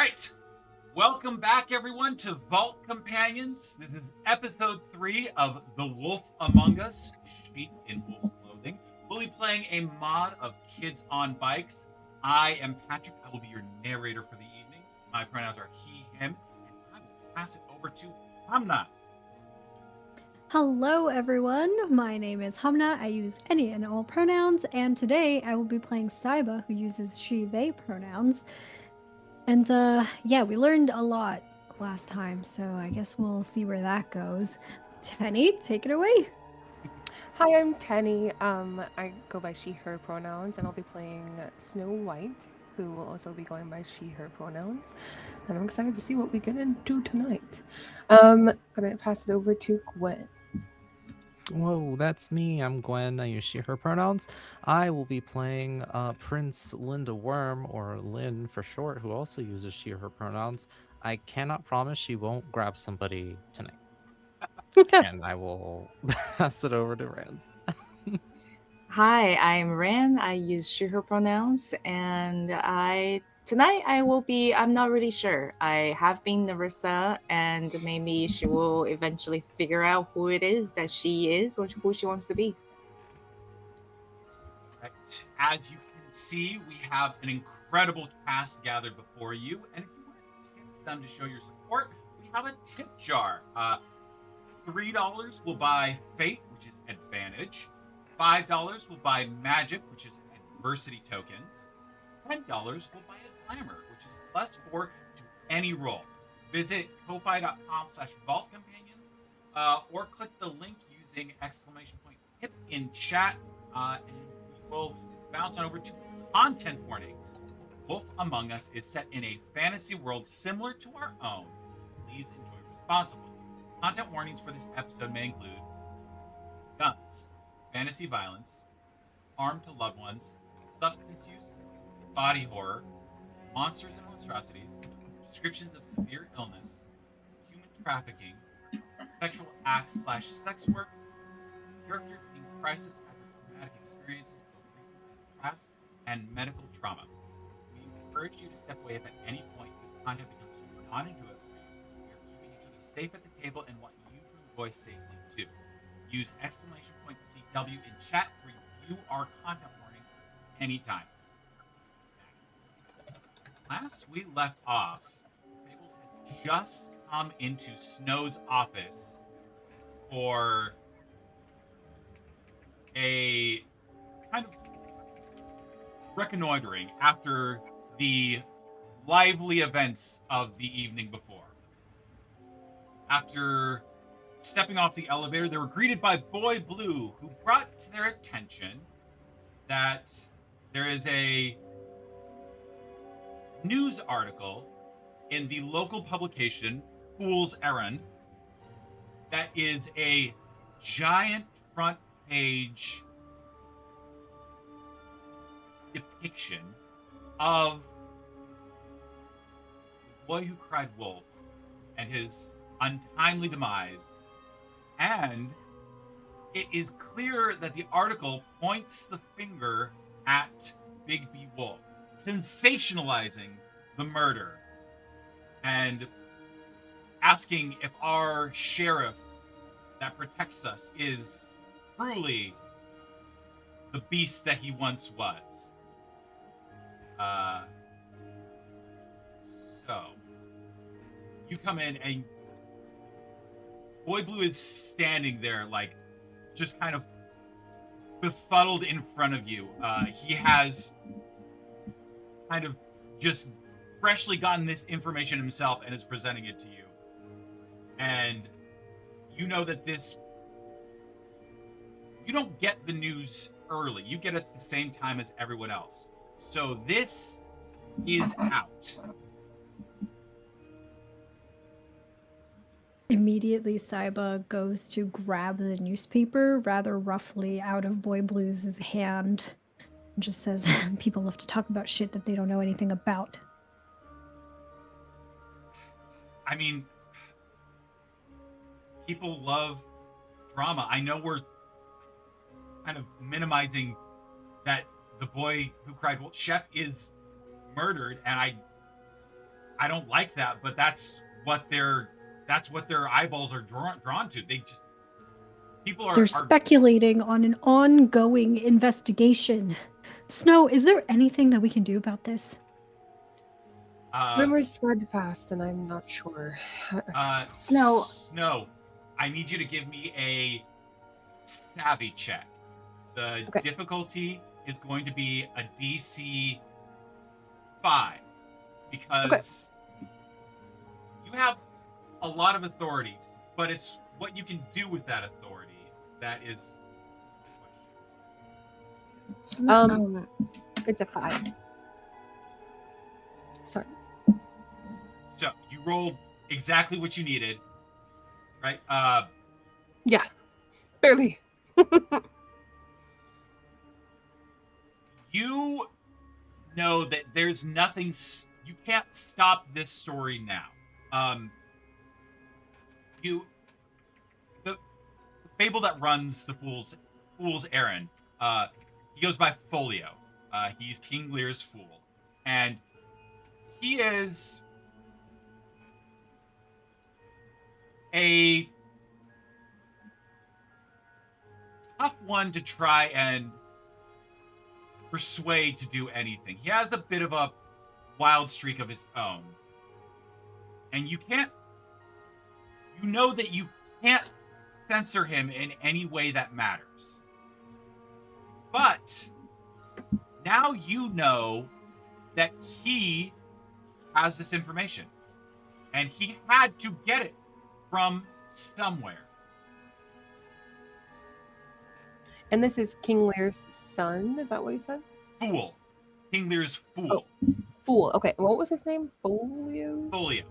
right. Welcome back, everyone, to Vault Companions. This is episode 3 of The Wolf Among Us, Sheep in Wolf's Clothing. We'll be playing a mod of Kids on Bikes. I am Patrick. I will be your narrator for the evening. My pronouns are he, him, and I will pass it over to Hamna. Hello everyone, my name is Hamna, I use any and all pronouns, and today I will be playing Saiba, who uses she, they pronouns. And yeah, we learned a lot last time, so I guess we'll see where that goes. Tenny, take it away. Hi, I'm Tenny. I go by she, her pronouns, and I'll be playing Snow White, who will also be going by she, her pronouns. And I'm excited to see what we get into tonight. Gonna pass it over to Gwen. Whoa, that's me. I'm Gwen. I use she, her pronouns. I will be playing Prince Linda Worm, or Lynn for short, who also uses she, her pronouns. I cannot promise she won't grab somebody tonight. And I will pass it over to Rand. Hi, I'm Ran. I use she, her pronouns, and tonight I'm not really sure. I have been Narissa, and maybe she will eventually figure out who it is that she is or who she wants to be. Right. As you can see, we have an incredible cast gathered before you, and if you want to tip them to show your support, we have a tip jar. $3 will buy Fate, which is advantage. $5 will buy Magic, which is adversity tokens. $10 will buy a Glamour, which is +4 to any roll. Visit ko-fi.com/vaultcompanions or click the link using !tip in chat, and we will bounce on over to content warnings. Wolf Among Us is set in a fantasy world similar to our own. Please enjoy responsibly. Content warnings for this episode may include guns, fantasy violence, harm to loved ones, substance use, body horror, monsters and monstrosities, descriptions of severe illness, human trafficking, sexual acts/sex work, characters in crisis after traumatic experiences both recent and past, and medical trauma. We encourage you to step away if at any point this content becomes non-enjoyable. We are keeping each other safe at the table and want you to enjoy safely too. Use !CW in chat to review our content warnings anytime. Last we left off, Fables had just come into Snow's office for a kind of reconnoitering after the lively events of the evening before. After stepping off the elevator, they were greeted by Boy Blue, who brought to their attention that there is a news article in the local publication, Fool's Errand, that is a giant front page depiction of the boy who cried wolf and his untimely demise. And it is clear that the article points the finger at Bigby Wolf, sensationalizing the murder and asking if our sheriff that protects us is truly the beast that he once was. So you come in and Boy Blue is standing there, like, just kind of befuddled in front of you. He has kind of just freshly gotten this information himself and is presenting it to you. And you know that you don't get the news early. You get it at the same time as everyone else. So this is out. Immediately, Saiba goes to grab the newspaper rather roughly out of Boy Blue's hand and just says, people love to talk about shit that they don't know anything about. I mean, people love drama. I know we're kind of minimizing that the boy who cried wolf, Shep, is murdered, and I don't like that, but that's what their eyeballs are drawn to. They just people They're are speculating on an ongoing investigation. Snow, is there anything that we can do about this? Rumors spread fast, and I'm not sure. Snow. Snow, I need you to give me a savvy check. The Okay. difficulty is going to be a DC 5 because you have a lot of authority, but it's what you can do with that authority that is the question. It's a 5. Sorry. So you rolled exactly what you needed, right? Yeah, barely. You know that there's nothing. You can't stop this story now. The fable that runs the fool's errand. He goes by Folio. He's King Lear's fool, and he is a tough one to try and persuade to do anything. He has a bit of a wild streak of his own. And you know that you can't censor him in any way that matters. But now you know that he has this information. And he had to get it from somewhere. And this is King Lear's son, is that what you said? Fool. King Lear's fool. Oh. Fool. Okay, what was his name? Folio? Folio.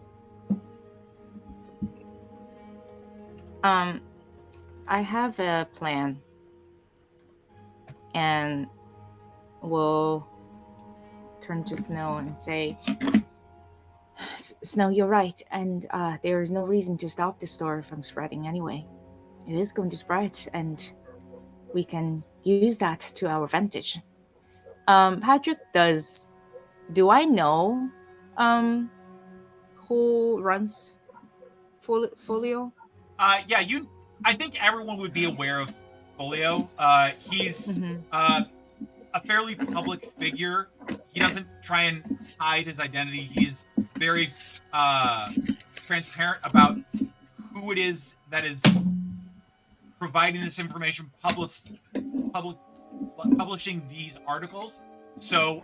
I have a plan. And we'll turn to Snow and say, Snow, you're right. And there is no reason to stop the story from spreading anyway. It is going to spread, and we can use that to our advantage. Patrick, do I know who runs Folio? Yeah, I think everyone would be aware of Folio. He's a fairly public figure. He doesn't try and hide his identity. He's very transparent about who it is that is providing this information, publishing these articles. So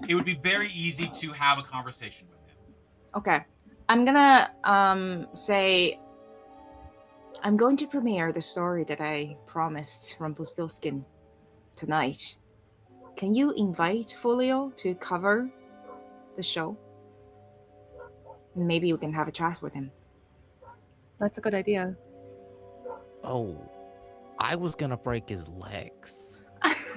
it would be very easy to have a conversation with him. Okay. I'm gonna say I'm going to premiere the story that I promised Rumpelstiltskin tonight. Can you invite Folio to cover the show? Maybe we can have a chat with him. That's a good idea. Oh, I was gonna break his legs.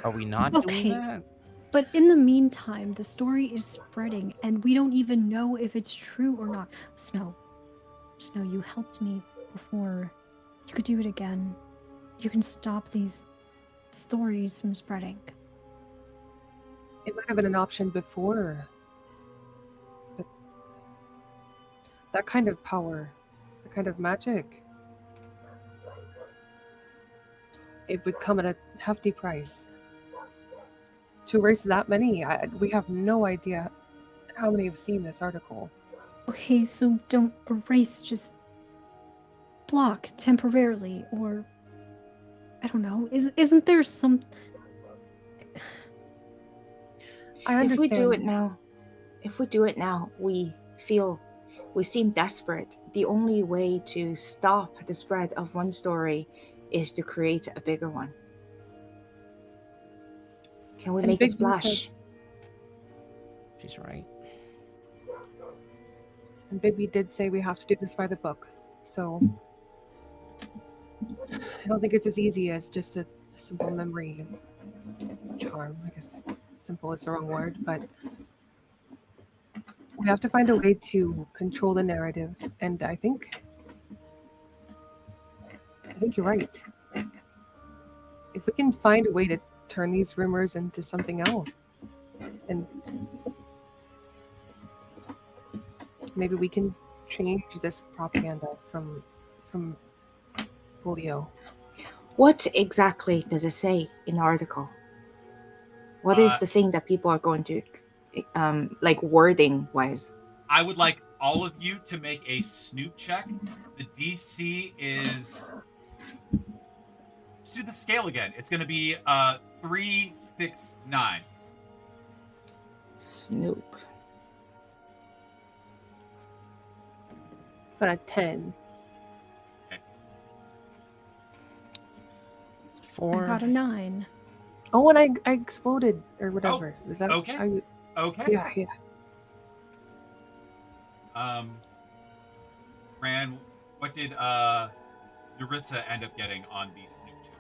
Are we not Okay. doing that? But in the meantime, the story is spreading, and we don't even know if it's true or not. Snow, you helped me before. You could do it again. You can stop these stories from spreading. It might have been an option before. But that kind of power, that kind of magic, it would come at a hefty price. To erase that many, we have no idea how many have seen this article. Okay, so don't erase, just block temporarily, or I don't know. Isn't there some? I understand. If we do it now, we seem desperate. The only way to stop the spread of one story is to create a bigger one. Can we make a splash? She's right. And Bigby did say we have to do this by the book, so I don't think it's as easy as just a simple memory charm. I guess simple is the wrong word, but we have to find a way to control the narrative, and I think you're right. If we can find a way to turn these rumors into something else, and maybe we can change this propaganda from Folio. What exactly does it say in the article? What is the thing that people are going to, like wording wise? I would like all of you to make a snoop check. The DC is. Let's do the scale again. It's going to be 3, 6, 9. Snoop. Got a 10. It's I 4. got a 9. Oh, and I exploded or whatever. Is that okay. Okay. Yeah. Ran, what did Narissa end up getting on the snoop check?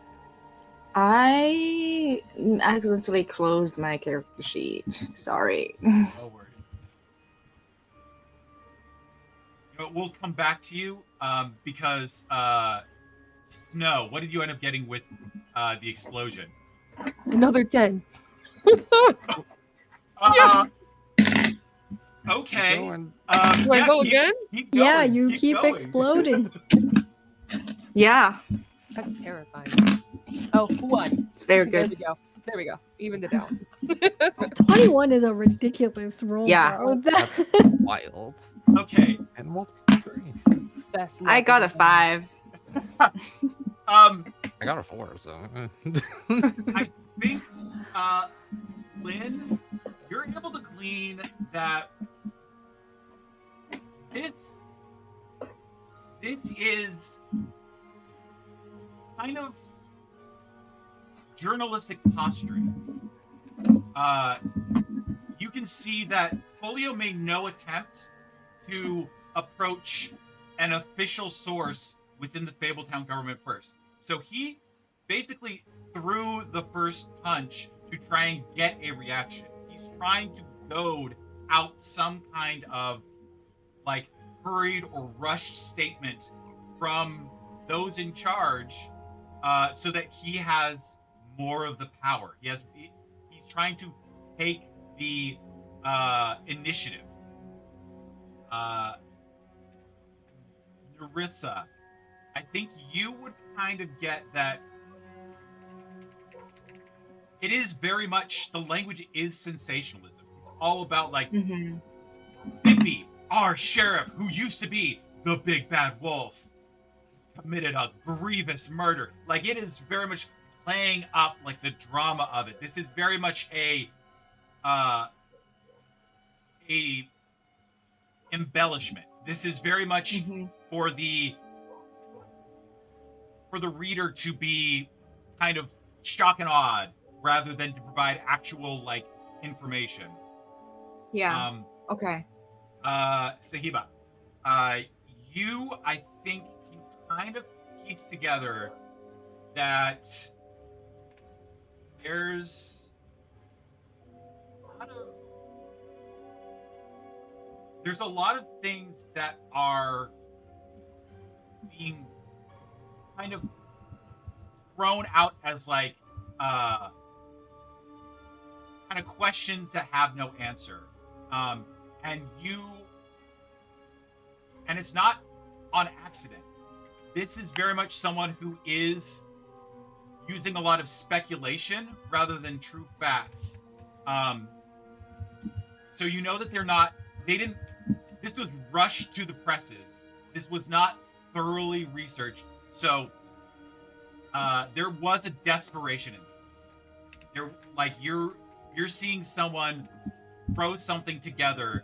I accidentally closed my character sheet. Sorry. No worries. You know, we'll come back to you because Snow, what did you end up getting with the explosion? Another 10. Okay. Going. Do I go again? Keep going, Yeah, you keep going. exploding. Yeah, That's terrifying. Oh, 1. it's very There good. we go. There we go. Evened it out. 21 is a ridiculous roll. Yeah. Bro. That's wild. Okay. And multiple 3. Best I luck got a of the 5. I got a 4, so. I think, Lynn, you're able to glean that this is kind of journalistic posturing. You can see that Folio made no attempt to approach an official source within the Fabletown government first. So he basically threw the first punch to try and get a reaction. He's trying to goad out some kind of like hurried or rushed statement from those in charge so that he has more of the power. He's trying to take the initiative. Narissa, I think you would kind of get that it is very much, the language is sensationalism. It's all about like Bigby, our sheriff, who used to be the big bad wolf, has committed a grievous murder. Like, it is very much playing up like the drama of it. This is very much a embellishment. This is very much for the reader to be kind of shock and awed rather than to provide actual like information. Yeah. Okay. Sahiba, you, I think, can kind of piece together that there's a lot of things that are being kind of thrown out as like kind of questions that have no answer. And it's not on accident. This is very much someone who is using a lot of speculation rather than true facts. So you know that this was rushed to the presses. This was not thoroughly researched. So there was a desperation in this. You're seeing someone throw something together,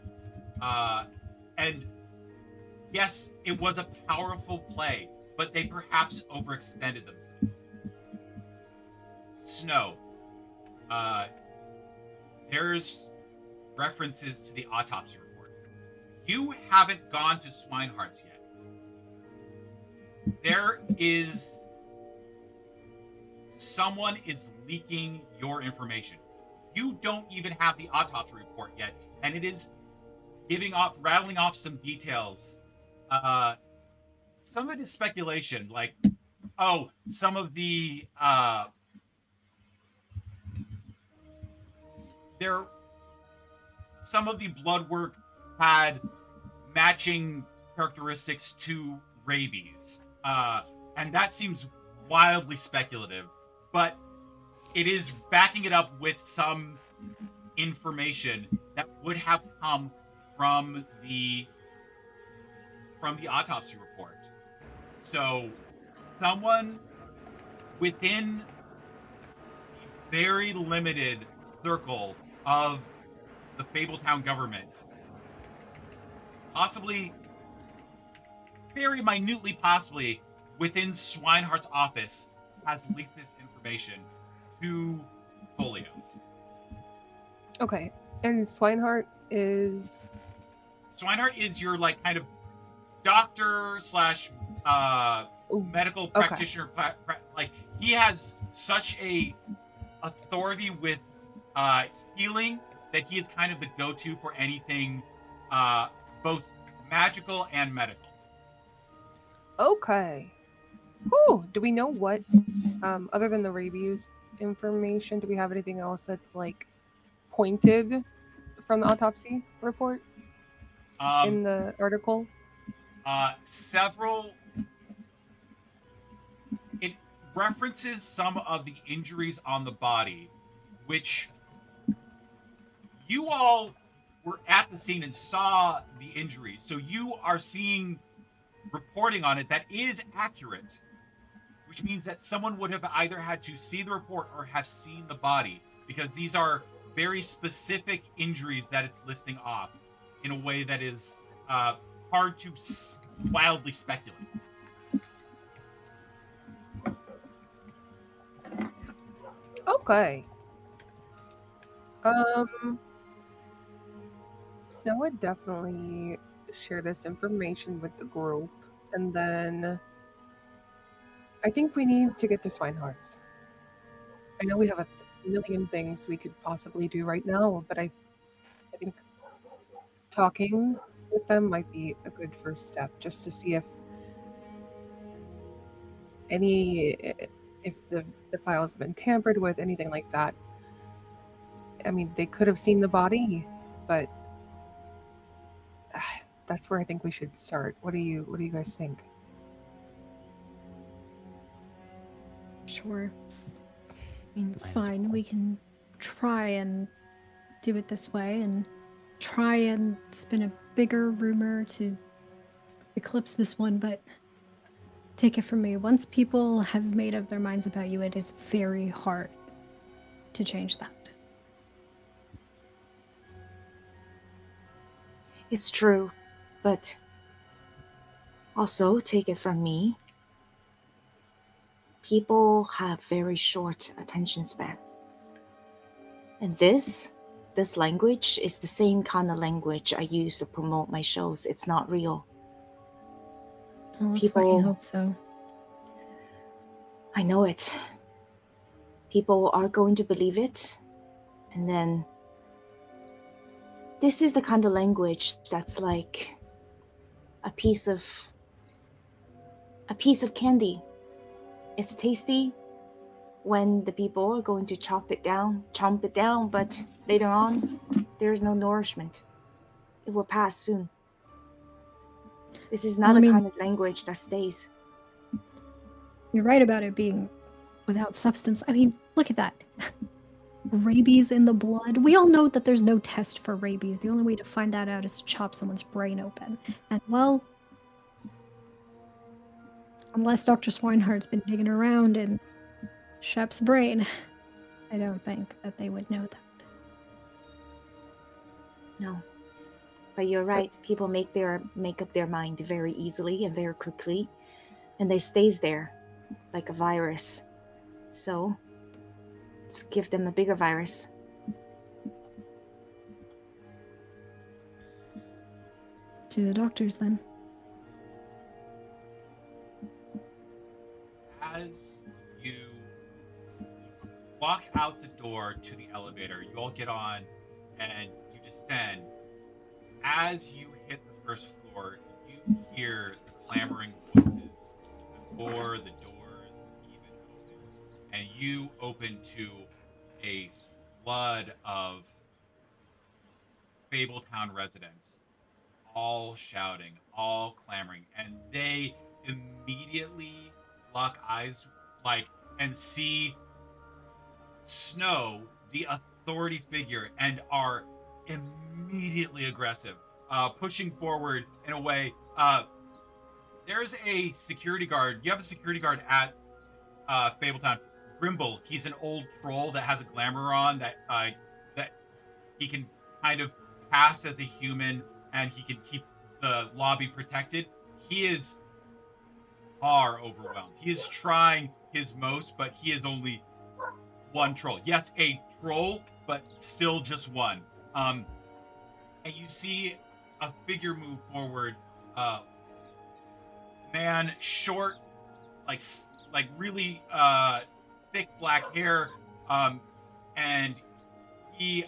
and yes, it was a powerful play, but they perhaps overextended themselves. Snow, there's references to the autopsy report. You haven't gone to Swineheart's yet. Someone is leaking your information. You don't even have the autopsy report yet, and it is rattling off some details. Some of it is speculation, like, some of the blood work had matching characteristics to rabies. And that seems wildly speculative, but it is backing it up with some information that would have come from the autopsy report. So someone within the very limited circle of the Fabletown government, possibly, very minutely possibly, within Swineheart's office, has leaked this information to Polio. Okay, and Swinehart is... Swinehart is your like kind of doctor slash medical practitioner. Like he has such a authority with healing that he is kind of the go-to for anything both magical and medical. Okay. Whew. Do we know what, other than the rabies information, do we have anything else that's like pointed from the autopsy report in the article? Several. It references some of the injuries on the body, which you all were at the scene and saw the injuries. So you are seeing reporting on it that is accurate, which means that someone would have either had to see the report or have seen the body, because these are very specific injuries that it's listing off in a way that is hard to wildly speculate. Okay. So I would definitely share this information with the group, and then I think we need to get to Swinehearts. I know we have a million things we could possibly do right now, but I think talking with them might be a good first step, just to see if the files have been tampered with, anything like that. I mean, they could have seen the body, but that's where I think we should start. What do you guys think? Sure. I mean, fine. We can try and do it this way and try and spin a bigger rumor to eclipse this one, but take it from me. Once people have made up their minds about you, it is very hard to change that. It's true, but also take it from me. People have very short attention span. And this language is the same kind of language I use to promote my shows. It's not real. Well, let's fucking hope so. I know it. People are going to believe it, and then this is the kind of language that's like a piece of candy. It's tasty when the people are going to chomp it down, but later on, there's no nourishment. It will pass soon. This is not kind of language that stays. You're right about it being without substance. I mean, look at that. Rabies in the blood. We all know that there's no test for rabies. The only way to find that out is to chop someone's brain open. And, well, unless Dr. Swineheart's been digging around in Shep's brain, I don't think that they would know that. No. But you're right. People make up their mind very easily and very quickly, and they stays there like a virus. So let's give them a bigger virus. To the doctors, then. As you walk out the door to the elevator, you all get on and you descend. As you hit the first floor, you hear the clamoring voices before the doors even open. And you open to a flood of Fabletown residents, all shouting, all clamoring, and they immediately lock eyes, like, and see Snow, the authority figure, and are immediately aggressive, pushing forward in a way. There's a security guard. You have a security guard at Fabletown. Grimble. He's an old troll that has a glamour on that he can kind of pass as a human, and he can keep the lobby protected. He is far overwhelmed. He is trying his most, but he is only one troll. Yes, a troll, but still just one. And you see a figure move forward. Man, short, like really thick black hair. And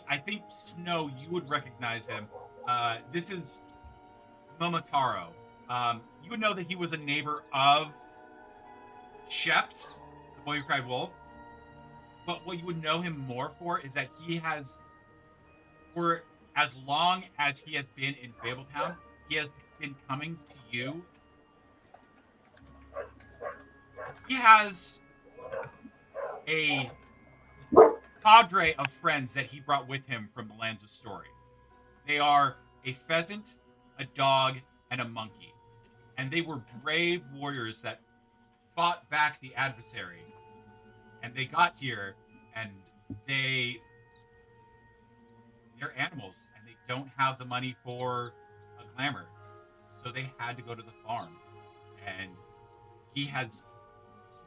I think Snow, you would recognize him. This is Momotaro. You would know that he was a neighbor of Sheps, the boy who cried wolf. But what you would know him more for is that he has, for as long as he has been in Fabletown, he has been coming to you. He has a cadre of friends that he brought with him from the lands of Story. They are a pheasant, a dog, and a monkey. And they were brave warriors that fought back the adversary. And they got here, and they're animals, and they don't have the money for a glamour. So they had to go to the farm. And he has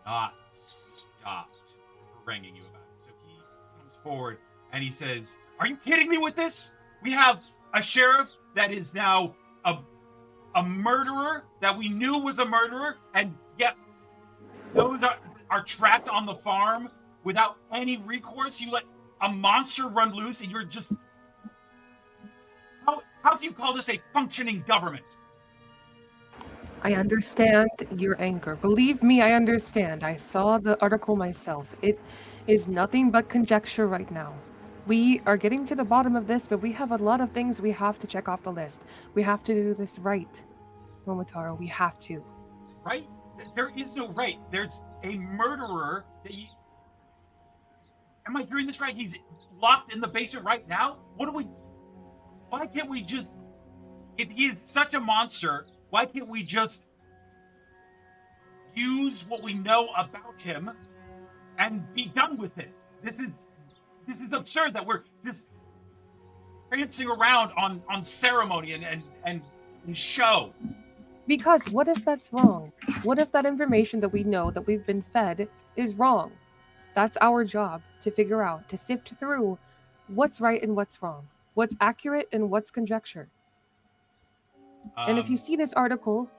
not stopped haranguing you about it. So he comes forward, and he says, "Are you kidding me with this? We have a sheriff that is now a murderer that we knew was a murderer, and yet those are trapped on the farm without any recourse. You let a monster run loose, and you're just... How do you call this a functioning government?" I understand your anger. Believe me, I understand. I saw the article myself. It is nothing but conjecture right now. We are getting to the bottom of this, but we have a lot of things we have to check off the list. We have to do this right, Momotaro. We have to. Right? There is no right. There's a murderer that you... Am I hearing this right? He's locked in the basement right now? Why can't we just... If he is such a monster, why can't we just use what we know about him and be done with it? This is absurd that we're just prancing around on ceremony and show. Because what if that's wrong? What if that information that we know that we've been fed is wrong? That's our job to figure out, to sift through what's right and what's wrong, what's accurate and what's conjecture. And if you see this article,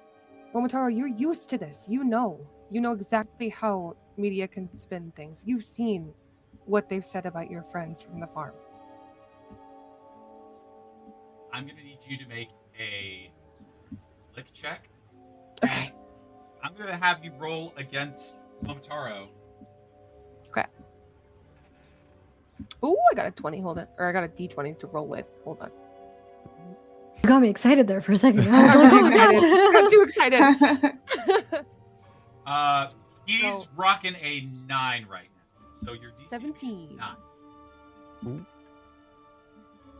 Momotaro, you're used to this. You know exactly how media can spin things. You've seen what they've said about your friends from the farm. I'm going to need you to make a slick check. Okay. And I'm going to have you roll against Momotaro. Okay. Ooh, I got a 20. Hold on. Or I got a D20 to roll with. Hold on. You got me excited there for a second. I was like, oh my I got too excited. He's So- rocking a 9 right now. So your DC 17. is 9. Ooh.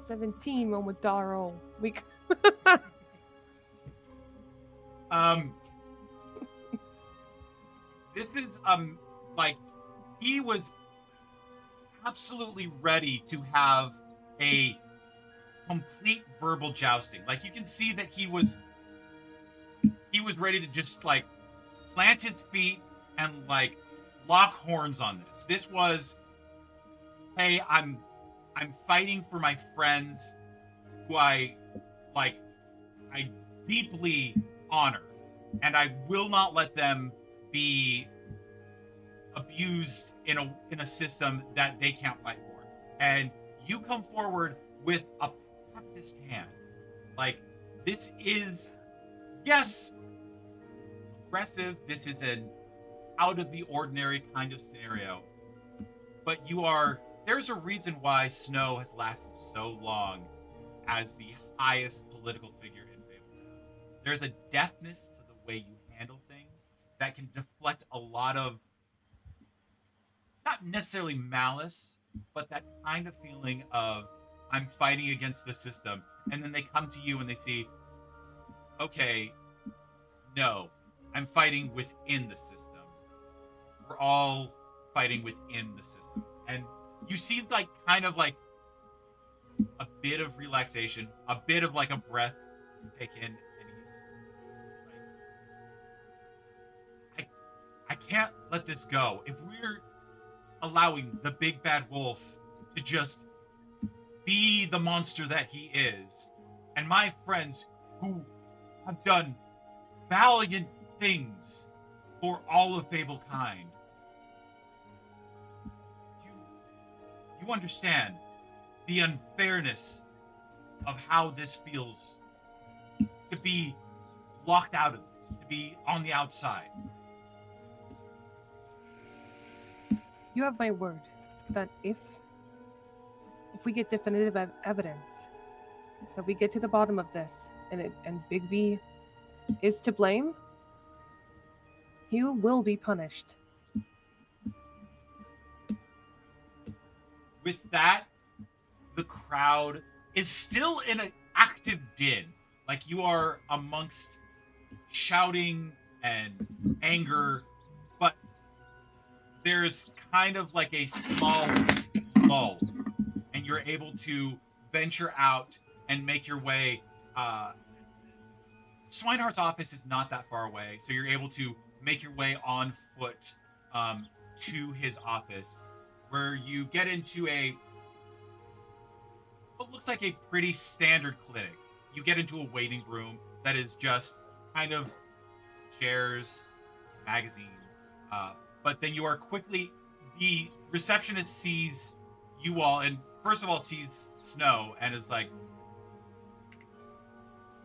17, Momotaro. We... This is like he was absolutely ready to have a complete verbal jousting. Like you can see that he was ready to just like plant his feet and like lock horns on this. This was, hey, I'm fighting for my friends who I deeply honor, and I will not let them be abused in a system that they can't fight for. And you come forward with a practiced hand. Like, this is, yes, aggressive. This is an out of the ordinary kind of scenario. But there's a reason why Snow has lasted so long as the highest political figure in there's a deftness to the way you handle things that can deflect a lot of, not necessarily malice, but that kind of feeling of, I'm fighting against the system. And then they come to you and they see, okay, no, I'm fighting within the system. We're all fighting within the system. And you see, like, kind of like a bit of relaxation, a bit of like a breath taken, and he's like, I can't let this go. If we're allowing the big bad wolf to just be the monster that he is, and my friends who have done valiant things for all of Fablekind, you understand the unfairness of how this feels to be locked out of this, to be on the outside. You have my word that if we get definitive evidence, that we get to the bottom of this, and Bigby is to blame, he will be punished. With that, the crowd is still in an active din. Like, you are amongst shouting and anger, but there's kind of like a small lull, and you're able to venture out and make your way. Swineheart's office is not that far away, so you're able to make your way on foot to his office, where you get into what looks like a pretty standard clinic. You get into a waiting room that is just kind of chairs, magazines, but then you are quickly, the receptionist sees you all, and first of all sees Snow, and is like,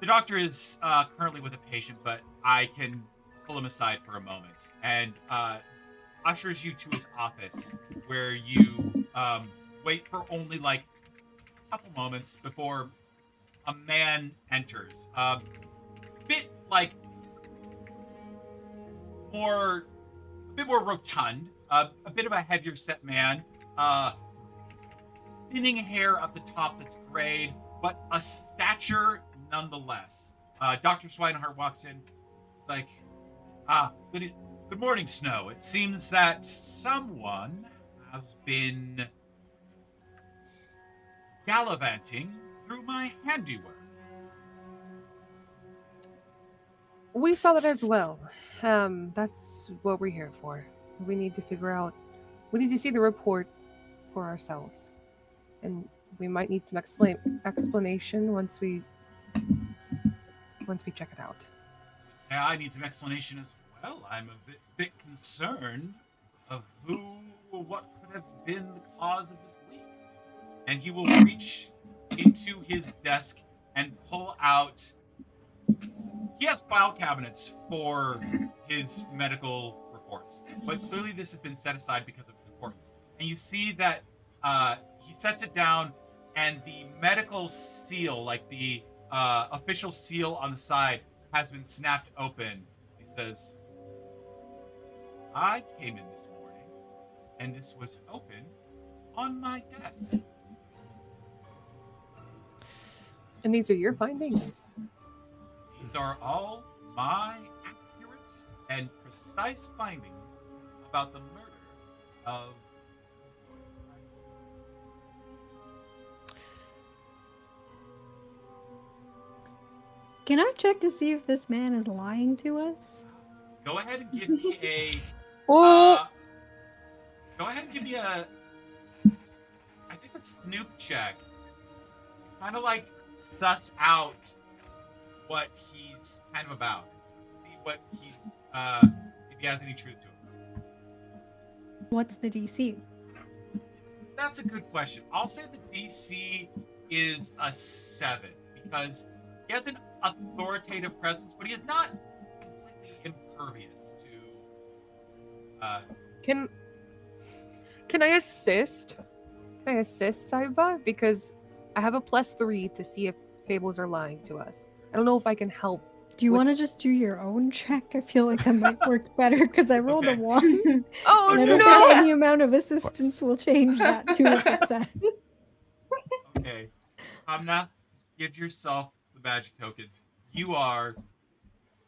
the doctor is currently with a patient, but I can pull him aside for a moment, and ushers you to his office, where you wait for only like a couple moments before a man enters. Bit like a bit more rotund, a bit of a heavier set man, thinning hair up the top that's grayed, but a stature nonetheless. Dr. Swinehart walks in. He's like, good morning, Snow. It seems that someone has been gallivanting through my handiwork. We saw that as well. That's what we're here for. We need to figure out. We need to see the report for ourselves, and we might need some explanation once we check it out. You say I need some explanation as well. I'm a bit concerned of who or what could have been the cause of this leak. And he will reach into his desk and pull out. He has file cabinets for his medical reports, but clearly this has been set aside because of its importance. And you see that he sets it down, and the medical seal, like the official seal on the side, has been snapped open. He says, I came in this morning, and this was open on my desk. And these are your findings? These are all my accurate and precise findings about the murder of... Can I check to see if this man is lying to us? Go ahead and give me a... Oh! Go ahead and give me a... I think a snoop check. Kind of like suss out what he's kind of about. See what he's... if he has any truth to him. What's the DC? That's a good question. I'll say the DC is a 7, because he has an authoritative presence, but he is not completely impervious to... Can I assist? Can I assist, Saiba? Because I have a +3 to see if fables are lying to us. I don't know if I can help Do you want to just do your own check? I feel like that might work better because I rolled a Okay. 1. Oh And I don't no! think any amount of assistance will change that to a success. Okay. Hamna, give yourself the magic tokens. You are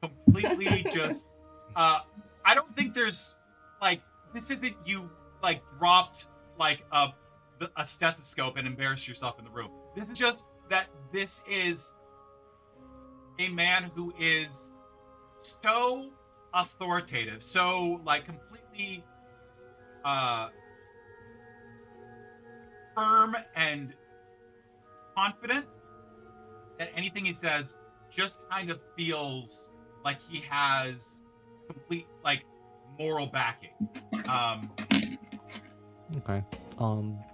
completely just I don't think there's like this isn't you like dropped like a stethoscope and embarrassed yourself in the room. This is just that this is a man who is so authoritative, so like completely firm and confident that anything he says just kind of feels like he has complete like moral backing. Okay.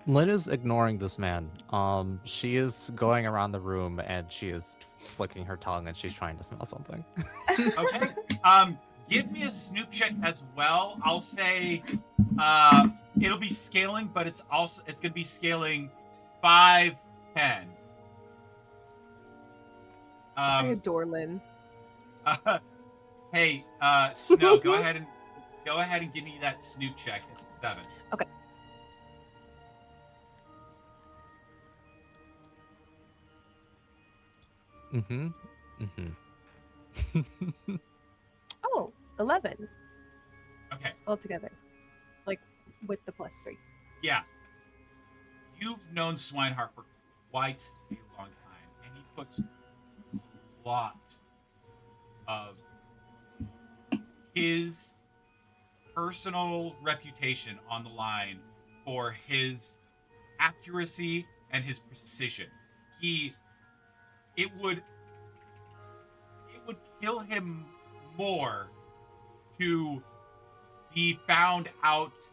Lynn is ignoring this man. She is going around the room and she is flicking her tongue and she's trying to smell something. Okay. Give me a snoop check as well. I'll say it'll be scaling, but it's gonna be scaling 5, 10. I adore Lynn. Hey, Snow, go ahead and give me that snoop check. It's 7. Okay. Mm-hmm. Mm-hmm. Oh, 11 Okay. altogether. Like, with the +3. Yeah. You've known Swinehart for quite a long time, and he puts a lot of his personal reputation on the line for his accuracy and his precision. It would kill him more to be found out to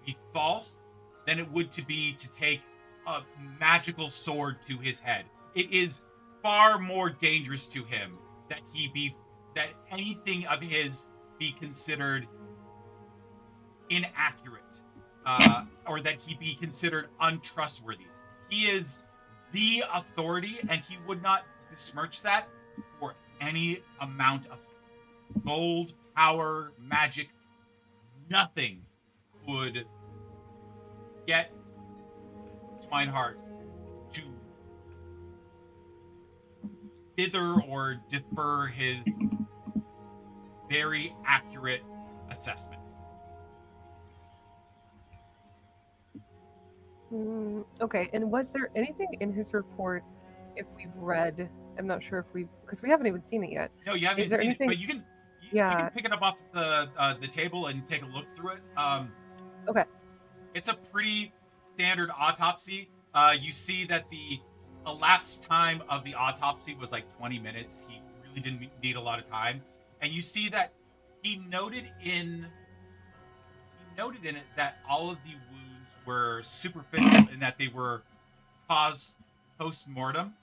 be false than it would to take a magical sword to his head. It is far more dangerous to him that anything of his be considered inaccurate, or that he be considered untrustworthy. He is the authority, and he would not besmirch that for any amount of gold, power, magic. Nothing would get Swinehart to dither or defer his very accurate assessments. Okay, and was there anything in his report, if we've read, I'm not sure if because we haven't even seen it yet. No, you haven't Is there seen anything- it, but you can Yeah. pick it up off the table and take a look through it. Okay. It's a pretty standard autopsy. You see that the elapsed time of the autopsy was like 20 minutes. He really didn't need a lot of time. And you see that he noted in it that all of the wounds were superficial in that they were caused post-mortem,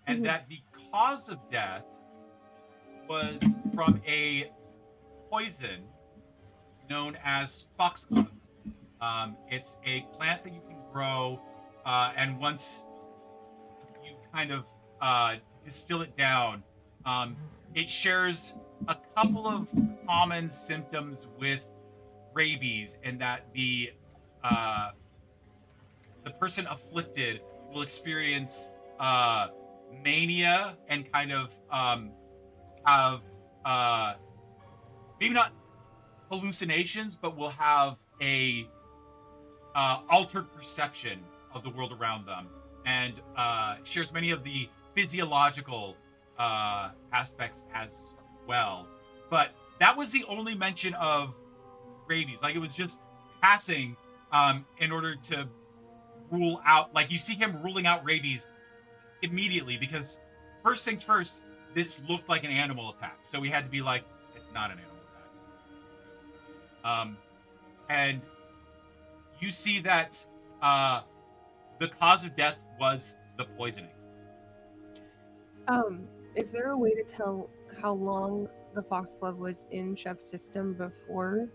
and that the cause of death was from a poison known as foxglove. It's a plant that you can grow, and once you kind of distill it down, it shares a couple of common symptoms with rabies, in that the person afflicted will experience mania and kind of have maybe not hallucinations, but will have a altered perception of the world around them, and shares many of the physiological aspects as well. But that was the only mention of rabies. Like, it was just passing in order to rule out, like, you see him ruling out rabies immediately, because first things first, this looked like an animal attack, so we had to be like, it's not an animal attack. And you see that the cause of death was the poisoning. Is there a way to tell how long the foxglove was in Chef's system before?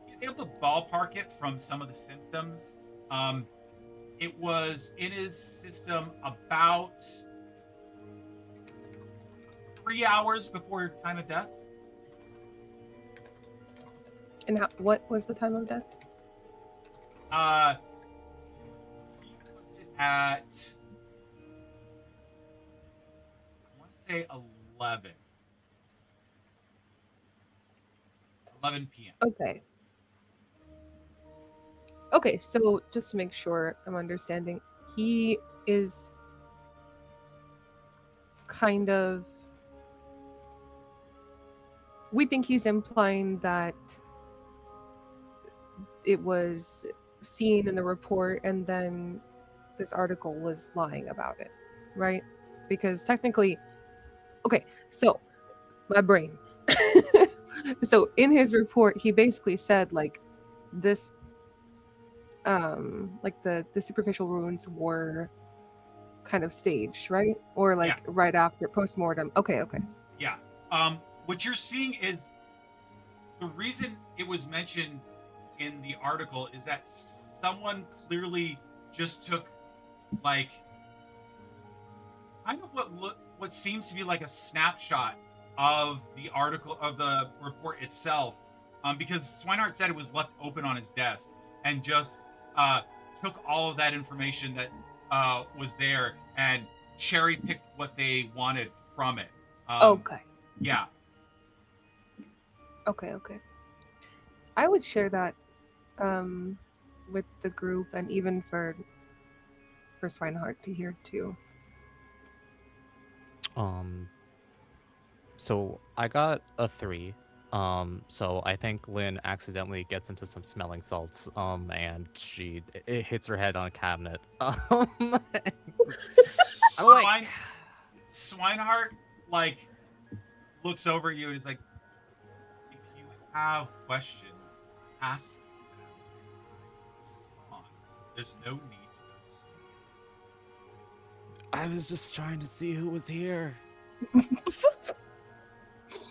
He's able to ballpark it from some of the symptoms. It was in his system about 3 hours before your time of death. And what was the time of death? He puts it at, I want to say 11. 11 p.m. Okay. Okay, so just to make sure I'm understanding, he is kind of... We think he's implying that it was seen in the report and then this article was lying about it, right? Because technically, okay, so my brain. So in his report, he basically said like this, like the superficial wounds were kind of staged, right? Or like right after post-mortem. Okay. Yeah. What you're seeing is the reason it was mentioned in the article is that someone clearly just took like kind of what seems to be like a snapshot of the article of the report itself, because Swinehart said it was left open on his desk and just took all of that information that was there and cherry picked what they wanted from it. Okay. Yeah. Okay. I would share that with the group and even for Swinehart to hear too. So I got a 3. So I think Lynn accidentally gets into some smelling salts. And it hits her head on a cabinet. Swinehart like looks over at you and is like, if you have questions, ask them. Respond. There's no need to assume. I was just trying to see who was here.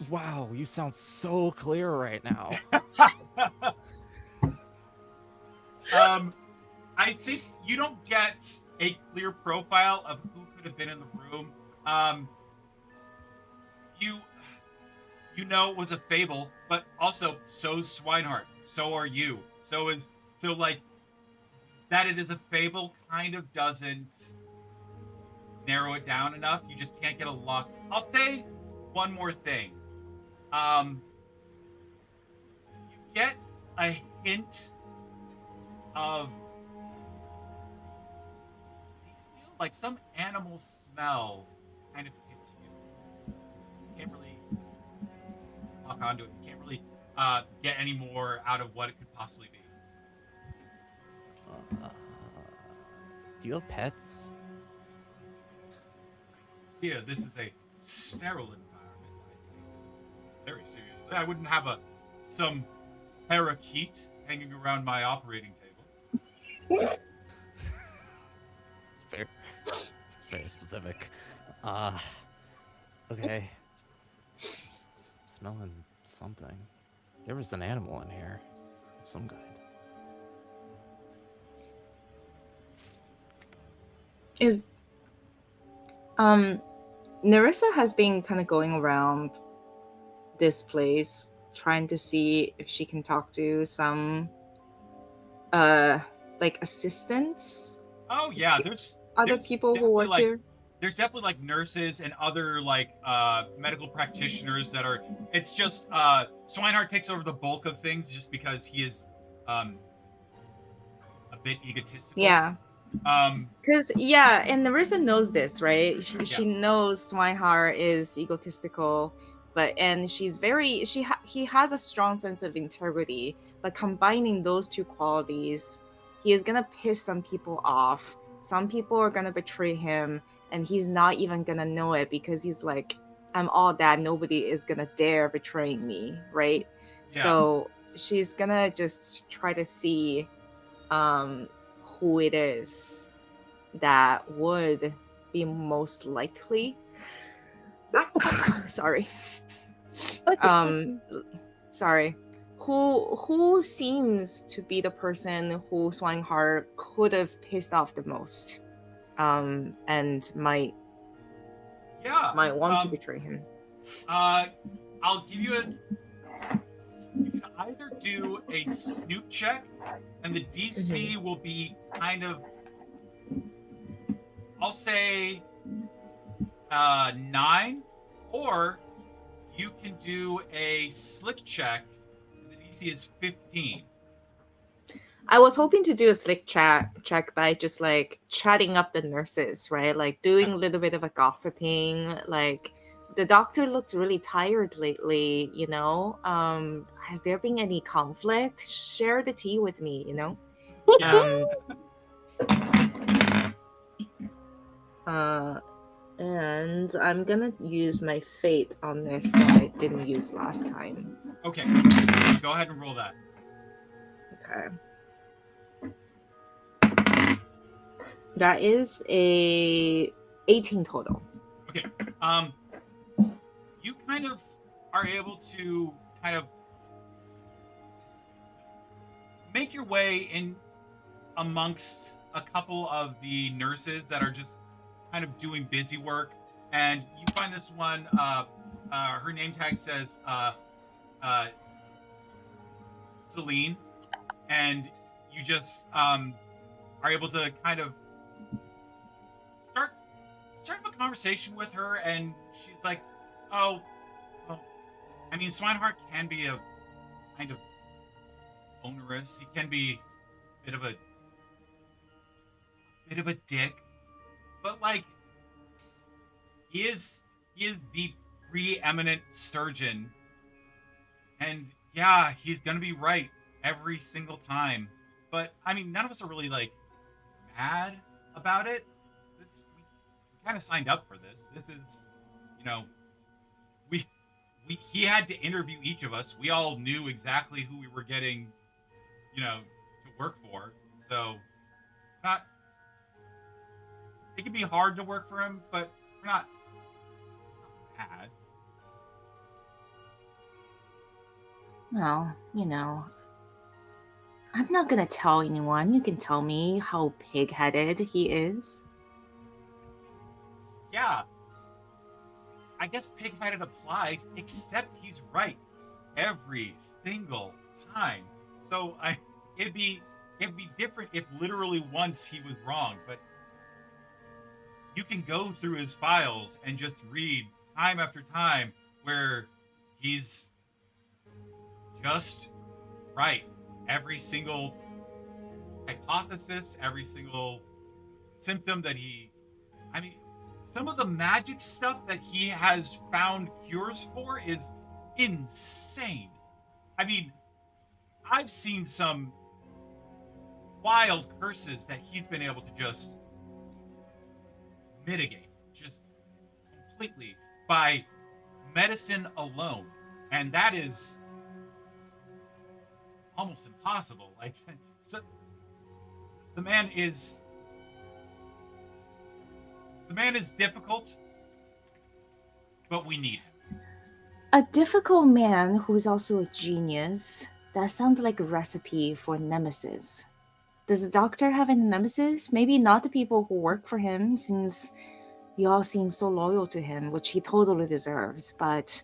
Wow, you sound so clear right now. I think you don't get a clear profile of who could have been in the room. You know it was a fable, but also so's Swinehart. So are you. So like that it is a fable kind of doesn't narrow it down enough. You just can't get a lock. I'll say one more thing. You get a hint of like some animal smell kind of hits you. You can't really lock onto it. You can't really get any more out of what it could possibly be. Do you have pets? Yeah, this is a sterile environment. I take this very seriously. I wouldn't have some parakeet hanging around my operating table. It's very specific. Okay. Smelling something. There was an animal in here of some kind. Nerissa has been kind of going around this place trying to see if she can talk to some like assistants. Oh yeah, there's people who work here. There's definitely like nurses and other like medical practitioners that are. It's just Swinehart takes over the bulk of things just because he is a bit egotistical. Yeah. Because and Nerissa knows this, right? She knows Swinehart is egotistical, and she's very he has a strong sense of integrity. But combining those two qualities, he is gonna piss some people off. Some people are gonna betray him, and he's not even gonna know it because he's like, I'm all that. Nobody is gonna dare betray me, right? Yeah. So she's gonna just try to see who it is that would be most likely. Sorry. Sorry. Who seems to be the person who Swinehart could have pissed off the most, and might want to betray him. I'll give you a. You can either do a snoop check, and the DC will be kind of, I'll say, 9, or you can do a slick check. And the DC is 15. I was hoping to do a slick check by just like chatting up the nurses, right? Like doing a little bit of a gossiping. Like the doctor looks really tired lately, you know. Has there been any conflict? Share the tea with me, you know. Yeah. And I'm gonna use my fate on this that I didn't use last time. Okay. Go ahead and roll that. Okay. That is a 18 total. Okay. You kind of are able to kind of make your way in amongst a couple of the nurses that are just kind of doing busy work, and you find this one. Her name tag says Celine, and you just are able to kind of start a conversation with her, and she's like, "Oh, well, I mean, Swinehart can be a kind of onerous. He can be a bit of a dick, but like, he is the preeminent surgeon, and yeah, he's gonna be right every single time. But I mean, none of us are really like mad about it. We kind of signed up for this. This is, you know, we he had to interview each of us. We all knew exactly who we were getting, you know, to work for. So, not. It can be hard to work for him, but we're not bad. Well, you know, I'm not gonna tell anyone. You can tell me how pig-headed he is. Yeah, I guess pig-headed applies, except he's right every single time. So it'd be different if literally once he was wrong, but you can go through his files and just read time after time where he's just right. Every single hypothesis, every single symptom that I mean, some of the magic stuff that he has found cures for is insane. I mean, I've seen some wild curses that he's been able to just mitigate just completely by medicine alone. And that is almost impossible. Like, so the man is difficult, but we need him. A difficult man who is also a genius. That sounds like a recipe for a nemesis. Does the doctor have any nemesis? Maybe not the people who work for him, since you all seem so loyal to him, which he totally deserves, but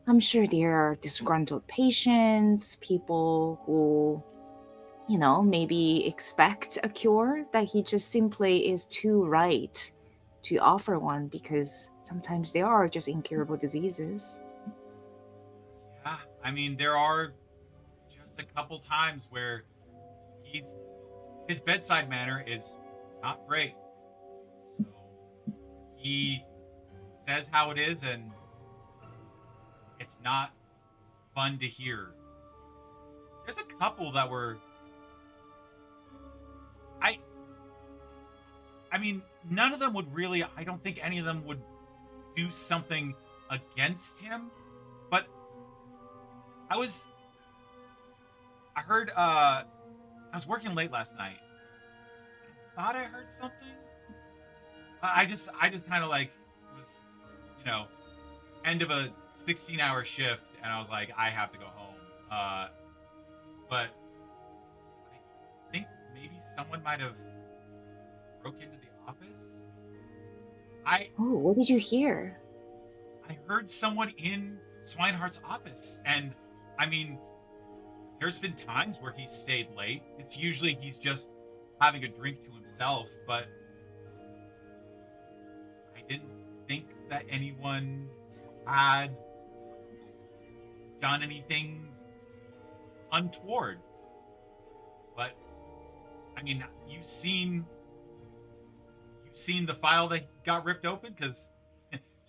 I'm sure there are disgruntled patients, people who, you know, maybe expect a cure that he just simply is too right to offer one, because sometimes they are just incurable diseases. Yeah, I mean, there are just a couple times where his bedside manner is not great. So he says how it is, and it's not fun to hear. There's a couple that were I mean, none of them would really, I don't think any of them would do something against him, but I was working late last night. I thought I heard something. I just kind of like was, you know, end of a 16-hour shift, and I was like, I have to go home. But I think maybe someone might have broke into the office. Oh, what did you hear? I heard someone in Swineheart's office, and I mean, there's been times where he's stayed late. It's usually he's just having a drink to himself, but I didn't think that anyone had done anything untoward. But I mean, you've seen the file that got ripped open, because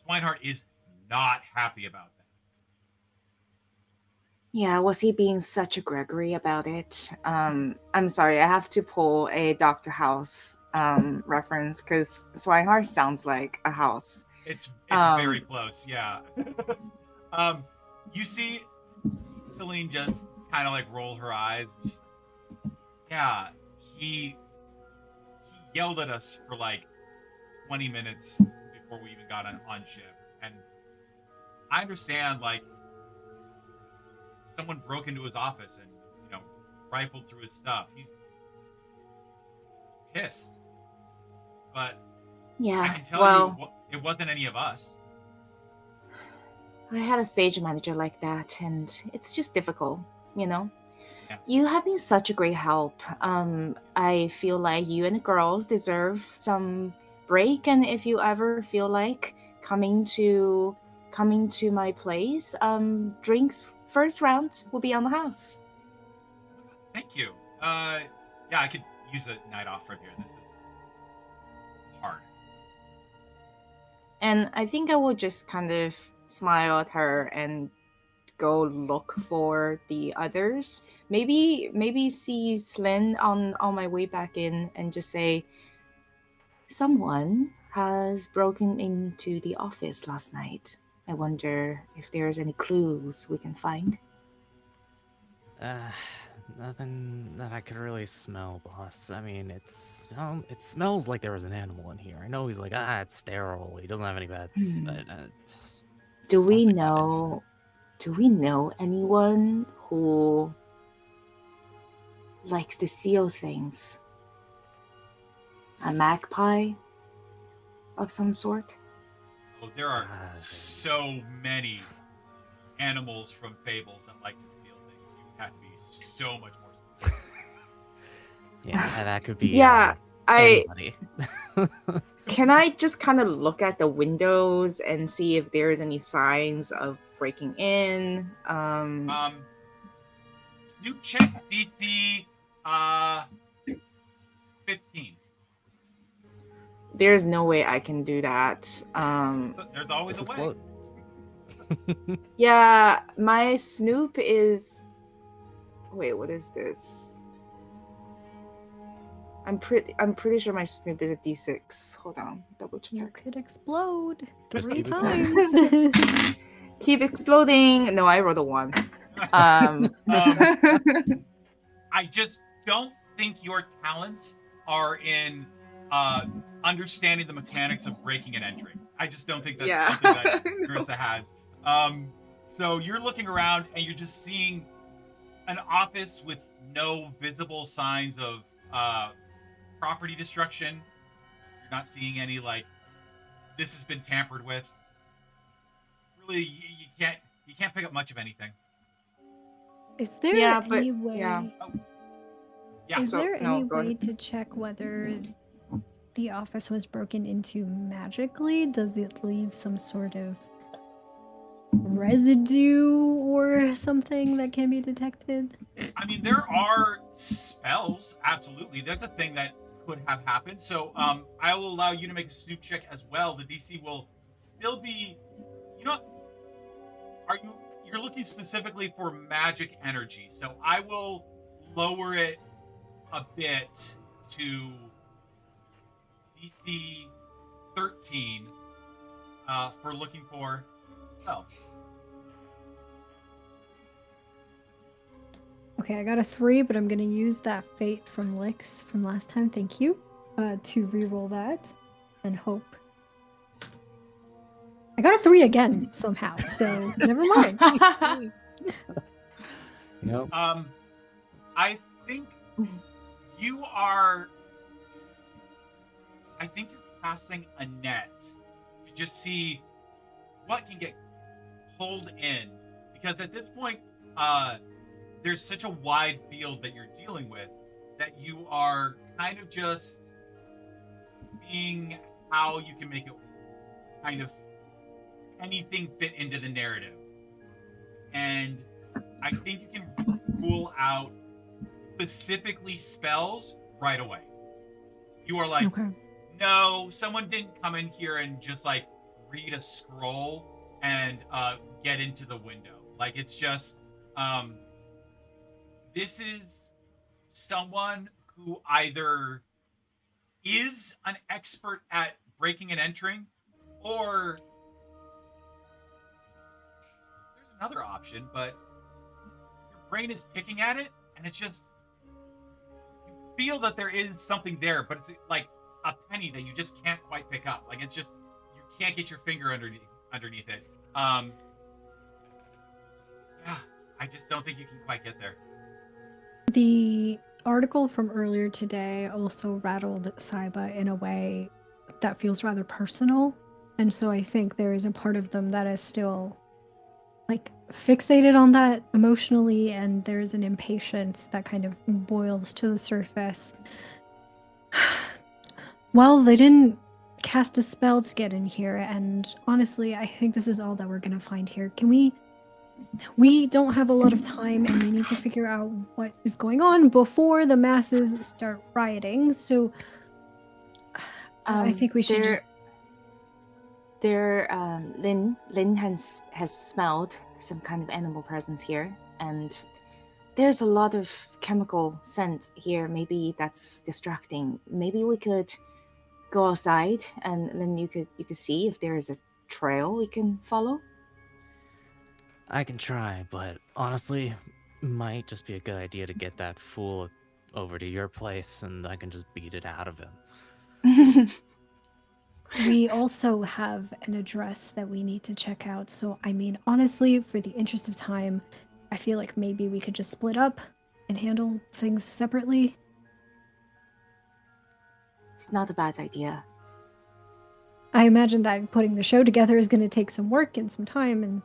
Swineheart is not happy about that. Yeah, was he being such a Gregory about it? I'm sorry, I have to pull a Doctor House reference because Swihart sounds like a house. It's very close, yeah. You see Celine just kind of like roll her eyes. And she's like, yeah, he yelled at us for like 20 minutes before we even got on shift. And I understand, like, someone broke into his office and, rifled through his stuff. He's pissed. But Yeah, I can tell you it wasn't any of us. I had a stage manager like that, and it's just difficult, Yeah. You have been such a great help. I feel like you and the girls deserve some break, and if you ever feel like coming to my place, drinks first round will be on the house. Thank you. Yeah, I could use a night off from here. This is hard. And I think I will just kind of smile at her and go look for the others. Maybe see Slyn on my way back in and just say, someone has broken into the office last night. I wonder if there's any clues we can find. Nothing that I could really smell, boss. I mean, it smells like there was an animal in here. I know he's like, it's sterile. He doesn't have any pets, but Do we something got in here. do we know anyone who likes to steal things? A magpie of some sort? Oh, there are so many animals from Fables that like to steal things. You have to be so much more specific. Yeah, that could be. Yeah, anybody. Can I just kind of look at the windows and see if there's any signs of breaking in? Snoop check DC 15. There's no way I can do that. So there's always a way. Yeah, my Snoop is. Wait, what is this? I'm pretty sure my Snoop is a D6. Hold on, double check. You could explode Just 3 keep exploding. times. Keep exploding. No, I rolled a 1. I just don't think your talents are in understanding the mechanics of breaking and entering. I just don't think that's something that Carissa has. So you're looking around and you're just seeing an office with no visible signs of property destruction. You're not seeing any this has been tampered with. Really, you can't pick up much of anything. Is there any way? Yeah. Is there any way to check whether the office was broken into magically? Does it leave some sort of residue or something that can be detected? I mean, there are spells. Absolutely, there's a thing that could have happened. So, I will allow you to make a Snoop check as well. The DC will still be. You're looking specifically for magic energy, so I will lower it a bit to DC 13 for looking for spells. Okay, I got a 3, but I'm gonna use that fate from Lix from last time. Thank you. To reroll that and hope. I got a 3 again somehow, so never mind. Yep. I think you are. I think you're casting a net to just see what can get pulled in, because at this point, there's such a wide field that you're dealing with that you are kind of just seeing how you can make it kind of anything fit into the narrative. And I think you can rule out specifically spells right away. You are like, Okay. no, someone didn't come in here and just like read a scroll and get into the window. Like, it's just this is someone who either is an expert at breaking and entering, or there's another option, but your brain is picking at it, and it's just, you feel that there is something there, but it's like a penny that you just can't quite pick up. Like, it's just, you can't get your finger underneath it. Yeah, I just don't think you can quite get there. The article from earlier today also rattled Saiba in a way that feels rather personal. And so I think there is a part of them that is still like fixated on that emotionally, and there's an impatience that kind of boils to the surface. Well, they didn't cast a spell to get in here, and honestly, I think this is all that we're gonna find here. Can we don't have a lot of time, and we need to figure out what is going on before the masses start rioting. So I think we should just. Lynn has smelled some kind of animal presence here, and there's a lot of chemical scent here. Maybe that's distracting. Maybe we could go outside, and then you could see if there is a trail we can follow. I can try, but honestly, might just be a good idea to get that fool over to your place, and I can just beat it out of him. We also have an address that we need to check out. So, I mean, honestly, for the interest of time, I feel like maybe we could just split up and handle things separately. It's not a bad idea. I imagine that putting the show together is going to take some work and some time, and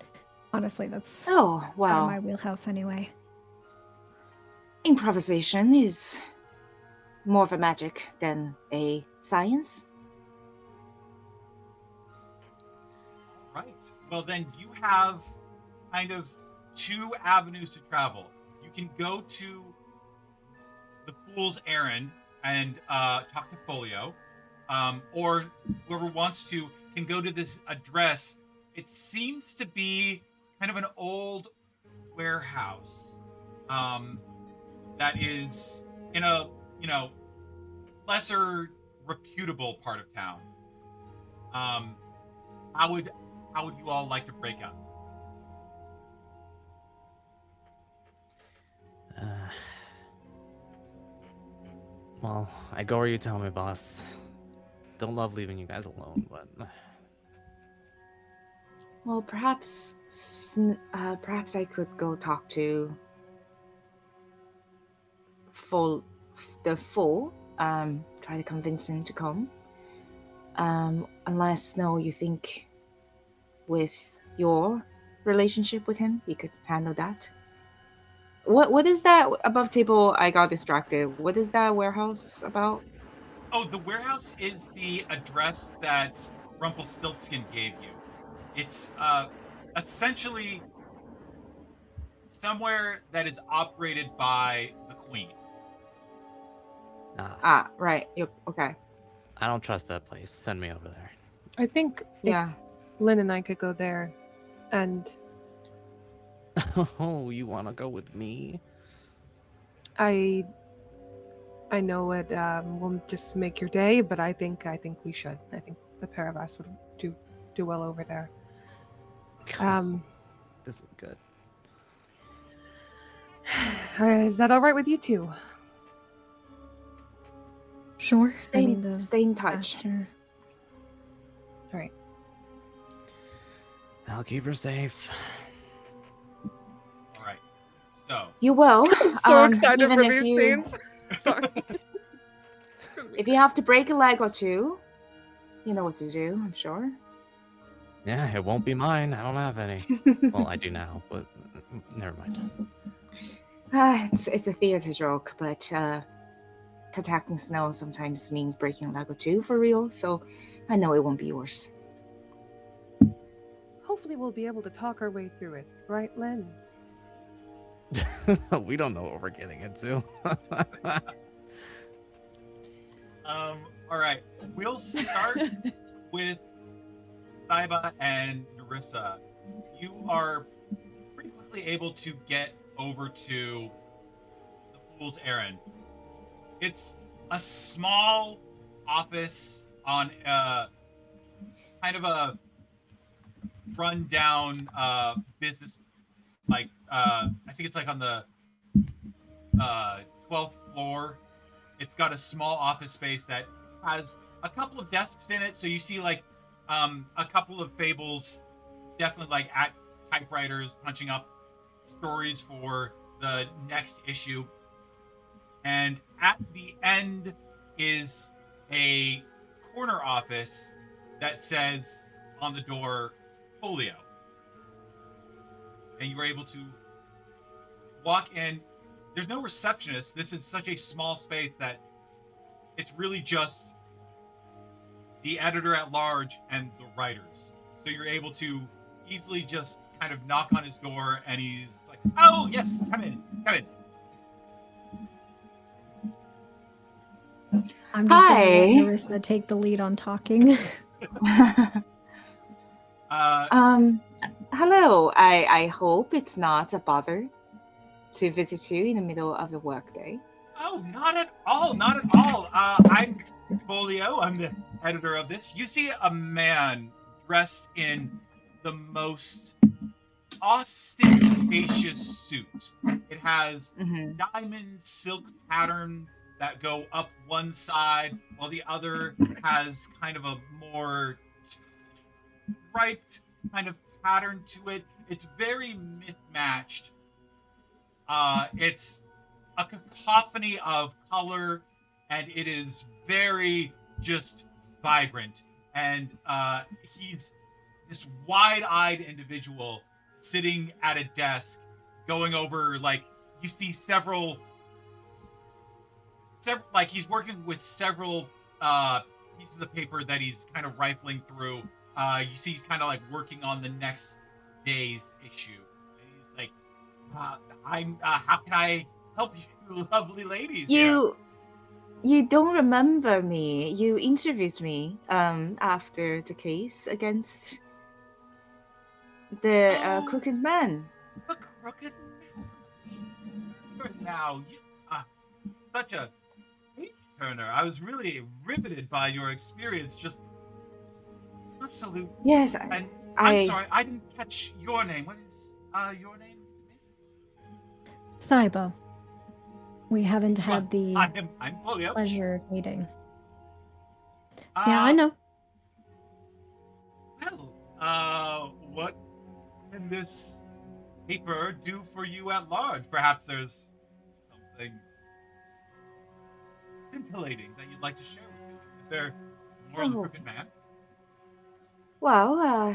honestly, that's Oh, out of well, my wheelhouse anyway. improvisation is more of a magic than a science. Right. Well, then you have kind of two avenues to travel. You can go to the Fool's Errand and talk to Folio, or whoever wants to can go to this address. It seems to be kind of an old warehouse that is in a, lesser reputable part of town. How would you all like to break up? Well, I go where you tell me, boss. Don't love leaving you guys alone, but Well, perhaps I could go talk to the Fool. Try to convince him to come. Unless, Snow, you think with your relationship with him, you could handle that. What is that above table? I got distracted. What is that warehouse about? Oh, the warehouse is the address that Rumpelstiltskin gave you. It's essentially somewhere that is operated by the queen. Ah, right. Yep. Okay. I don't trust that place. Send me over there. I think Yeah. Lynn and I could go there, and Oh, you want to go with me? I know it won't just make your day, but I think we should. I think the pair of us would do well over there. This is good. Is that all right with you two? Sure. Stay in touch. faster- All right. I'll keep her safe. All right. So, You will. So excited even for if these you scenes. Sorry. if you have to break a leg or two, you know what to do. I'm sure. Yeah, it won't be mine. I don't have any. Well, I do now, but never mind. It's a theater joke, but protecting Snow sometimes means breaking Lego too, for real, so I know it won't be yours. Hopefully, we'll be able to talk our way through it, right, Len? We don't know what we're getting into. All right. We'll start with Saiba and Narissa. You are pretty quickly able to get over to the Fool's Errand. It's a small office on kind of a rundown business, like I think it's like on the 12th floor. It's got a small office space that has a couple of desks in it, so you see like a couple of Fables definitely like at typewriters punching up stories for the next issue. And at the end is a corner office that says on the door Folio. And you are able to walk in. There's no receptionist. This is such a small space that it's really just the editor at large and the writers. So you're able to easily just kind of knock on his door, and he's like, "Oh yes, come in, come in." I'm just gonna let Hi. Narissa take the lead on talking. Hello. I hope it's not a bother to visit you in the middle of the workday. Oh, not at all, not at all. I'm Folio. I'm the editor of this. You see a man dressed in the most ostentatious suit. It has diamond silk pattern that go up one side, while the other has kind of a more striped kind of pattern to it. It's very mismatched. It's a cacophony of color, and it is very just vibrant. And he's this wide-eyed individual sitting at a desk, going over like you see several like he's working with several pieces of paper that he's kind of rifling through. You see he's kind of like working on the next day's issue. And he's like, I'm how can I help you lovely ladies? You don't remember me. You interviewed me after the case against the crooked man. The crooked man. Now, such a page turner. I was really riveted by your experience. Just absolute. Yes, And I'm sorry, I didn't catch your name. What is your name, Miss? Saiba. We haven't had the I'm Folio. pleasure of meeting. Yeah, I know. Well, what can this paper do for you at large? Perhaps there's something scintillating that you'd like to share with me. Is there more on the crooked man? Well,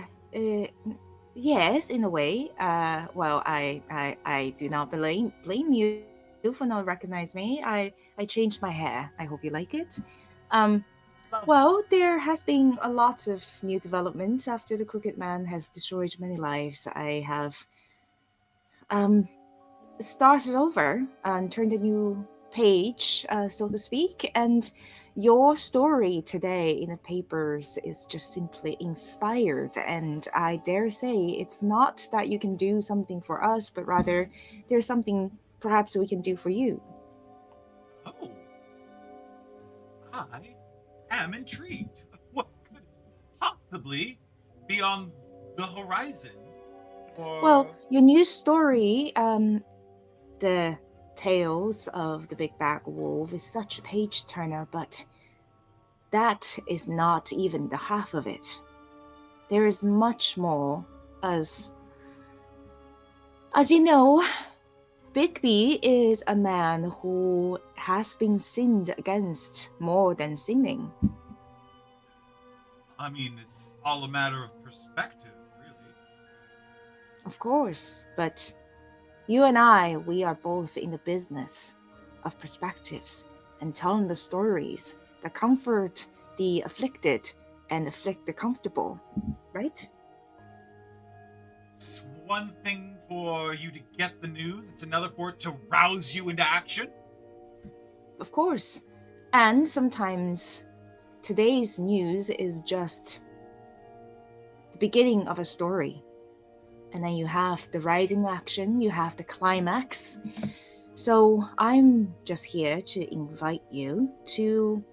yes, in a way. Well, I do not blame you for not recognize me. I changed my hair. I hope you like it. Well, there has been a lot of new development after the Crooked Man has destroyed many lives. I have started over and turned a new page, so to speak, and your story today in the papers is just simply inspired, and I dare say it's not that you can do something for us, but rather there's something perhaps we can do for you. Oh, I am intrigued. What could possibly be on the horizon? Well, your new story, the Tales of the Big Bad Wolf, is such a page turner, but that is not even the half of it. There is much more, as you know, Bigby is a man who has been sinned against more than sinning. I mean, it's all a matter of perspective, really. Of course, but you and I, we are both in the business of perspectives and telling the stories that comfort the afflicted and afflict the comfortable, right? It's one thing for you to get the news, it's another for it to rouse you into action. Of course. And sometimes today's news is just the beginning of a story. And then you have the rising action, you have the climax. So I'm just here to invite you to,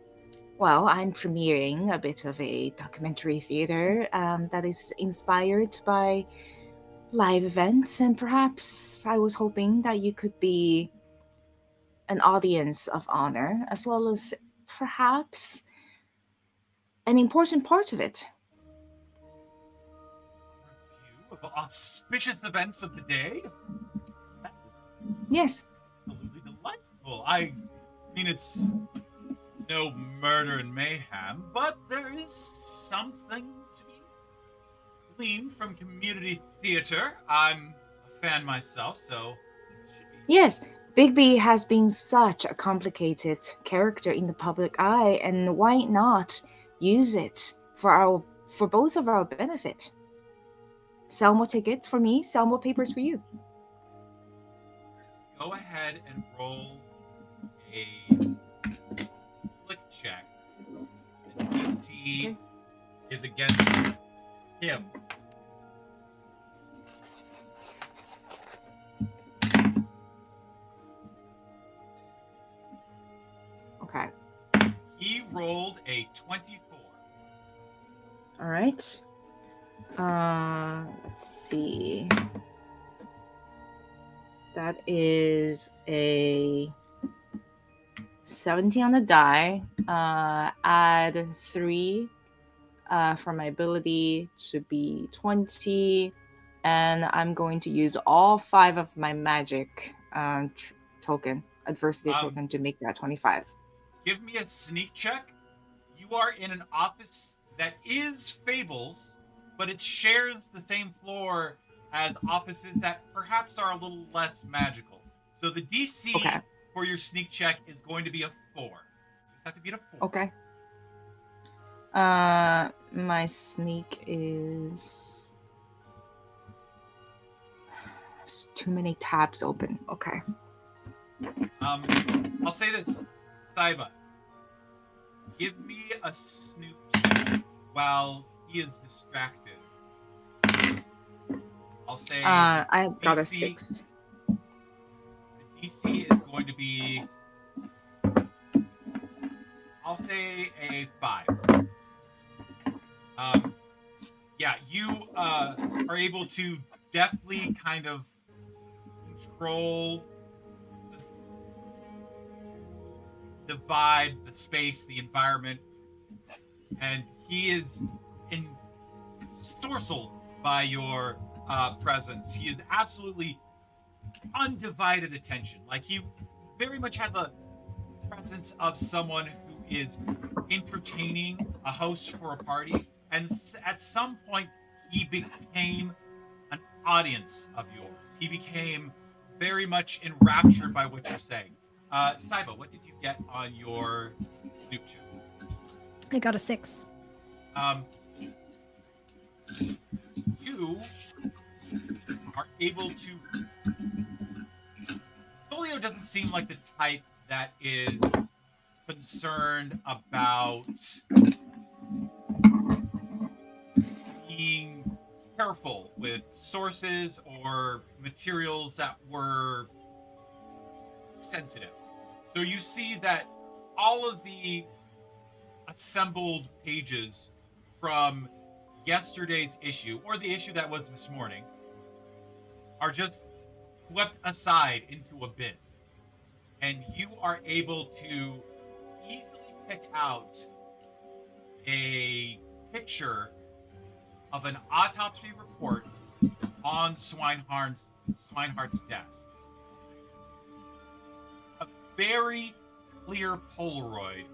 well, I'm premiering a bit of a documentary theater that is inspired by live events. And perhaps I was hoping that you could be an audience of honor, as well as perhaps an important part of it. Review of auspicious events of the day. That is Yes. absolutely delightful. I mean, it's no murder and mayhem, but there is something to be gleaned from community theater. I'm a fan myself, so this should be. Yes, Bigby has been such a complicated character in the public eye, and why not use it for both of our benefit? Sell more tickets for me, sell more papers for you. Go ahead and roll a flick check. The DC Okay. is against him. Okay. He rolled a 24. All right. Let's see. That is a 17 on the die. Add 3 for my ability to be 20. And I'm going to use all 5 of my magic token, adversity token, to make that 25. Give me a sneak check. You are in an office that is Fables, but it shares the same floor as offices that perhaps are a little less magical. So the DC Okay. for your sneak check is going to be a 4. You just have to beat a 4. Okay. My sneak is... There's too many tabs open. Okay. I'll say this, Saiba. Give me a snoop check while he is distracted. I'll say I got a DC 6. the DC is going to be, I'll say a 5. Yeah, you are able to deftly kind of control the vibe, the space, the environment, and he is ensorcelled by your presence. He is absolutely undivided attention. Like, he very much had the presence of someone who is entertaining a host for a party, and at some point he became an audience of yours. He became very much enraptured by what you're saying. Saiba, what did you get on your snoop check? I got a 6. You are able to. Folio doesn't seem like the type that is concerned about being careful with sources or materials that were sensitive. So you see that all of the assembled pages from yesterday's issue, or the issue that was this morning, are just swept aside into a bin. And you are able to easily pick out a picture of an autopsy report on Swinehart's desk. A very clear Polaroid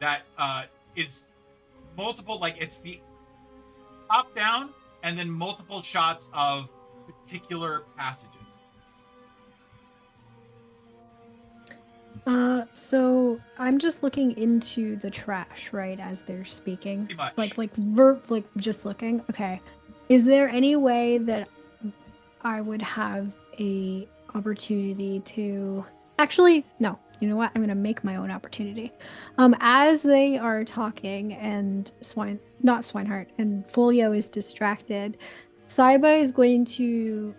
that is multiple, like it's the top down and then multiple shots of particular passages. So I'm just looking into the trash, right, as they're speaking. Pretty much. Like just looking. Okay. Is there any way that I would have a opportunity to actually no, you know what? I'm gonna make my own opportunity. As they are talking and not Swinehart and Folio is distracted, Saiba is going to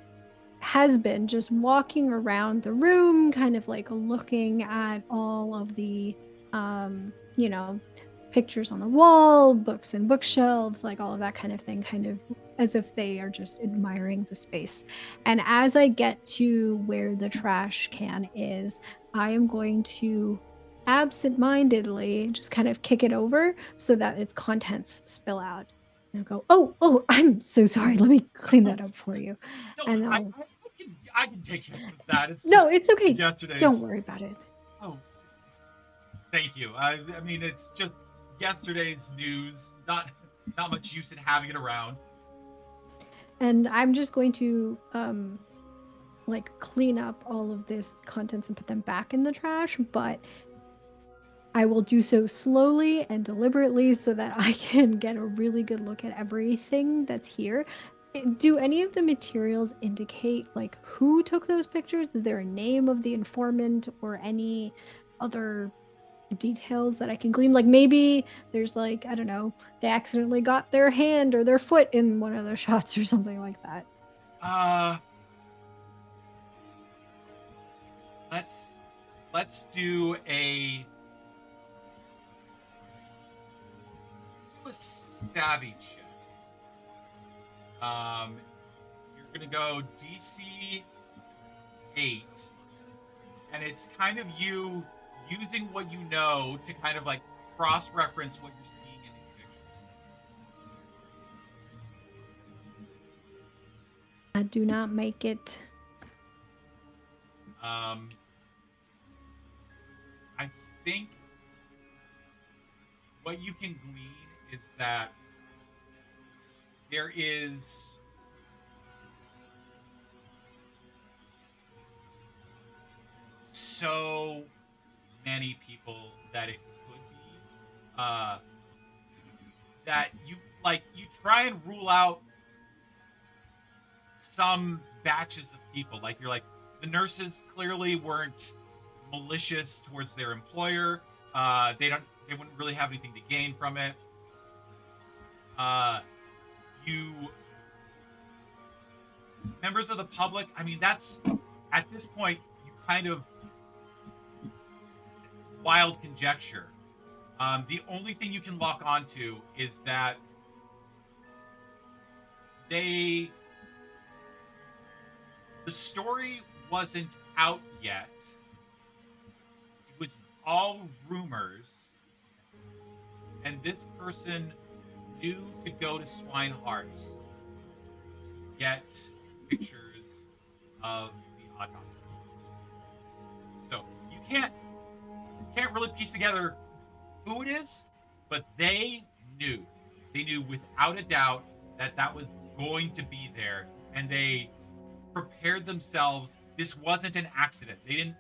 has been just walking around the room, kind of like looking at all of the, you know, pictures on the wall, books and bookshelves, like all of that kind of thing, kind of as if they are just admiring the space. And as I get to where the trash can is, I am going to absent-mindedly just kind of kick it over so that its contents spill out. And I'll go, oh, I'm so sorry. Let me clean that up for you. No, And I can take care of that. It's no, just it's okay. yesterday's. Don't worry about it. Oh, thank you. I mean, it's just yesterday's news. Not much use in having it around. And I'm just going to like clean up all of this contents and put them back in the trash, but I will do so slowly and deliberately so that I can get a really good look at everything that's here. Do any of the materials indicate like who took those pictures? Is there a name of the informant or any other details that I can glean? Like maybe there's like, I don't know, they accidentally got their hand or their foot in one of the shots or something like that. Let's do a savvy check. You're gonna go DC 8, and it's kind of you using what you know to kind of like cross-reference what you're seeing in these pictures. I do not make it. I think what you can glean is that there is so many people that it could be that you try and rule out some batches of people. Like you're like, the nurses clearly weren't malicious towards their employer. They wouldn't really have anything to gain from it. You members of the public, I mean, that's at this point you kind of wild conjecture. The only thing you can lock onto is that the story wasn't out yet. It was all rumors, and this person knew to go to Swinehart's to get pictures of the autopsy. So you can't really piece together who it is, but they knew without a doubt that was going to be there, and they prepared themselves. This wasn't an accident. They didn't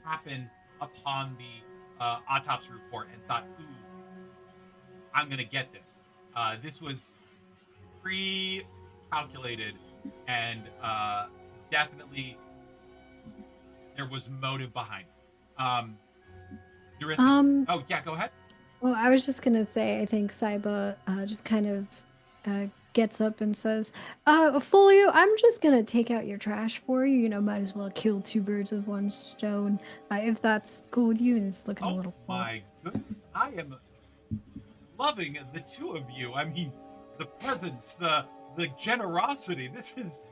happen upon the autopsy report and thought, ooh, I'm gonna get this. This was pre-calculated, and definitely there was motive behind it. Narissa, oh yeah, go ahead. Well, I was just gonna say, I think Saiba just kind of gets up and says, Folio, I'm just gonna take out your trash for you. You know, might as well kill two birds with one stone. If that's cool with you. And it's looking a little full. My goodness, I am loving the two of you. I mean, the presence, the generosity. This is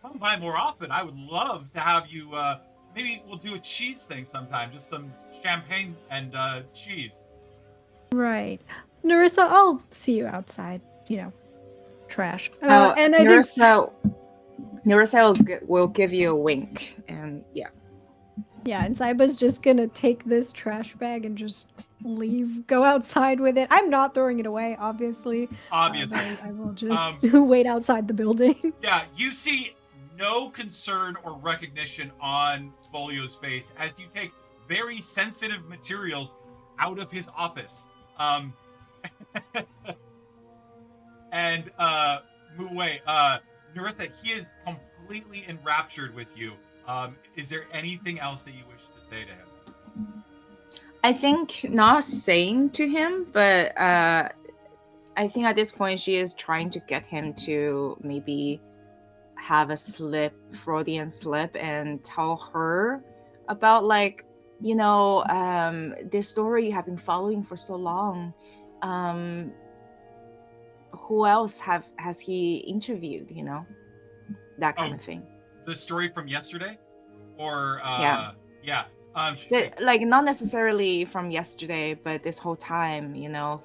come by more often. I would love to have you. Maybe we'll do a cheese thing sometime. Just some champagne and cheese. Right, Narissa, I'll see you outside. You know, trash. And I Narissa will give you a wink, and yeah. Yeah, and Saiba's just gonna take this trash bag and just leave, go outside with it. I'm not throwing it away, obviously. Obviously. But I will just wait outside the building. Yeah, you see no concern or recognition on Folio's face as you take very sensitive materials out of his office. And move away. Narissa, he is completely enraptured with you. Is there anything else that you wish to say to him? I think not saying to him, but I think at this point she is trying to get him to maybe have a Freudian slip, and tell her about, like, this story you have been following for so long. Who else has he interviewed? That kind of thing. The story from yesterday, or Yeah. Like, not necessarily from yesterday, but this whole time,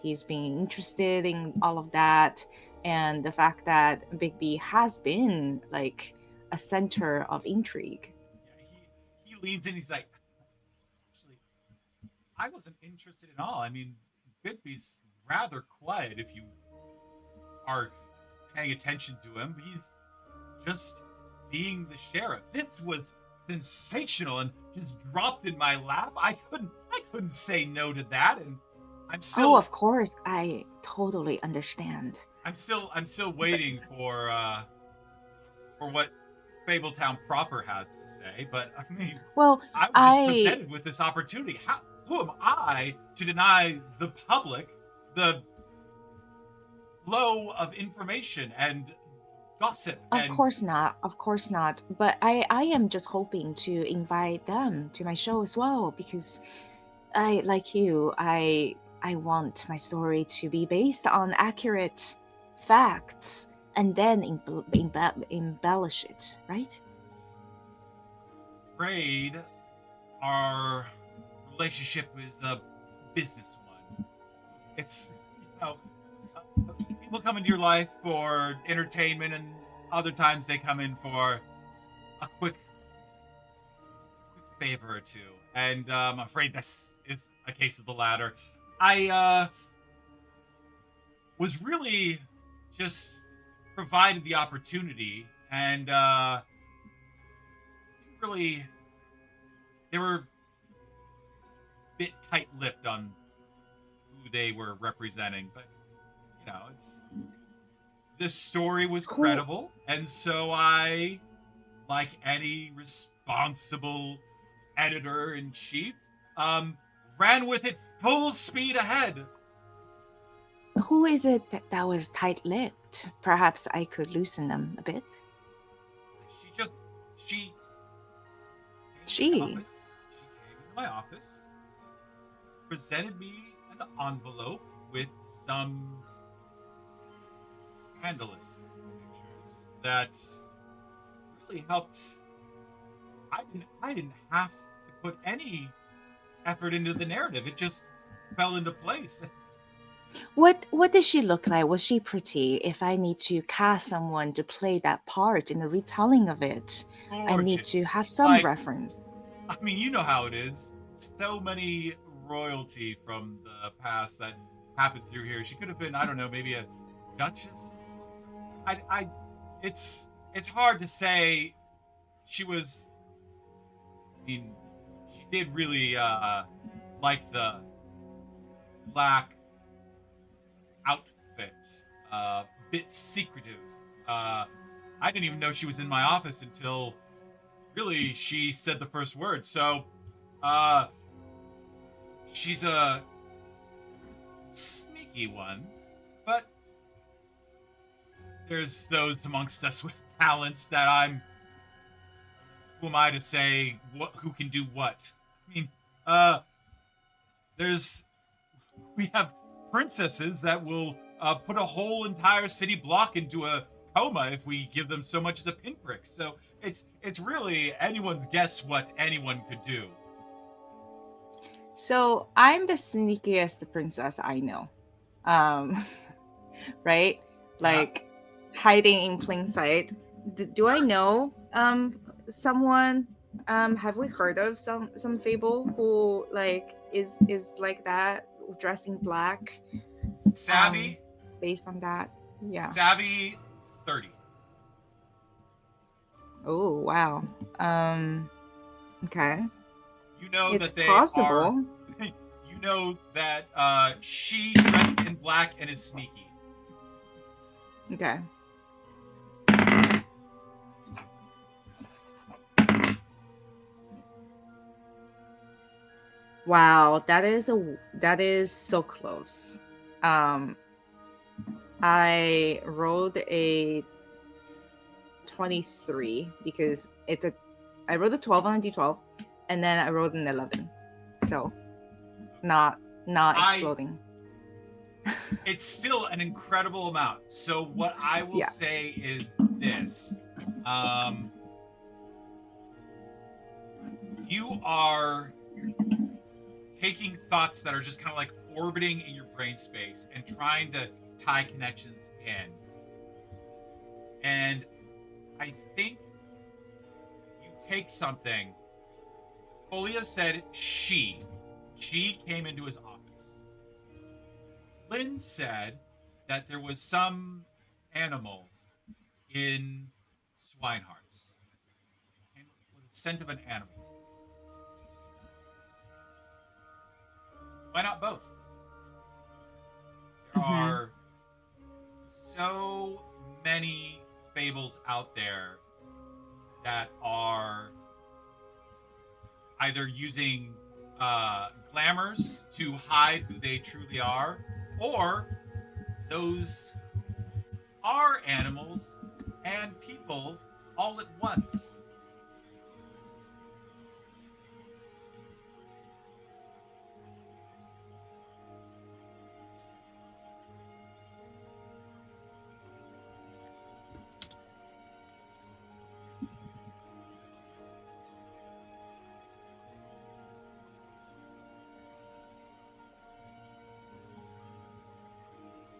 he's been interested in all of that, and the fact that Bigby has been like a center of intrigue. Yeah, he leans in. He's like, actually, I wasn't interested at all. I mean, Bigby's rather quiet if you are paying attention to him. He's just being the sheriff. This was sensational and just dropped in my lap. I couldn't say no to that, and I'm still. Oh, of course, I totally understand. I'm still waiting for what Fabletown proper has to say. But I mean, well, I was just presented with this opportunity. Who am I to deny the public the flow of information and gossip? Of course not. But I am just hoping to invite them to my show as well, because I, like you, I want my story to be based on accurate facts and then embellish it, right? Afraid our relationship is a business one. It's, people come into your life for entertainment, and other times they come in for a quick favor or two. And I'm afraid this is a case of the latter. I was really just provided the opportunity, and really, they were a bit tight-lipped on who they were representing, but this story was credible, and so I, like any responsible editor-in-chief, ran with it full speed ahead. Who is it that was tight-lipped? Perhaps I could loosen them a bit. She came into my office, presented me an envelope with some scandalous pictures that really helped. I didn't have to put any effort into the narrative. It just fell into place. What did she look like? Was she pretty? If I need to cast someone to play that part in the retelling of it, Gorgeous. I need to have some reference. I mean, you know how it is. So many royalty from the past that happened through here. She could have been, I don't know, maybe a duchess. It's hard to say. She was. I mean, she did really like the black outfit, a bit secretive. I didn't even know she was in my office until really she said the first word. So she's a sneaky one, but there's those amongst us with talents that who am I to say who can do what? I mean, we have princesses that will put a whole entire city block into a coma if we give them so much as a pinprick. So it's really anyone's guess what anyone could do. So I'm the sneakiest princess I know, right? Like hiding in plain sight. Do I know someone Have we heard of some fable who like is like that, dressed in black, Savvy, based on that? Yeah. savvy, 30. Oh wow. Okay. You know It's that they are. possible. You know that she dressed in black and is sneaky. Okay. Wow, that is so close. I rolled a 23 because I rolled a 12 on a d12 and then I rolled an 11. So not exploding. It's still an incredible amount. So what I will Yeah. say is this. You are taking thoughts that are just kind of like orbiting in your brain space and trying to tie connections in. And I think you take something. Folio said she came into his office. Lynn said that there was some animal in Swinehearts. With the scent of an animal. Why not both? There are so many fables out there that are either using glamours to hide who they truly are, or those are animals and people all at once.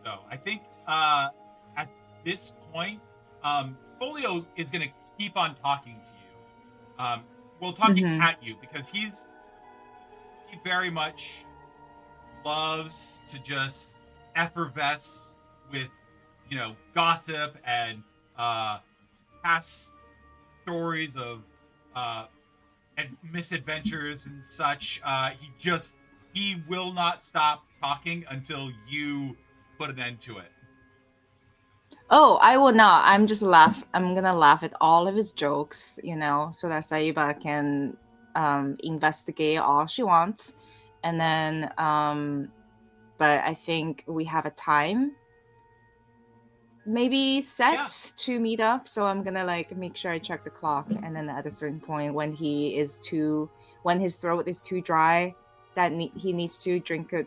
So I think at this point, Folio is going to keep on talking to you. Well, talking at you because he very much loves to just effervesce with, gossip and past stories of and misadventures and such. He will not stop talking until you put an end to it. Oh, I will not. I'm just laugh. I'm gonna laugh at all of his jokes, so that Saiba can investigate all she wants, and then. But I think we have a time, maybe set to meet up. So I'm gonna make sure I check the clock, and then at a certain point, when his throat is too dry, that he needs to drink it.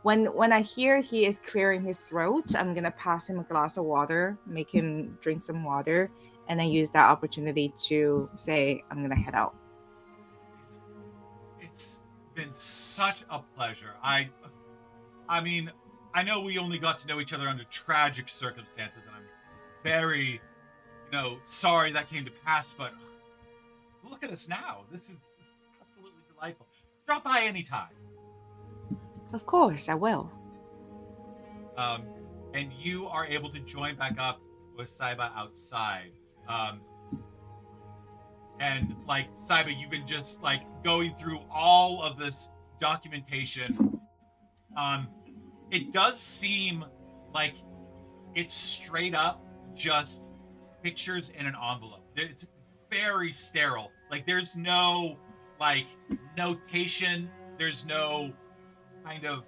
When I hear he is clearing his throat, I'm gonna pass him a glass of water, make him drink some water, and then use that opportunity to say, I'm gonna head out. It's been such a pleasure. I mean, I know we only got to know each other under tragic circumstances, and I'm very, sorry that came to pass, but look at us now. This is absolutely delightful. Drop by anytime. Of course, I will. And you are able to join back up with Saiba outside. And Saiba, you've been just going through all of this documentation. It does seem like it's straight up just pictures in an envelope. It's very sterile. There's no notation. There's no kind of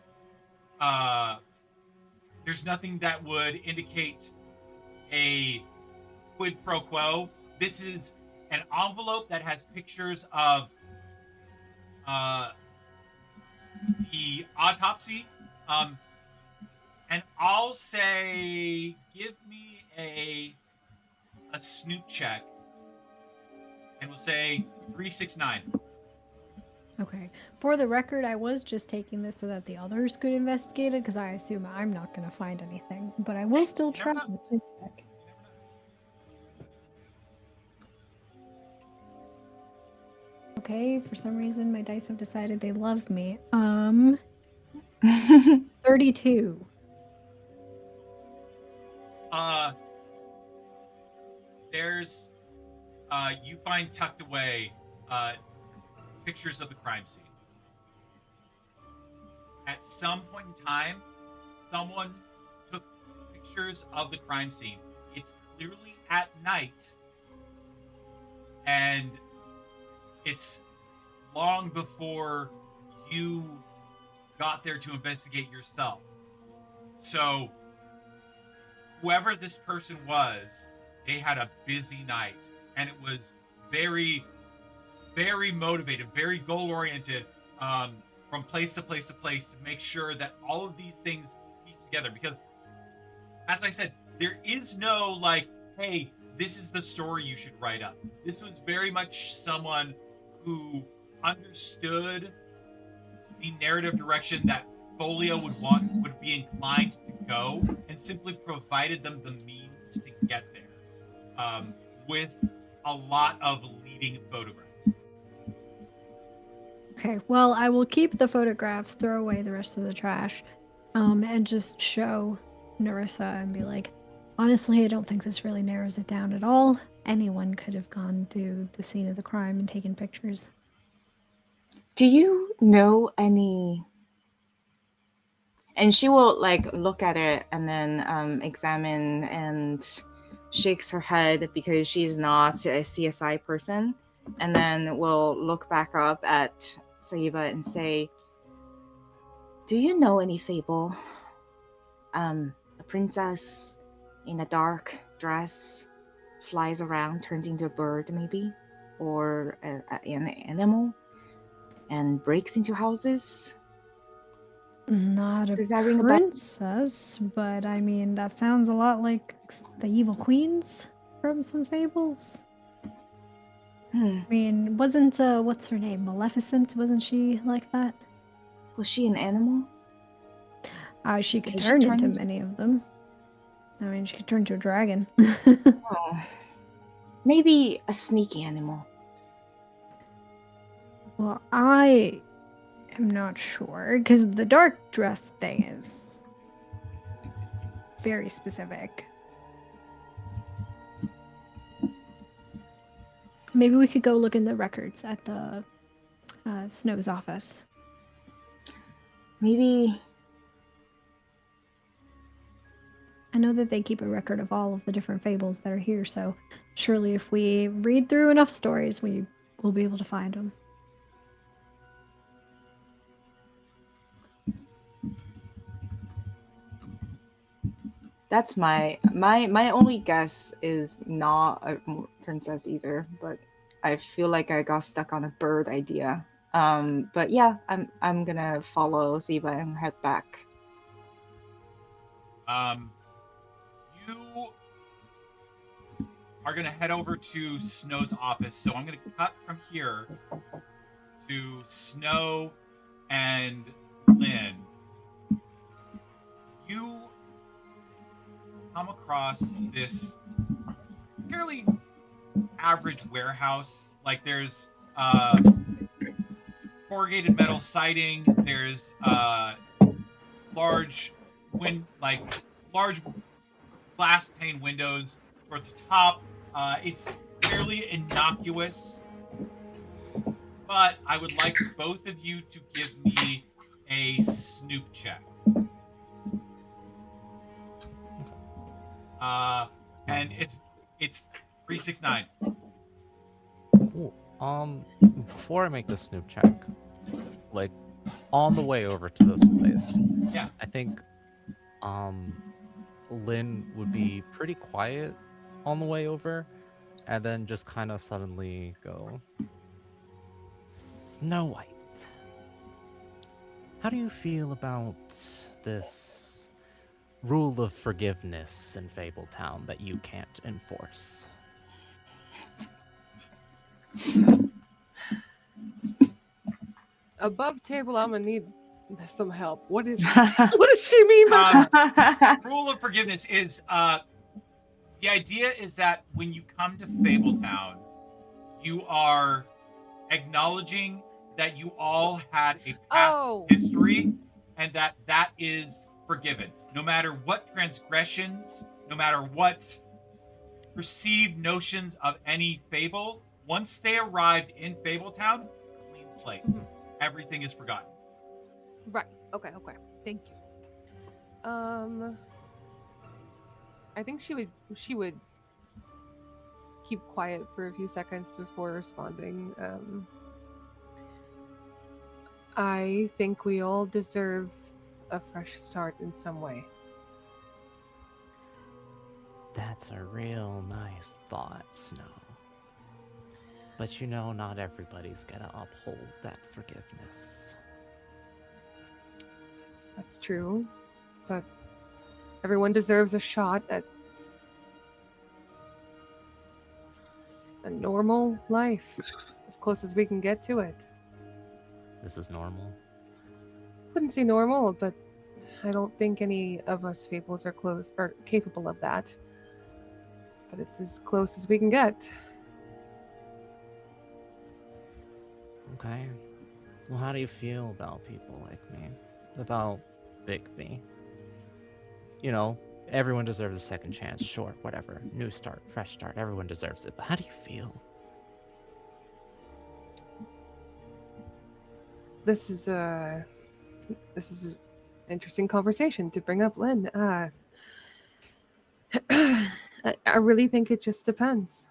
there's nothing that would indicate a quid pro quo. This is an envelope that has pictures of the autopsy. And I'll say, give me a snoop check, and we'll say 369. Okay. For the record, I was just taking this so that the others could investigate it, because I assume I'm not going to find anything. But I will still try the snoop check. Okay, for some reason my dice have decided they love me. 32. There's you find tucked away pictures of the crime scene. At some point in time, someone took pictures of the crime scene. It's clearly at night, and it's long before you got there to investigate yourself. So, whoever this person was, they had a busy night, and it was very, very motivated, very goal-oriented, from place to place to place to make sure that all of these things piece together. Because, as I said, there is no, like, hey, this is the story you should write up. This was very much someone who understood the narrative direction that Folio would be inclined to go, and simply provided them the means to get there, with a lot of leading photographs. Okay, well, I will keep the photographs, throw away the rest of the trash, and just show Narissa and be like, honestly, I don't think this really narrows it down at all. Anyone could have gone to the scene of the crime and taken pictures. Do you know any? And she will like look at it and then examine and shakes her head because she's not a CSI person, and then will look back up at Saiba and say, "Do you know any fable? A princess in a dark dress flies around, turns into a bird, maybe, or an animal, and breaks into houses." Not a Does that ring a bell? princess, but I mean, that sounds a lot like the evil queens from some fables. I mean, wasn't, what's her name? Maleficent? Wasn't she like that? Was she an animal? She could Can she turn turn into into- many of them. I mean, she could turn into a dragon. Oh, maybe a sneaky animal. Well, I am not sure, because the dark dress thing is very specific. Maybe we could go look in the records at the Snow's office. Maybe. I know that they keep a record of all of the different fables that are here, so surely if we read through enough stories, we will be able to find them. That's my only guess is not a princess either, but I feel like I got stuck on a bird idea. But yeah, I'm gonna follow Ziba and head back. You are gonna head over to Snow's office, so I'm gonna cut from here to Snow and Lynn. You come across this fairly average warehouse. Like, there's corrugated metal siding, there's large glass pane windows towards the top. It's fairly innocuous, but I would like both of you to give me a snoop check. And it's 369. Ooh, before I make the snoop check, like on the way over to this place, Yeah. I think Lynn would be pretty quiet on the way over, and then just kind of suddenly go, Snow White, how do you feel about this rule of forgiveness in Fabletown that you can't enforce? Above table, I'm gonna need some help. What does she mean by that? Rule of forgiveness is the idea is that when you come to Fabletown, you are acknowledging that you all had a past history and that is forgiven. No matter what transgressions, no matter what perceived notions of any fable, once they arrived in Fabletown, clean slate. Everything is forgotten. Right. Okay. Thank you. I think she would keep quiet for a few seconds before responding. I think we all deserve a fresh start in some way. That's a real nice thought, Snow. But you know, not everybody's gonna uphold that forgiveness. That's true, but everyone deserves a shot at a normal life, as close as we can get to it. This is normal. Wouldn't say normal, but I don't think any of us Fables are capable of that. But it's as close as we can get. Okay. Well, how do you feel about people like me? About Bigby? You know, everyone deserves a second chance. Sure, whatever. New start, fresh start. Everyone deserves it. But how do you feel? This is an interesting conversation to bring up, Lynn. I really think it just depends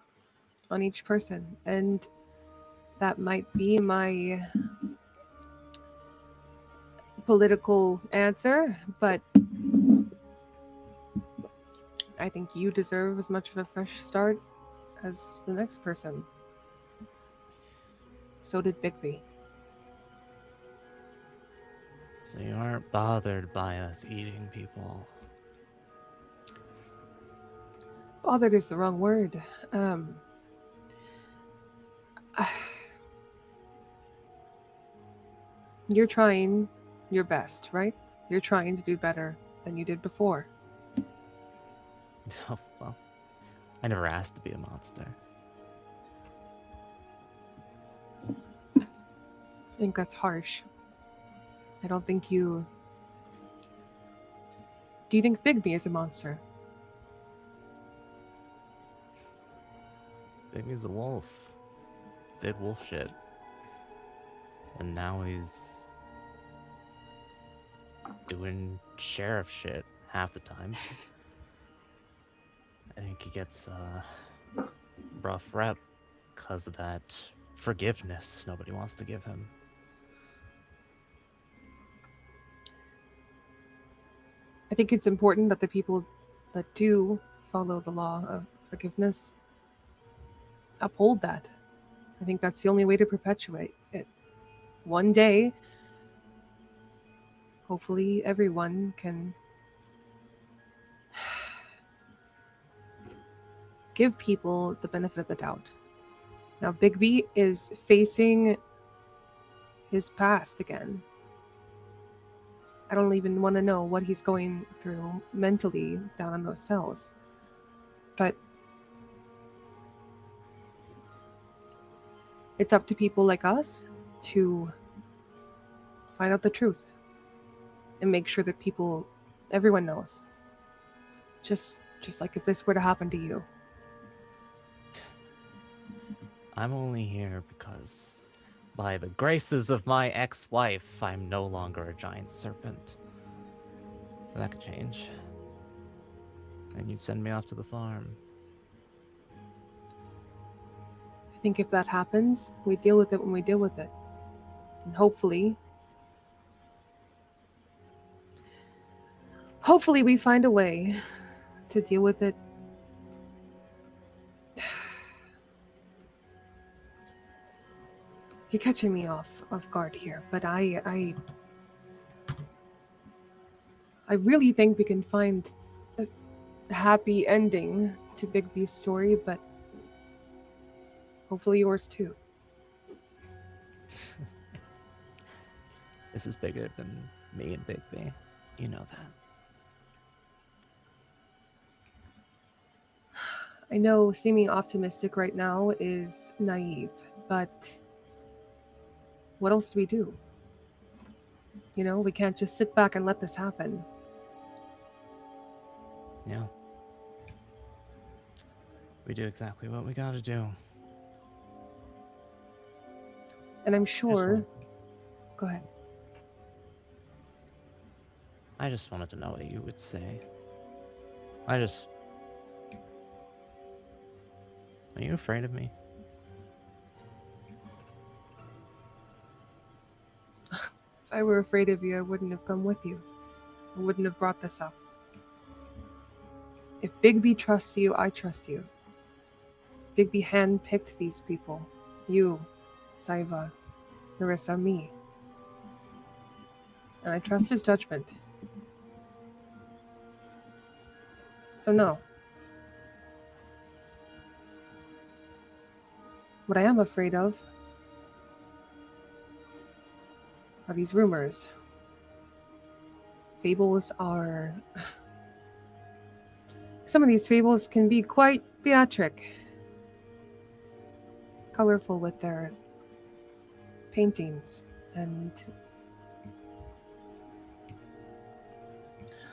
on each person, and that might be my political answer, but I think you deserve as much of a fresh start as the next person. So did Bigby. So you aren't bothered by us eating people? Bothered is the wrong word. You're trying your best, right? You're trying to do better than you did before. Oh, well, I never asked to be a monster. I think that's harsh. I don't think you... Do you think Bigby is a monster? Bigby's a wolf. Did wolf shit. And now he's doing sheriff shit half the time. I think he gets a rough rep because of that forgiveness nobody wants to give him. I think it's important that the people that do follow the law of forgiveness uphold that. I think that's the only way to perpetuate it. One day, hopefully everyone can give people the benefit of the doubt. Now, Bigby is facing his past again. I don't even want to know what he's going through mentally down in those cells. But it's up to people like us to find out the truth and make sure that everyone knows. Just like if this were to happen to you. I'm only here because, by the graces of my ex-wife, I'm no longer a giant serpent. That could change. And you'd send me off to the farm. I think if that happens, we deal with it when we deal with it. And hopefully we find a way to deal with it. You're catching me off guard here, but I really think we can find a happy ending to Bigby's story, but hopefully yours too. This is bigger than me and Bigby. You know that. I know seeming optimistic right now is naive, but what else do we do? You know, we can't just sit back and let this happen. Yeah. We do exactly what we gotta do. And I'm I just sure. wanted- Go ahead. I just wanted to know what you would say. Are you afraid of me? If I were afraid of you, I wouldn't have come with you. I wouldn't have brought this up. If Bigby trusts you, I trust you. Bigby handpicked these people. You, Saiva, Narissa, me. And I trust his judgment. So no. What I am afraid of are these rumors. Fables are... Some of these fables can be quite theatric. Colorful with their paintings, and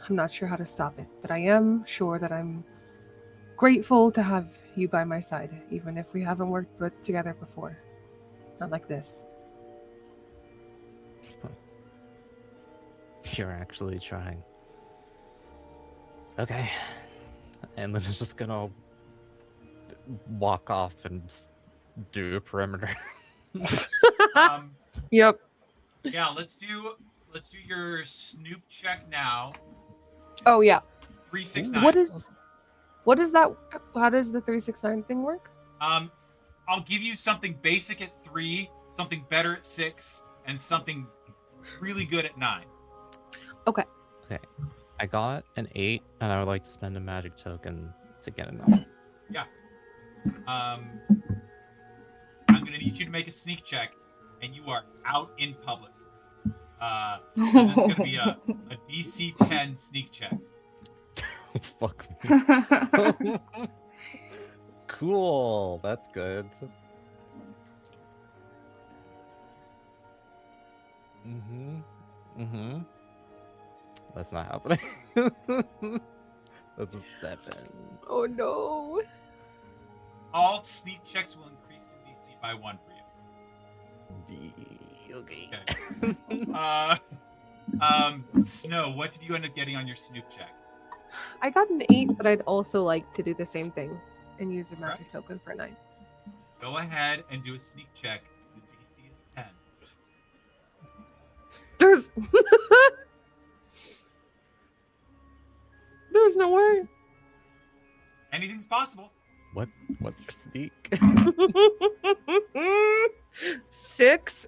I'm not sure how to stop it, but I am sure that I'm grateful to have you by my side, even if we haven't worked together before. Not like this. You're actually trying. Okay. And then it's just gonna walk off and do a perimeter. Yep. Yeah, let's do your snoop check now. Oh yeah. 369. What is that? How does the 369 thing work? I'll give you something basic at 3, something better at 6, and something really good at 9. Okay. I got an 8, and I would like to spend a magic token to get enough. Yeah. I'm gonna need you to make a sneak check, and you are out in public. So this is gonna be a DC 10 sneak check. Fuck me. Cool. That's good. That's not happening. That's a 7. Oh no. All sneak checks will increase in DC by 1 for you. Okay. Snow, what did you end up getting on your snoop check? I got an 8, but I'd also like to do the same thing and use a magic token for 9. Go ahead and do a sneak check. The DC is 10. There's There's no way. Anything's possible. What's your sneak? 6.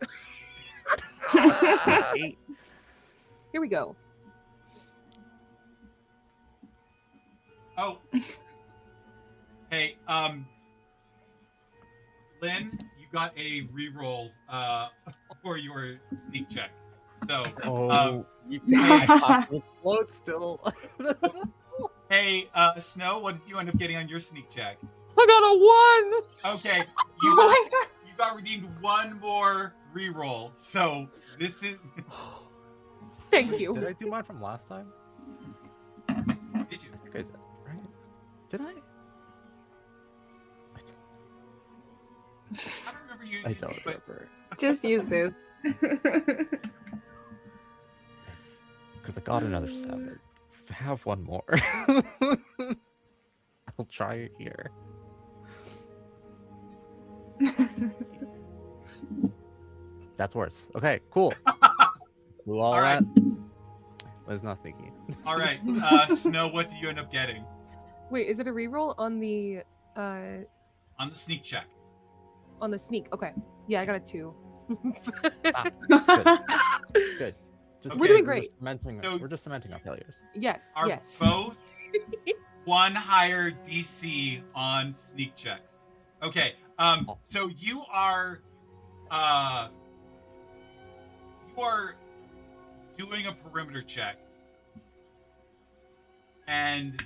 8. Here we go. Oh. Hey, Lynn, you got a reroll for your sneak check. So, you can float still. hey, Snow, what did you end up getting on your sneak check? I got a 1. Okay, you got redeemed 1 more reroll. So this is. Thank you. Did I do mine from last time? Did you? I think I did. Right? Did I? I don't remember you. I don't remember. Just use this. Because I got another 7. If I have 1 more, I'll try it here. That's worse. Okay, cool. Blew all All right. that. But it's not sneaky. All right, Snow, what do you end up getting Wait, is it a reroll on the on the sneak check? on the sneak? Okay. Yeah, I got a 2. Good. Just We're doing great. We're just cementing our failures. Yes. Are yes. both 1 higher DC on sneak checks? Okay. So you are doing a perimeter check, and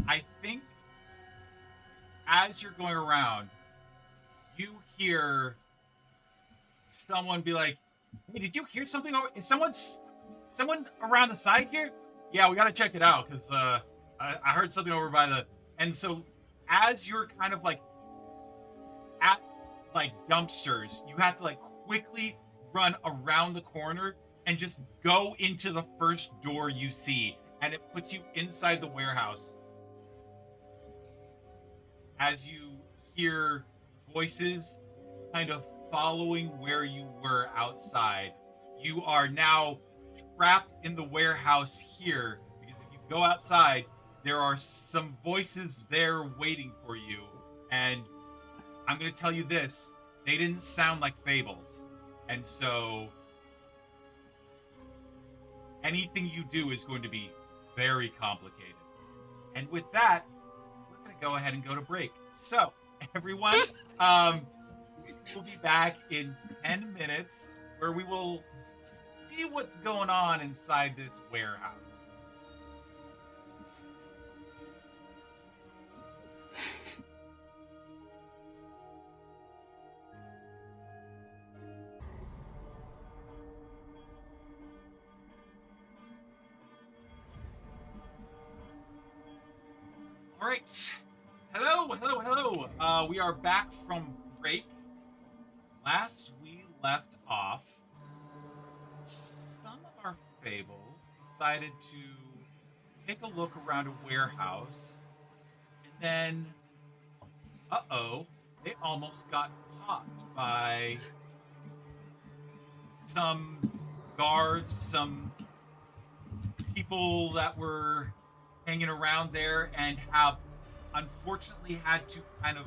I think as you're going around, you hear someone be like, "Hey, did you hear something over? Is someone around the side here? Yeah, we gotta check it out because I heard something over by the." And so, as you're kind of like at like dumpsters, you have to like quickly run around the corner and just go into the first door you see, and it puts you inside the warehouse. As you hear voices kind of following where you were outside, you are now trapped in the warehouse here because if you go outside, there are some voices there waiting for you. And I'm going to tell you this, they didn't sound like Fables. And so anything you do is going to be very complicated. And with that, we're going to go ahead and go to break. So, everyone, we'll be back in 10 minutes where we will see what's going on inside this warehouse. All right. Hello. We are back from break. Last we left off, some of our fables decided to take a look around a warehouse, and then, they almost got caught by some guards, some people that were hanging around there, and have unfortunately had to kind of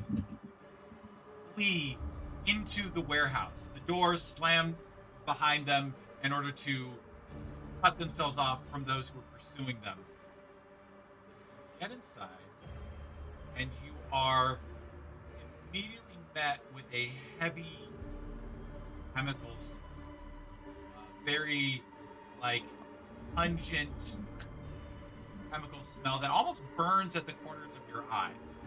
flee into the warehouse. The doors slammed behind them in order to cut themselves off from those who were pursuing them. Get inside, and you are immediately met with a heavy chemicals, very like pungent chemical smell that almost burns at the corners of your eyes.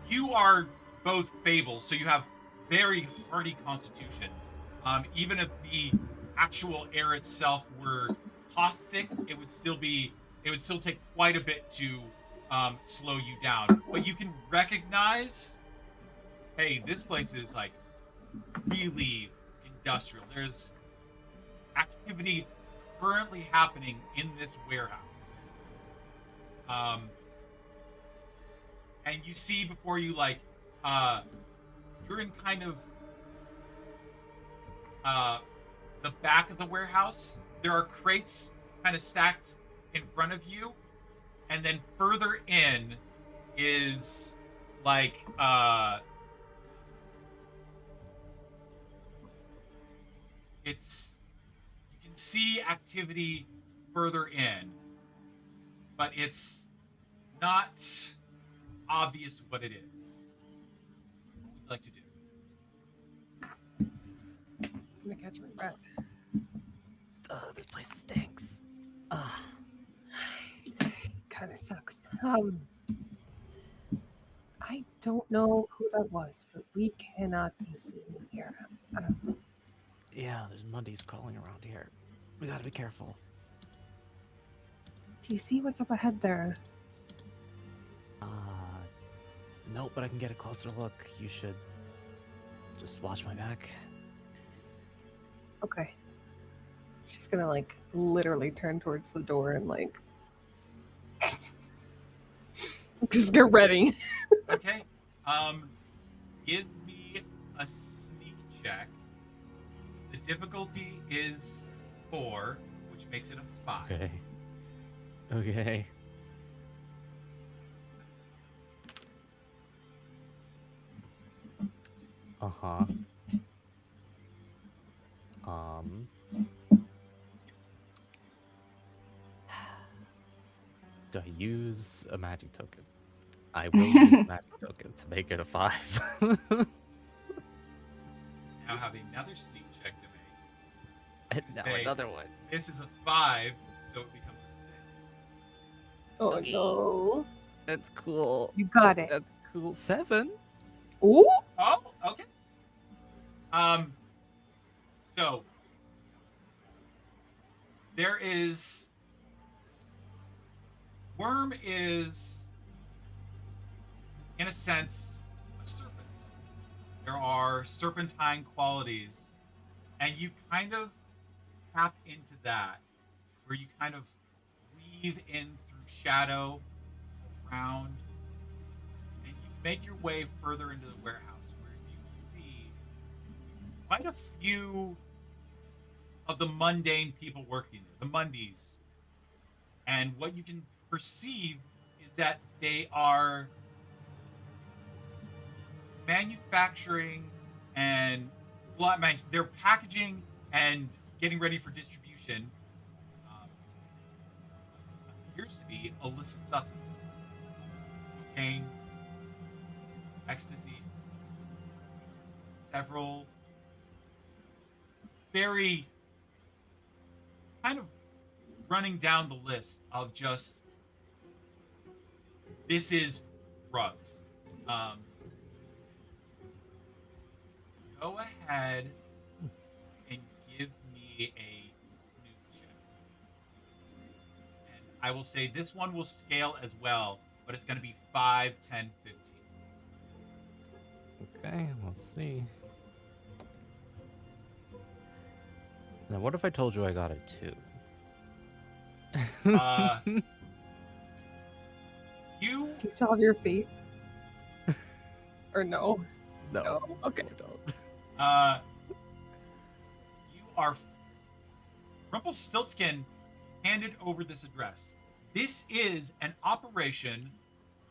You are both Fables, so you have very hardy constitutions. Even if the actual air itself were caustic, it would still take quite a bit to slow you down. But you can recognize, hey, this place is like really industrial. There's activity currently happening in this warehouse. And you see before you, like, you're in kind of the back of the warehouse. There are crates kind of stacked in front of you, and then further in is like it's, you can see activity further in, but it's not obvious what it is. What would you like to do? I'm gonna catch my breath. This place stinks. Kind of sucks. I don't know who that was, but we cannot be seen here. Yeah, there's mundys crawling around here. We gotta be careful. Do you see what's up ahead there? Nope, but I can get a closer look. You should just watch my back. Okay. She's gonna like literally turn towards the door and like just get ready. Okay. Give me a sneak check. The difficulty is 4, which makes it a 5. Okay. Uh-huh. Do I use a magic token? I will use a magic token to make it a 5. Now have another sneak check to make. And now Say, another one. This is a 5, so it becomes a 6. Oh Okay. no. That's cool. You got it. That's cool. 7. Ooh. Oh, okay. So there is Worm is, in a sense, a serpent. There are serpentine qualities, and you kind of tap into that, where you kind of weave in through shadow around, and you make your way further into the warehouse, where you see quite a few of the mundane people working there, the mundys. And what you can perceive is that they are manufacturing and they're packaging and getting ready for distribution. Appears to be illicit substances: cocaine, ecstasy, several very kind of running down the list of just, this is drugs. Go ahead and give me a snoop check. And I will say this one will scale as well, but it's going to be 5, 10, 15. Okay, let's see. Now, what if I told you I got a 2? You Do you still have your feet? Or no? No. No. Okay. I don't. You are Rumpelstiltskin handed over this address. This is an operation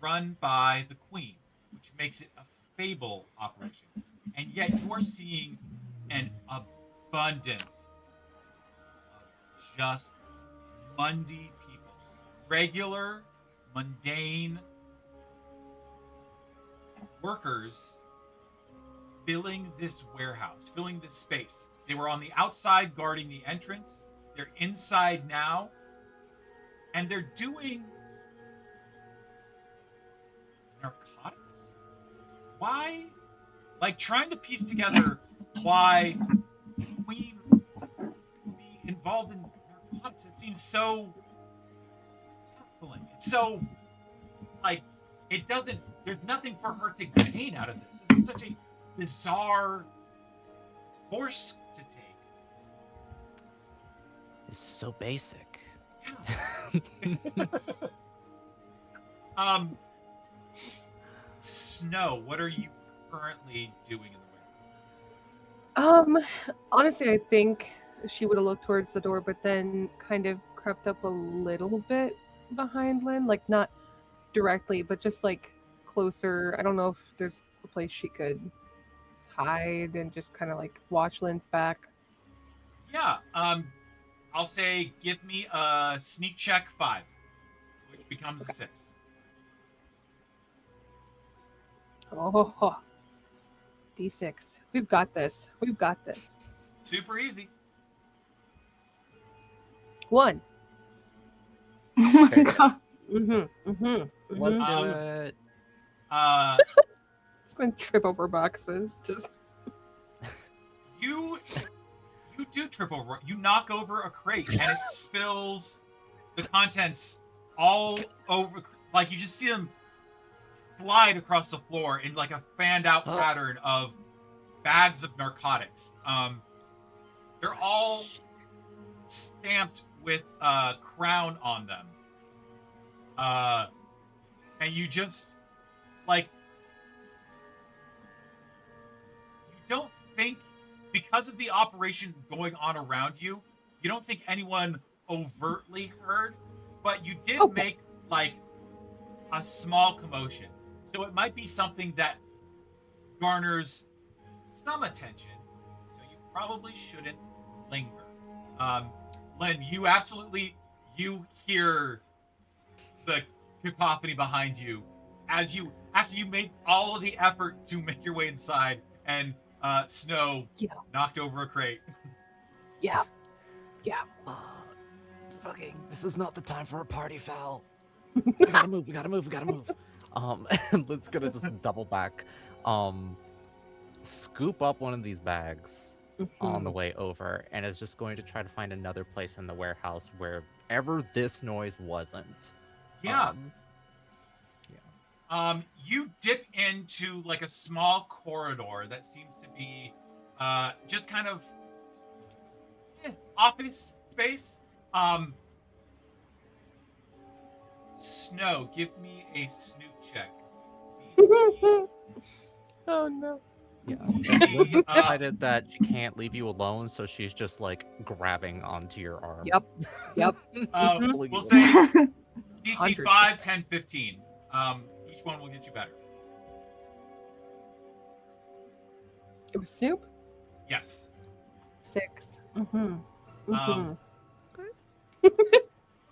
run by the Queen, which makes it a Fable operation. And yet you are seeing an abundance of just mundy people. Just regular, mundane workers filling this warehouse, filling this space. They were on the outside guarding the entrance. They're inside now. And they're doing narcotics. Why? Like, trying to piece together why the Queen would be involved in narcotics. It seems so troubling. It's so, like, it doesn't, there's nothing for her to gain out of this. This is such a bizarre course to take. It's so basic. Yeah. Snow, what are you currently doing in the warehouse? Honestly, I think she would have looked towards the door, but then kind of crept up a little bit behind Lynn, like not directly, but just like closer. I don't know if there's a place she could hide and just kind of like watch Lynn's back. Yeah, I'll say give me a sneak check 5, which becomes a 6. Oh, D6. We've got this. We've got this. Super easy. 1. Oh my Okay. god. Let's do Um, it. It's going to trip over boxes. Just You do trip over. You knock over a crate and it spills the contents all over. Like, you just see them slide across the floor in like a fanned out pattern of bags of narcotics. They're all stamped with a crown on them. And you just, like, you don't think, because of the operation going on around you, you don't think anyone overtly heard, but you did make, like, a small commotion. So it might be something that garners some attention, so you probably shouldn't linger. Len, you hear the cacophony behind you as after you made all of the effort to make your way inside, and Snow knocked over a crate. yeah. Fucking, this is not the time for a party foul. We gotta move. Let's gonna just double back. Scoop up one of these bags on the Mhm. way over, and is just going to try to find another place in the warehouse wherever this noise wasn't. Yeah. Yeah. You dip into like a small corridor that seems to be just kind of office space. Snow, give me a snoop check. DC. Oh no. Yeah. The, Lynn has decided that she can't leave you alone, so she's just like grabbing onto your arm. Yep. Yep. Mhm. Pulling We'll you say along. DC 100%. 5, 10, 15. Each one will get you better. It was Snoop. Yes. 6. Mm-hmm. Um,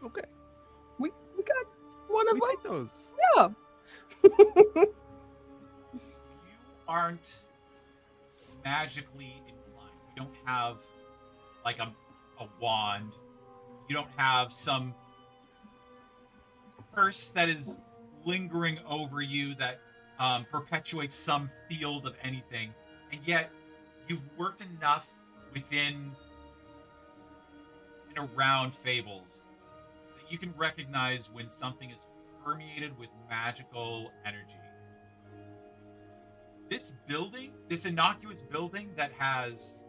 Okay. We got one of We them. take those. Yeah. You aren't magically inclined. You don't have like a wand. You don't have some curse that is lingering over you that perpetuates some field of anything. And yet, you've worked enough within and around Fables that you can recognize when something is permeated with magical energy. This building, this innocuous building that has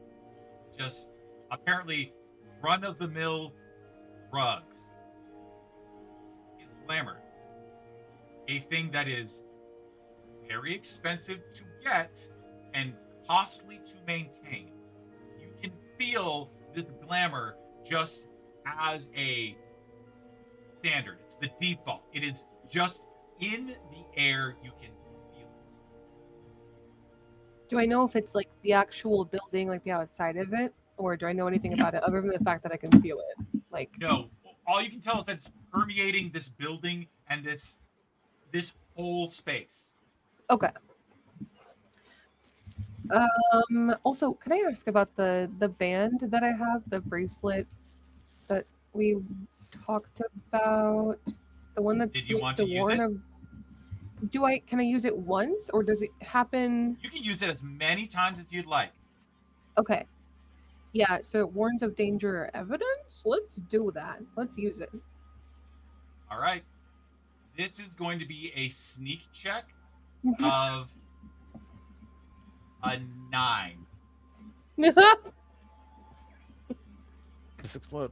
just apparently run-of-the-mill rugs, is glamour. A thing that is very expensive to get and costly to maintain. You can feel this glamour just as a standard. It's the default. It is just in the air. You can feel it. Do I know if it's like the actual building, like the outside of it, or do I know anything about it other than the fact that I can feel it? Like, No, all you can tell is that it's permeating this building and this whole space. okay. Also, can I ask about the band that I have, the bracelet that we talked about, the one that's Did you want supposed to use warn it? of- Can I use it once, or does it happen? You can use it as many times as you'd like. Okay. Yeah, so it warns of danger or evidence? Let's do that. Let's use it. All right. This is going to be a sneak check of a 9. Just explode.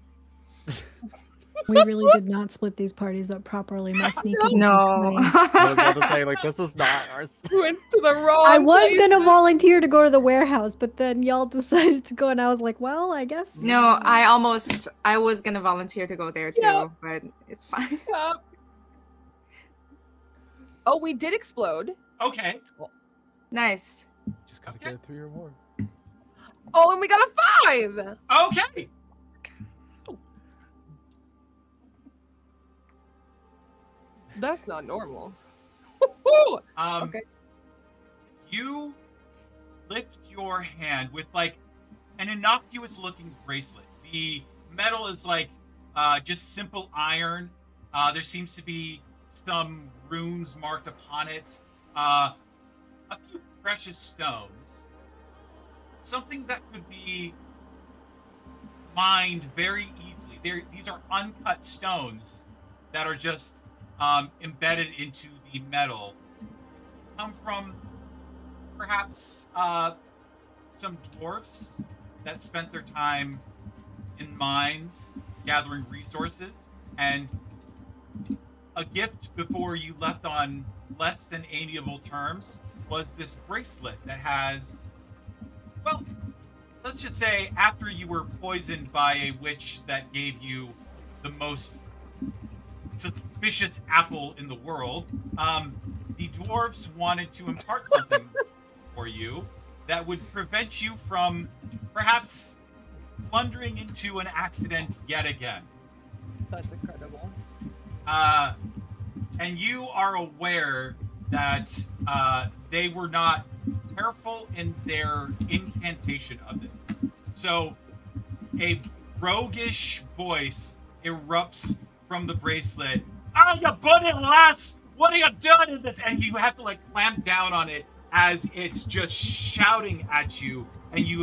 We really did not split these parties up properly. My sneak is No. insane. I was about to say, like, this is not ours. Went to the wrong I was place. gonna volunteer to go to the warehouse, but then y'all decided to go, and I was like, "Well, I guess." No, I was gonna volunteer to go there too, Yeah. but it's fine. Oh, we did explode. Okay. Nice. Just gotta Okay. get 3 or more. Oh, and we got a 5. Okay. That's not normal. Okay. You lift your hand with like an innocuous looking bracelet. The metal is like just simple iron. There seems to be some runes marked upon it. A few precious stones. Something that could be mined very easily. These are uncut stones that are just embedded into the metal. Come from perhaps some dwarfs that spent their time in mines gathering resources, and a gift before you left on less than amiable terms was this bracelet that has, well, let's just say after you were poisoned by a witch that gave you the most suspicious apple in the world, the dwarves wanted to impart something for you that would prevent you from perhaps plundering into an accident yet again. That's incredible. And you are aware that they were not careful in their incantation of this. So a roguish voice erupts from the bracelet. "Ah, you bunny lass! What are you doing in this?" And you have to like clamp down on it as it's just shouting at you and you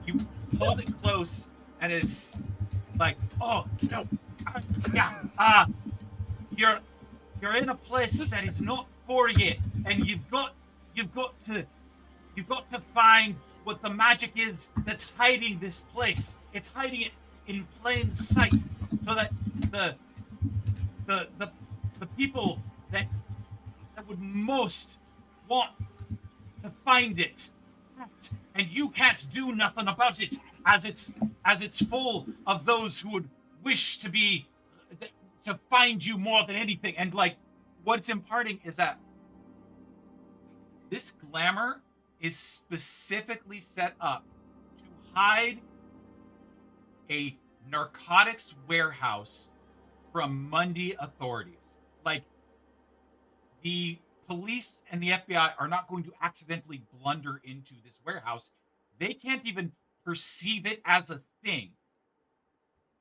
you hold it close, and it's like, oh no, yeah, you're in a place that is not for you, and you've got to find what the magic is that's hiding this place. It's hiding it in plain sight, so that the the the, the people that would most want to find it, and you can't do nothing about it, as it's full of those who would wish to find you more than anything. And like, what it's imparting is that this glamour is specifically set up to hide a narcotics warehouse from Mundy authorities. Like, the police and the FBI are not going to accidentally blunder into this warehouse. They can't even perceive it as a thing.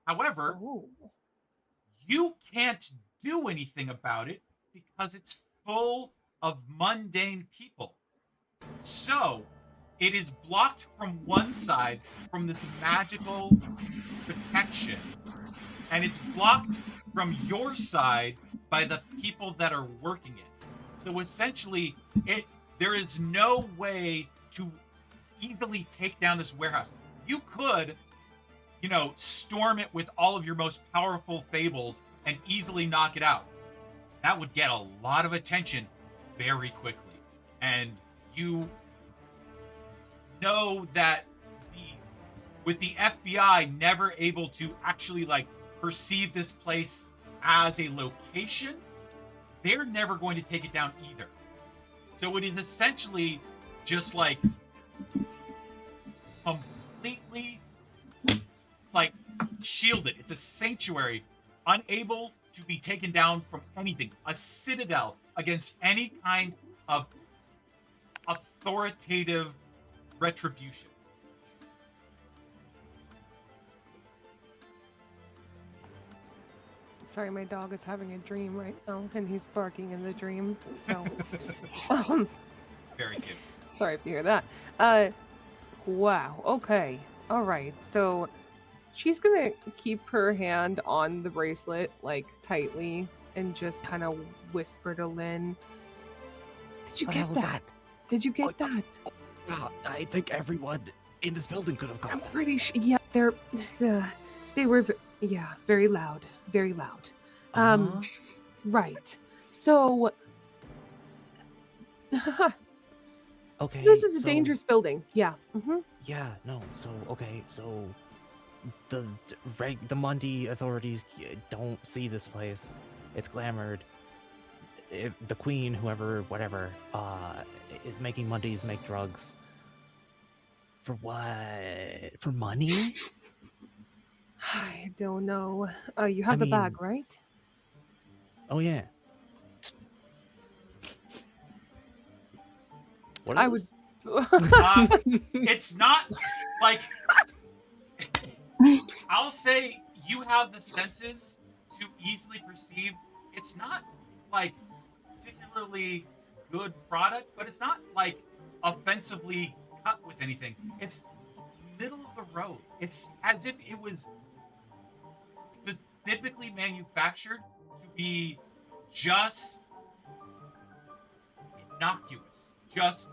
However, you can't do anything about it because it's full of mundane people. So, it is blocked from one side from this magical protection, and it's blocked from your side by the people that are working it. So essentially, there is no way to easily take down this warehouse. You could, storm it with all of your most powerful fables and easily knock it out. That would get a lot of attention very quickly. And you know that with the FBI never able to actually perceive this place as a location, they're never going to take it down either. So it is essentially just completely shielded. It's a sanctuary, unable to be taken down from anything. A citadel against any kind of authoritative retribution. Sorry, my dog is having a dream right now, and he's barking in the dream. So, Very cute. sorry if you hear that. Wow. Okay. All right. So, she's gonna keep her hand on the bracelet tightly, and just kind of whisper to Lynn. Did you What the get hell was that? Did you get that? I think everyone in this building could have I'm got that. pretty sure. Yeah, they were. Very loud. Very loud. Right. So. Okay. This is a so- dangerous building. Yeah. Mm-hmm. Yeah, no. So the Mundy authorities don't see this place. It's glamored. The queen, whatever, is making Mundys make drugs. For what? For money? I don't know. You have the bag, right? Oh yeah. What I is would. It's not I'll say you have the senses to easily perceive. It's not particularly good product, but it's not offensively cut with anything. It's middle of the road. It's as if it was specifically manufactured to be just innocuous, just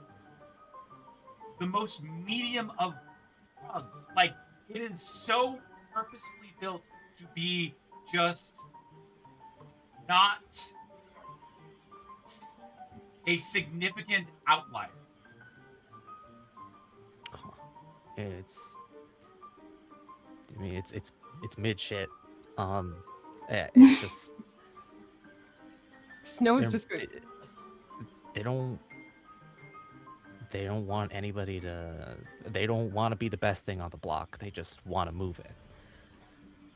the most medium of drugs. It is so purposefully built to be just not a significant outlier. It's mid shit. It's just Snow's just good. They don't want anybody to. They don't want to be the best thing on the block. They just want to move it.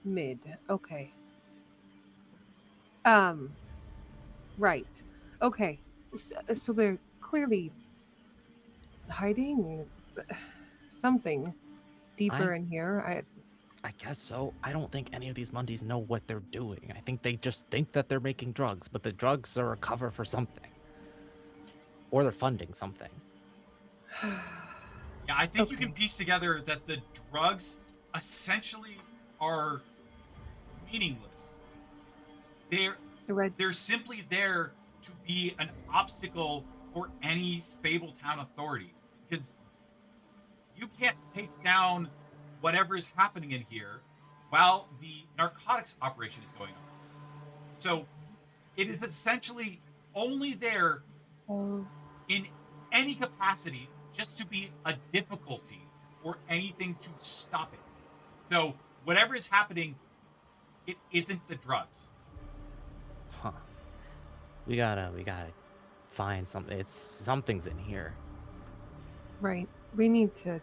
Mid. Okay. Right. Okay. So they're clearly hiding something deeper in here. I guess so. I don't think any of these Mundys know what they're doing. I think they just think that they're making drugs, but the drugs are a cover for something. Or they're funding something. Yeah, I think you can Okay. piece together that the drugs essentially are meaningless. They're The red. they're simply there to be an obstacle for any Fabletown authority because you can't take down whatever is happening in here while the narcotics operation is going on. So it is essentially only there Oh, in any capacity just to be a difficulty or anything to stop it. So whatever is happening, it isn't the drugs. Huh. We gotta find something. Something's in here. right. We need to.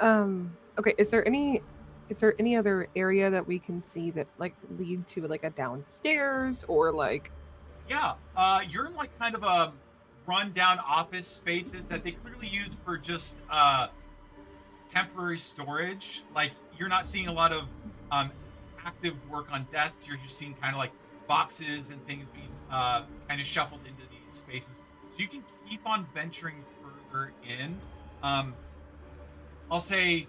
Okay. Is there any other area that we can see that like lead to like a downstairs or like? Yeah, you're in like kind of a rundown office spaces that they clearly use for just temporary storage. Like you're not seeing a lot of active work on desks. You're just seeing kind of like boxes and things being kind of shuffled into these spaces. So you can keep on venturing further in. I'll say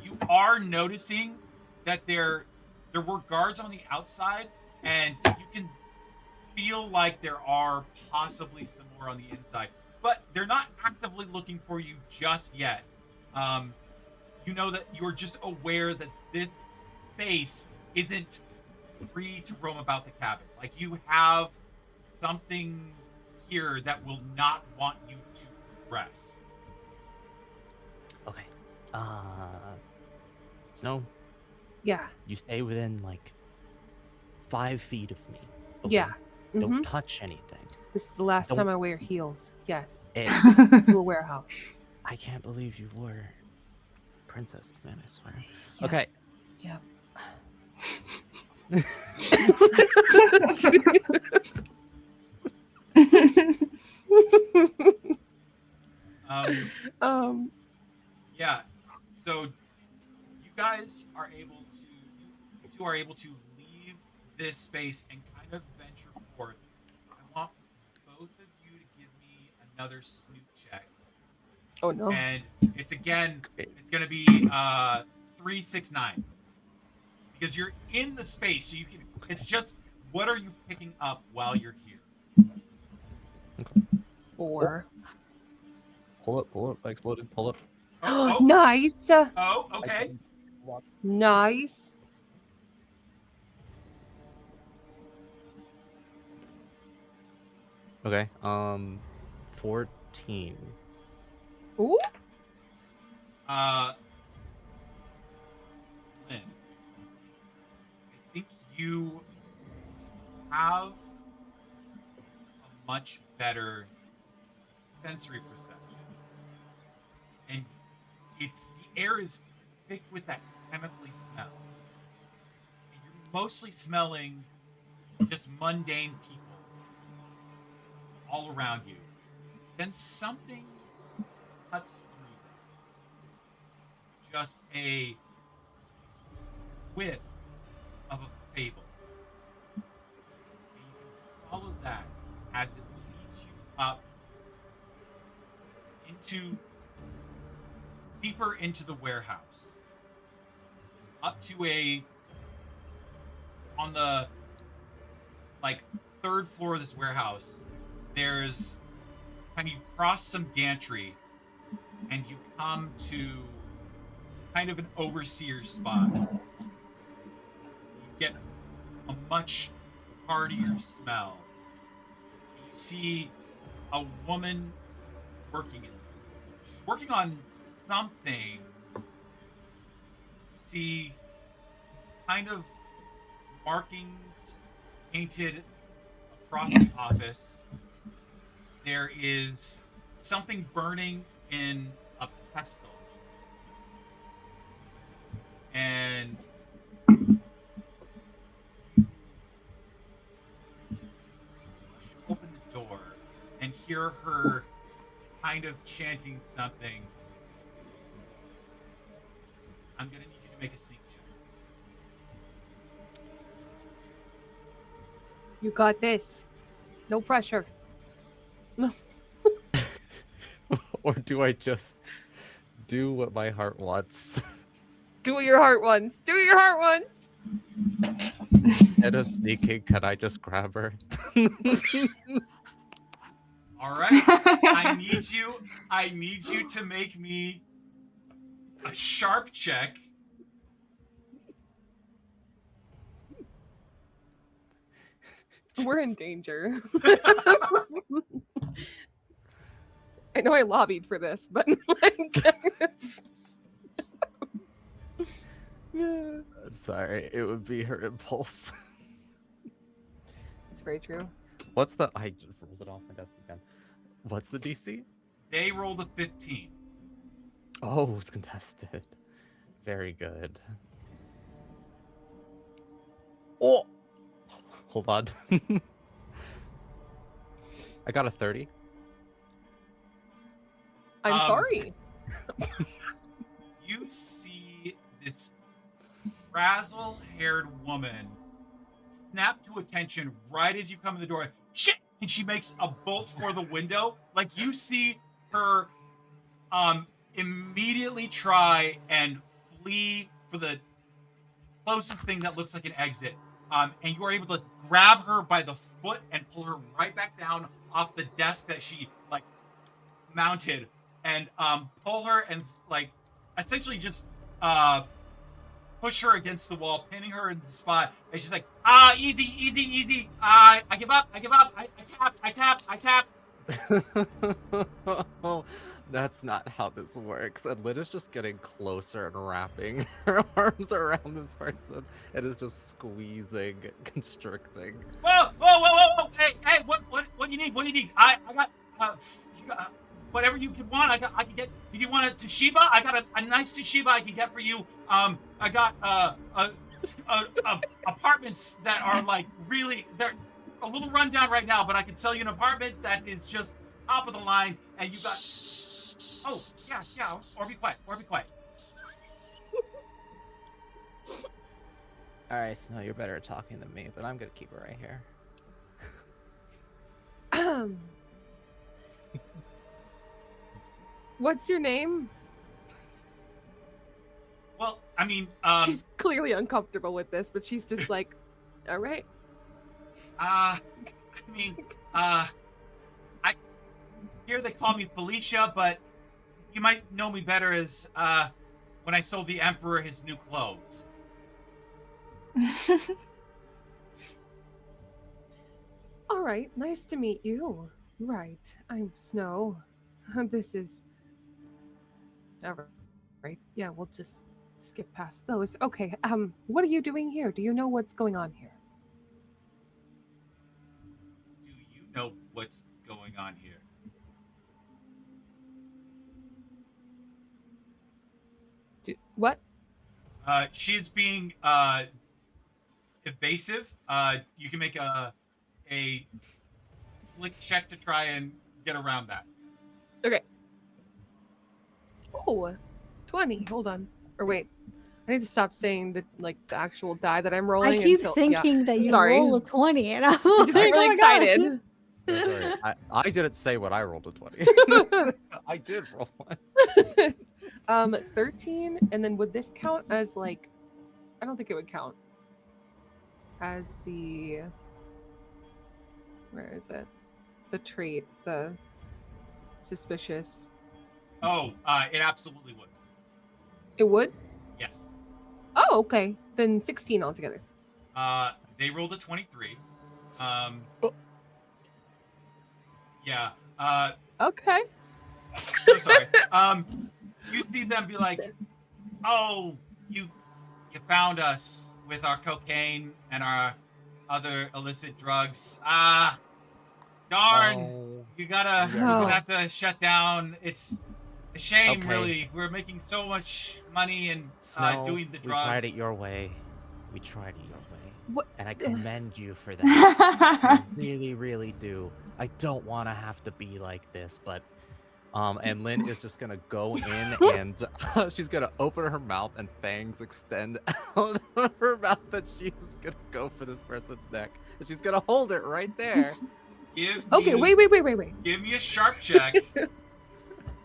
you are noticing that there were guards on the outside, and you can feel like there are possibly some more on the inside, but they're not actively looking for you just yet. Um, you know that you're just aware that this space isn't free to roam about the cabin. Like you have something here that will not want you to progress. Okay. Snow, Yeah. you stay within like 5 feet of me. Okay? Yeah. Don't Mhm. touch anything. This is the last Don't- time I wear heels. Yes. Eh, To a warehouse. I can't believe you were princess, man. I swear. Yeah. Okay. Yeah. Um, yeah. So you guys are able to, you two are able to leave this space and kind of venture forth. I want both of you to give me another snoop check, Oh no. and it's again, Great. it's gonna be 369 because you're in the space, so you can. It's just what are you picking up while you're here? 4. Pull up. I exploded. Pull up. Oh, Nice. okay. Nice. Okay. 14. Ooh. Lynn, I think you have a much better sensory perception, and the air is thick with that chemically smell, and you're mostly smelling just mundane people all around you. Then something cuts through that. Just a whiff of a fable. And you can follow that as it leads you up into deeper into the warehouse. Up to on the like third floor of this warehouse, there's kind of you cross some gantry and you come to kind of an overseer spot. You get a much heartier smell. You see a woman working in there. She's working on something. You see kind of markings painted across the office. There is something burning in a pestle. And open the door and hear her kind of chanting something. I'm gonna need you to make a sneak check. You got this. No pressure. Or do I just do what my heart wants? Do what your heart wants. Do what your heart wants. Instead of sneaking, can I just grab her? All right. I need you to make me a sharp check. We're in danger. I know I lobbied for this, but like I'm sorry, it would be her impulse. it's very true. What's the... I just rolled it off my desk again. What's the DC? They rolled a 15. Oh, it's contested. Very good. Oh! Hold on. I got a 30. I'm sorry. You see this frazzle-haired woman snap to attention right as you come in the door. Shit! And she makes a bolt for the window. Like, you see her immediately try and flee for the closest thing that looks like an exit. And you are able to grab her by the foot and pull her right back down off the desk that she, like, mounted. And pull her and, like, essentially just push her against the wall, pinning her in the spot. And she's like, easy, easy, easy. I give up, I tap. Oh, that's not how this works. And Lynn is just getting closer and wrapping her arms around this person and is just squeezing, constricting. Whoa. Hey, what do you need? What do you need? I got, whatever you could want, I can get. Do you want a Toshiba? I got a nice Toshiba I can get for you. I got apartments that are like really, they're a little rundown right now, but I can sell you an apartment that is just top of the line, and you got. Oh yeah. Or be quiet. All right, Snow, you're better at talking than me, but I'm gonna keep her right here. What's your name? Well, I mean, She's clearly uncomfortable with this, but she's just like, all right. I hear they call me Felicia, but you might know me better as when I sold the Emperor his new clothes. All right, nice to meet you. Right, I'm Snow. This is... All right, yeah, we'll just skip past those. Okay, what are you doing here? Do you know what's going on here? Do you know what's going on here? What? She's being evasive. You can make a slick check to try and get around that. Okay. Oh, 20. Hold on. Or wait. I need to stop saying the actual die that I'm rolling. I keep until, thinking that you Sorry. roll a 20, and I'm I'm just like, really oh my excited. God. Sorry, I didn't say when I rolled a 20. I did roll one. 13, and then would this count as like... I don't think it would count as the... Where is it? The trait, the suspicious. Oh, it absolutely would. It would? Yes. Oh, okay. Then 16 altogether. They rolled a 23. Yeah. Okay. So sorry. You see them be like, "Oh, you found us with our cocaine and our other illicit drugs. Darn. Oh, You're gonna have to shut down. It's a shame, Okay. really. We're making so much money and Snow, doing the we drugs. tried it your way. We tried it your way. What? And I commend you for that. I really, really do. I don't want to have to be like this, but and Lynn is just gonna go in and she's gonna open her mouth and fangs extend out of her mouth, and she's gonna go for this person's neck. And she's gonna hold it right there. Give Okay, me, wait. Give me a sharp check.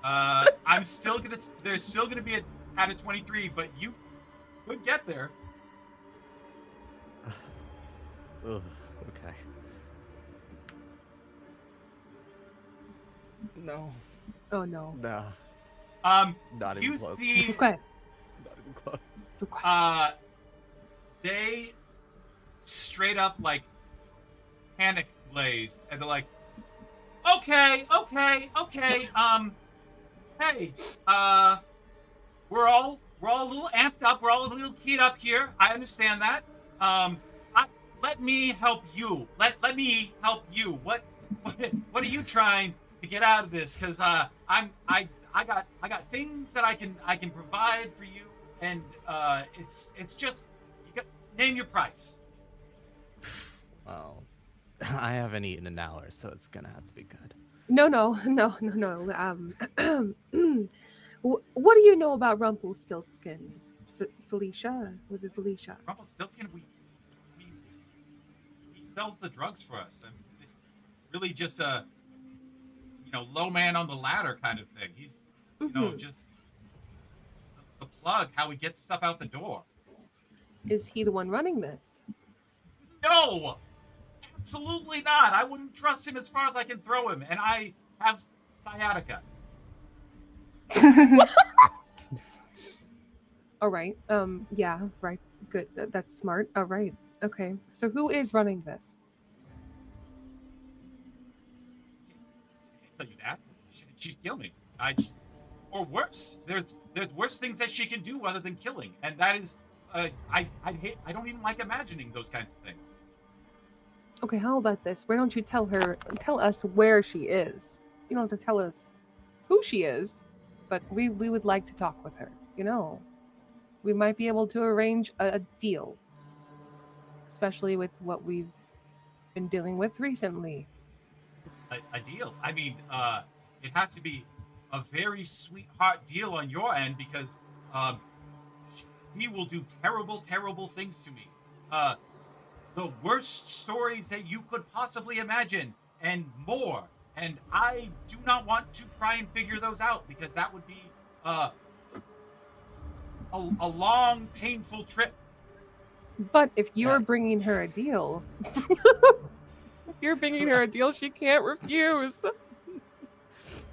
I'm still gonna. There's still gonna be at a 23, but you could get there. Ugh, okay. No. Oh no. Nah. Not even Use close. the. Okay. Not even close. It's okay. They straight up like panic glaze, and they're like, okay, hey, we're all a little amped up, we're all a little keyed up here. I understand that. Let me help you. Let me help you. What are you trying to get out of this? Because I got things that I can provide for you, and it's just name your price. Well, I haven't eaten in hours, so it's gonna have to be good. No. What do you know about Rumpelstiltskin? Felicia? Was it Felicia? Rumpelstiltskin, he sells the drugs for us, and it's really just a low man on the ladder kind of thing. He's just the plug, how we get stuff out the door. Is he the one running this? No, absolutely not. I wouldn't trust him as far as I can throw him, and I have sciatica. All right. Yeah. Right. Good. That's smart. All right. Okay. So who is running this? I can't tell you that. She'd kill me. Or worse. There's worse things that she can do other than killing, and that is, I don't even like imagining those kinds of things. Okay. How about this? Why don't you tell us where she is? You don't have to tell us who she is, but we would like to talk with her. We might be able to arrange a deal, especially with what we've been dealing with recently. A deal? I mean, it had to be a very sweetheart deal on your end, because she will do terrible, terrible things to me. The worst stories that you could possibly imagine, and more. And I do not want to try and figure those out, because that would be a long, painful trip. But if you're bringing her a deal, she can't refuse.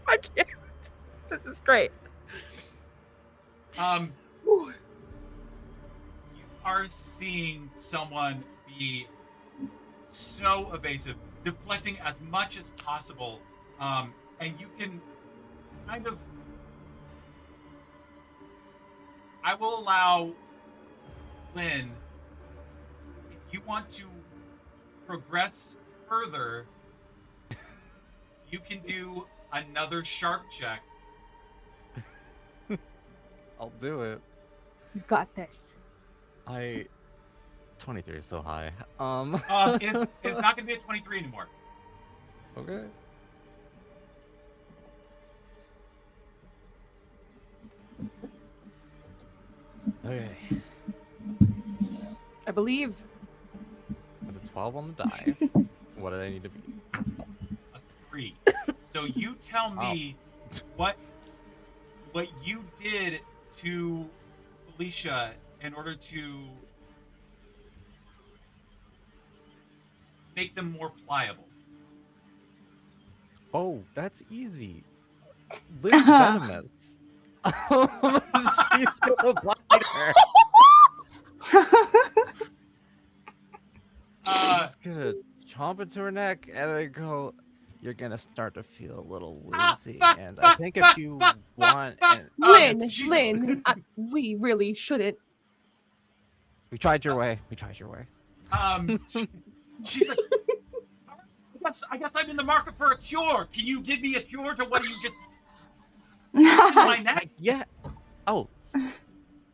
I can't. This is great. You are seeing someone be so evasive, deflecting as much as possible, and you can kind of. I will allow Lynn, if you want to progress further, you can do another sharp check. I'll do it. You got this. 23 is so high. It's not going to be a 23 anymore. Okay. Okay. I believe. There's a 12 on the die. What did I need to be? A 3. So you tell me what you did to Felicia in order to make them more pliable. Oh, that's easy. Lynn's venomous. She's gonna bite her. Just gonna chomp into her neck and then go, you're gonna start to feel a little woozy. And I think if you want... Lynn, we really shouldn't. We tried your way. She's like, I guess I'm in the market for a cure. Can you give me a cure to what you just... in my neck? Yeah. Oh.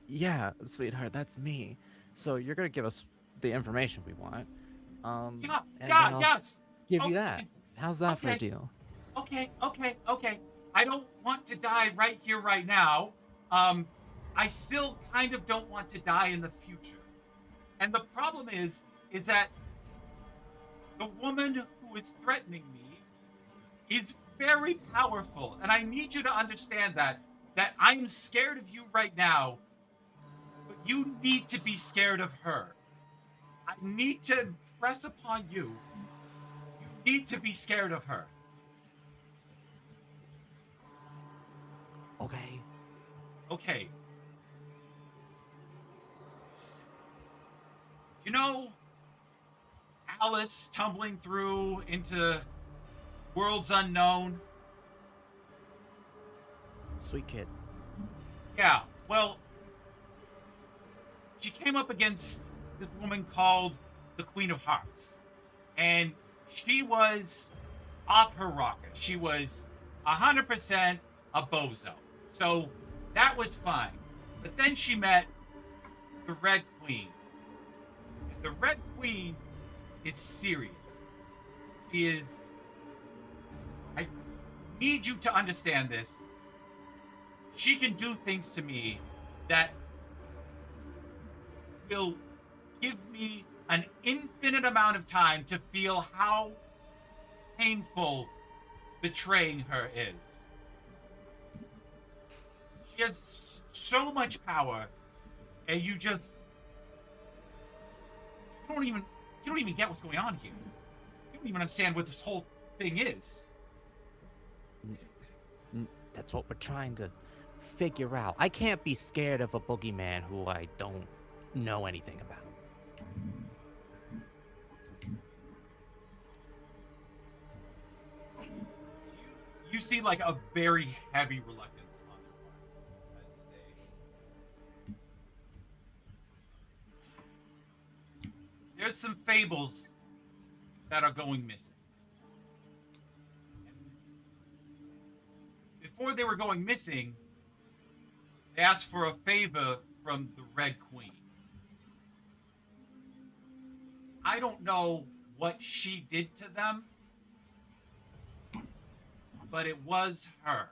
Yeah, sweetheart, that's me. So you're gonna give us the information we want. Give you that. How's that for a deal? Okay. I don't want to die right here, right now. I still kind of don't want to die in the future. And the problem is that the woman who is threatening me is very powerful, and I need you to understand that I'm scared of you right now, but you need to be scared of her. I need to impress upon you. You need to be scared of her. Okay. Okay. You know, Alice tumbling through into worlds unknown? Sweet kid. Yeah, well, she came up against this woman called the Queen of Hearts. And she was off her rocker. She was 100% a bozo. So that was fine. But then she met the Red Queen. And the Red Queen is serious. She is. I need you to understand this. She can do things to me that will give me an infinite amount of time to feel how painful betraying her is. She has so much power, and you don't even get what's going on here. You don't even understand what this whole thing is. That's what we're trying to figure out. I can't be scared of a boogeyman who I don't know anything about. You see like a very heavy reluctance on their part as there's some fables that are going missing. Before they were going missing, they asked for a favor from the Red Queen. I don't know what she did to them, but it was her.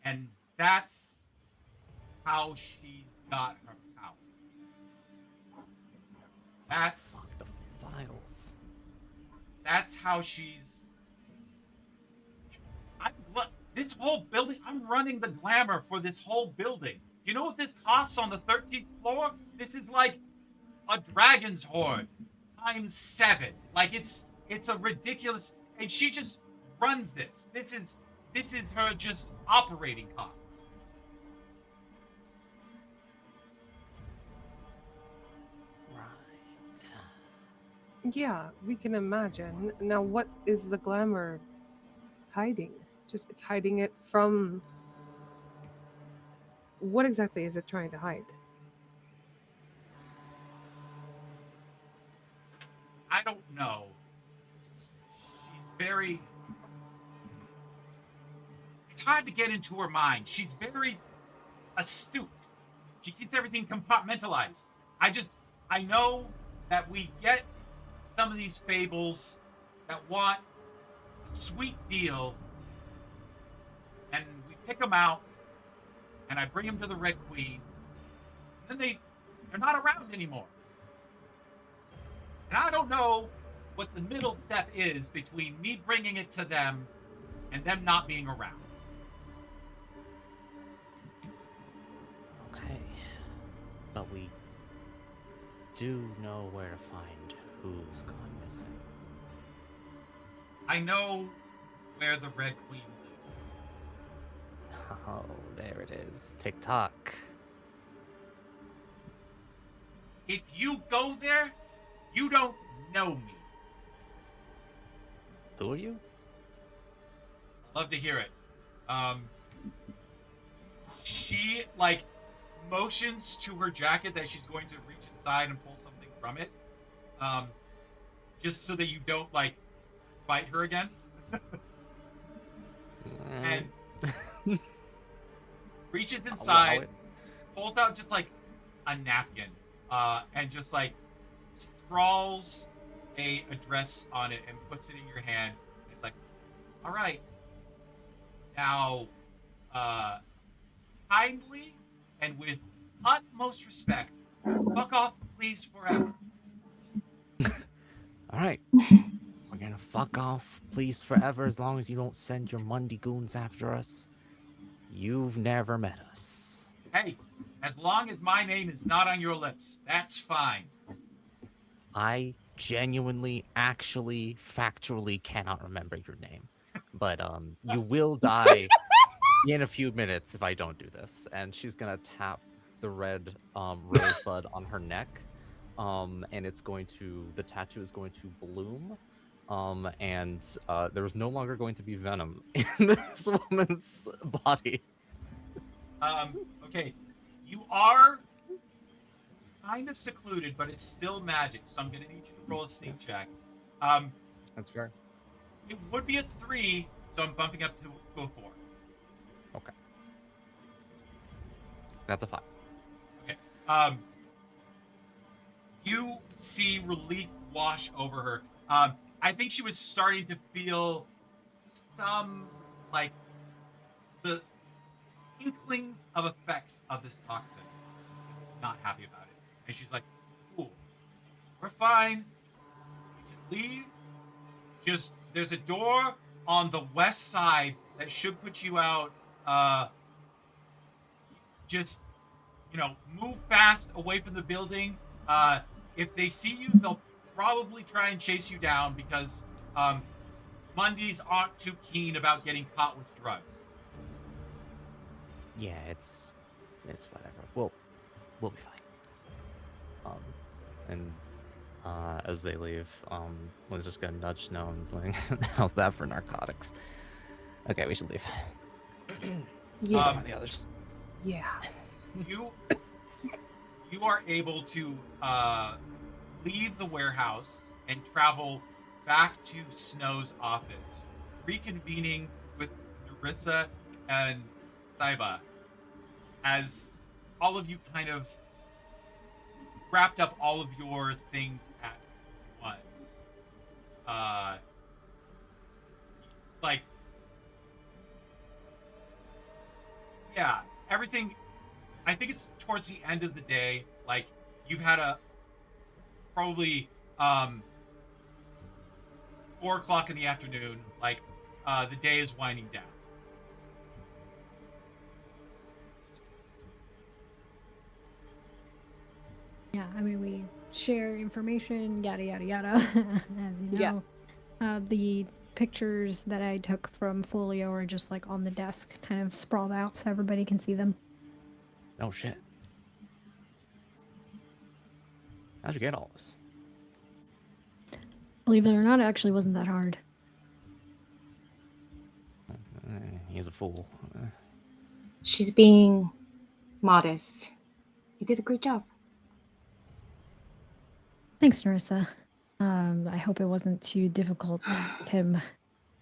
And that's how she's got her power. That's The files. That's how she's. This whole building. I'm running the glamour for this whole building. Do you know what this costs on the 13th floor? This is like a dragon's hoard times 7. Like it's a ridiculous. And she just runs this. This is her just operating costs. Right. Yeah, we can imagine. Now, what is the glamour hiding? Just it's hiding it from. What exactly is it trying to hide? I don't know. She's very. It's hard to get into her mind. She's very astute. She keeps everything compartmentalized. I know that we get some of these fables that want a sweet deal, and we pick them out, and I bring them to the Red Queen, and then they're not around anymore. And I don't know what the middle step is between me bringing it to them and them not being around. Okay. But we do know where to find who's gone missing. I know where the Red Queen lives. Oh, there it is. TikTok. If you go there, you don't know me. Who are you? Love to hear it. She motions to her jacket that she's going to reach inside and pull something from it. Just so that you don't bite her again. And reaches inside, pulls out just a napkin, and just scrawls a address on it and puts it in your hand. It's like, all right, now, kindly and with utmost respect, fuck off, please, forever. All right. We're gonna fuck off, please, forever, as long as you don't send your Mundy goons after us. You've never met us. Hey, as long as my name is not on your lips, that's fine. I genuinely, actually, factually cannot remember your name. But you will die in a few minutes if I don't do this. And she's gonna tap the red rosebud on her neck. And the tattoo is going to bloom. And there is no longer going to be venom in this woman's body. Okay, you are kind of secluded, but it's still magic, so I'm gonna need you to roll a sneak check. That's fair. It would be a 3, so I'm bumping up to a 4. Okay. That's a 5. Okay. You see relief wash over her. I think she was starting to feel some, like, the inklings of effects of this toxin. She was not happy about it. And she's like, cool, we're fine. We can leave. Just, there's a door on the west side that should put you out. Just, move fast away from the building. If they see you, they'll probably try and chase you down because mundys aren't too keen about getting caught with drugs. Yeah, it's whatever. We'll be fine. And as they leave, Lynn's just gonna nudge Gnomes, like, how's that for narcotics? Okay, we should leave. Yeah. The others. Yeah. You are able to leave the warehouse and travel back to Snow's office, reconvening with Narissa and Saiba as all of you kind of wrapped up all of your things at once. Everything, I think it's towards the end of the day. Like, you've had probably 4 o'clock in the afternoon. Like, the day is winding down. Yeah, I mean, we share information, yada, yada, yada, as you know. Yeah. The pictures that I took from Folio are just, like, on the desk, kind of sprawled out so everybody can see them. Oh, shit. How'd you get all this? Believe it or not, it actually wasn't that hard. He's a fool. She's being modest. You did a great job. Thanks, Narissa. I hope it wasn't too difficult with him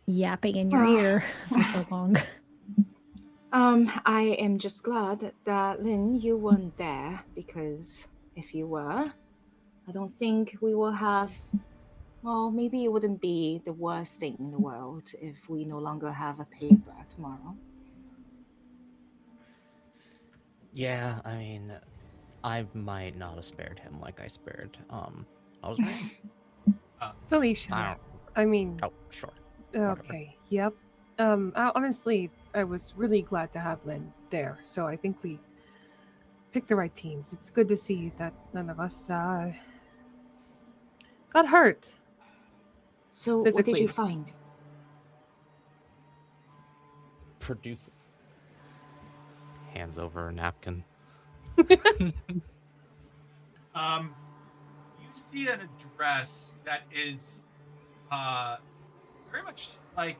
yapping in your ear for so long. I am just glad that Lynn, you weren't there, because if you were, I don't think we will have. Well, maybe it wouldn't be the worst thing in the world if we no longer have a paper tomorrow. Yeah, I mean, I might not have spared him like I spared I was right. Felicia. I mean, Oh, sure. okay. Yep. Honestly, I was really glad to have Lynn there, so I think we picked the right teams. It's good to see that none of us got hurt. So, what did Physically. you find? Produce. Hands over a napkin. You see an address that is very much like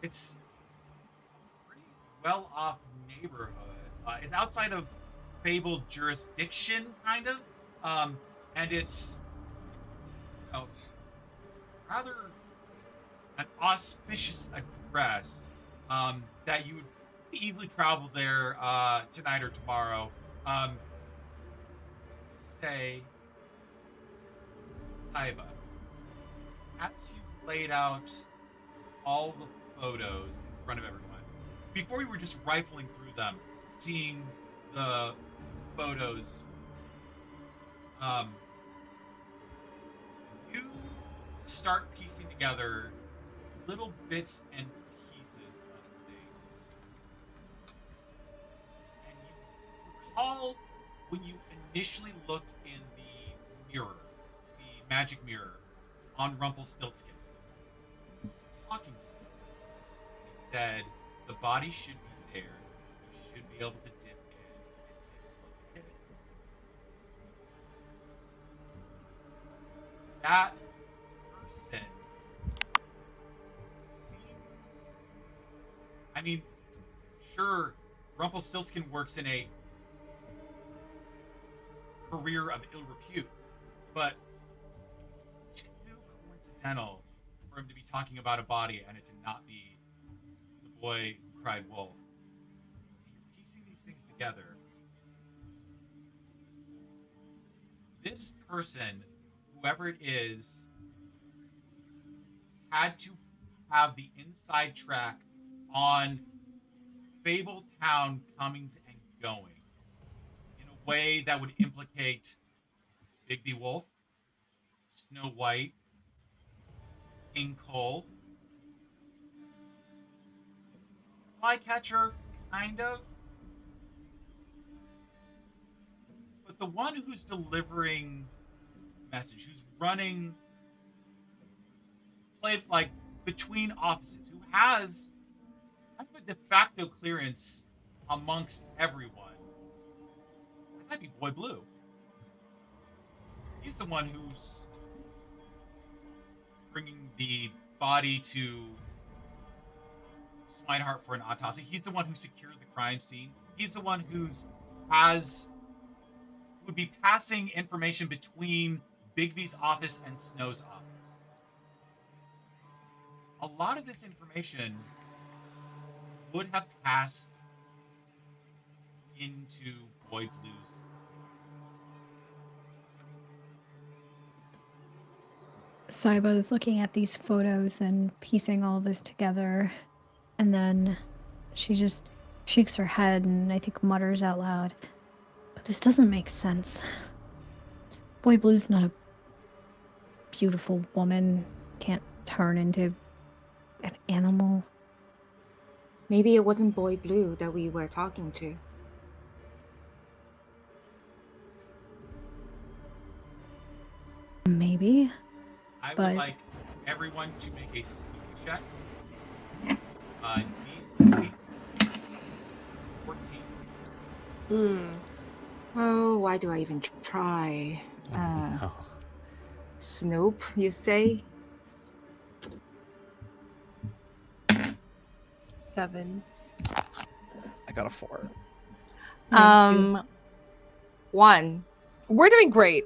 it's pretty well off neighborhood. It's outside of Fable jurisdiction, kind of, and it's rather an auspicious address that you would easily travel there tonight or tomorrow. Say, Saiba, as you've laid out all the photos in front of everyone, before we were just rifling through them, seeing the photos, you start piecing together little bits and pieces of things. And you recall when you initially looked in the mirror, the magic mirror, on Rumpelstiltskin. He was talking to someone. He said, the body should be there. You should be able to dip in and take a look at it. That person seems... I mean, sure, Rumpelstiltskin works in a career of ill repute, but it's too coincidental for him to be talking about a body and it to not be the boy who cried wolf. And you're piecing these things together. This person, whoever it is, had to have the inside track on Fabletown comings and goings in a way that would implicate Bigby Wolf, Snow White, King Cole, Flycatcher, kind of. But the one who's delivering message, who's running play like between offices, who has kind of a de facto clearance amongst everyone, that might be Boy Blue. He's the one who's bringing the body to Swineheart for an autopsy. He's the one who secured the crime scene. He's the one would be passing information between Bigby's office and Snow's office. A lot of this information would have passed into Boy Blue's Saiba is looking at these photos and piecing all of this together, and then she just shakes her head and I think mutters out loud, "But this doesn't make sense. Boy Blue's not a beautiful woman, can't turn into an animal." Maybe it wasn't Boy Blue that we were talking to. Maybe. I But- would like everyone to make a sneak check. DC 14. Oh, why do I even try? Oh. Snoop, you say? 7. I got a 4. 1. We're doing great.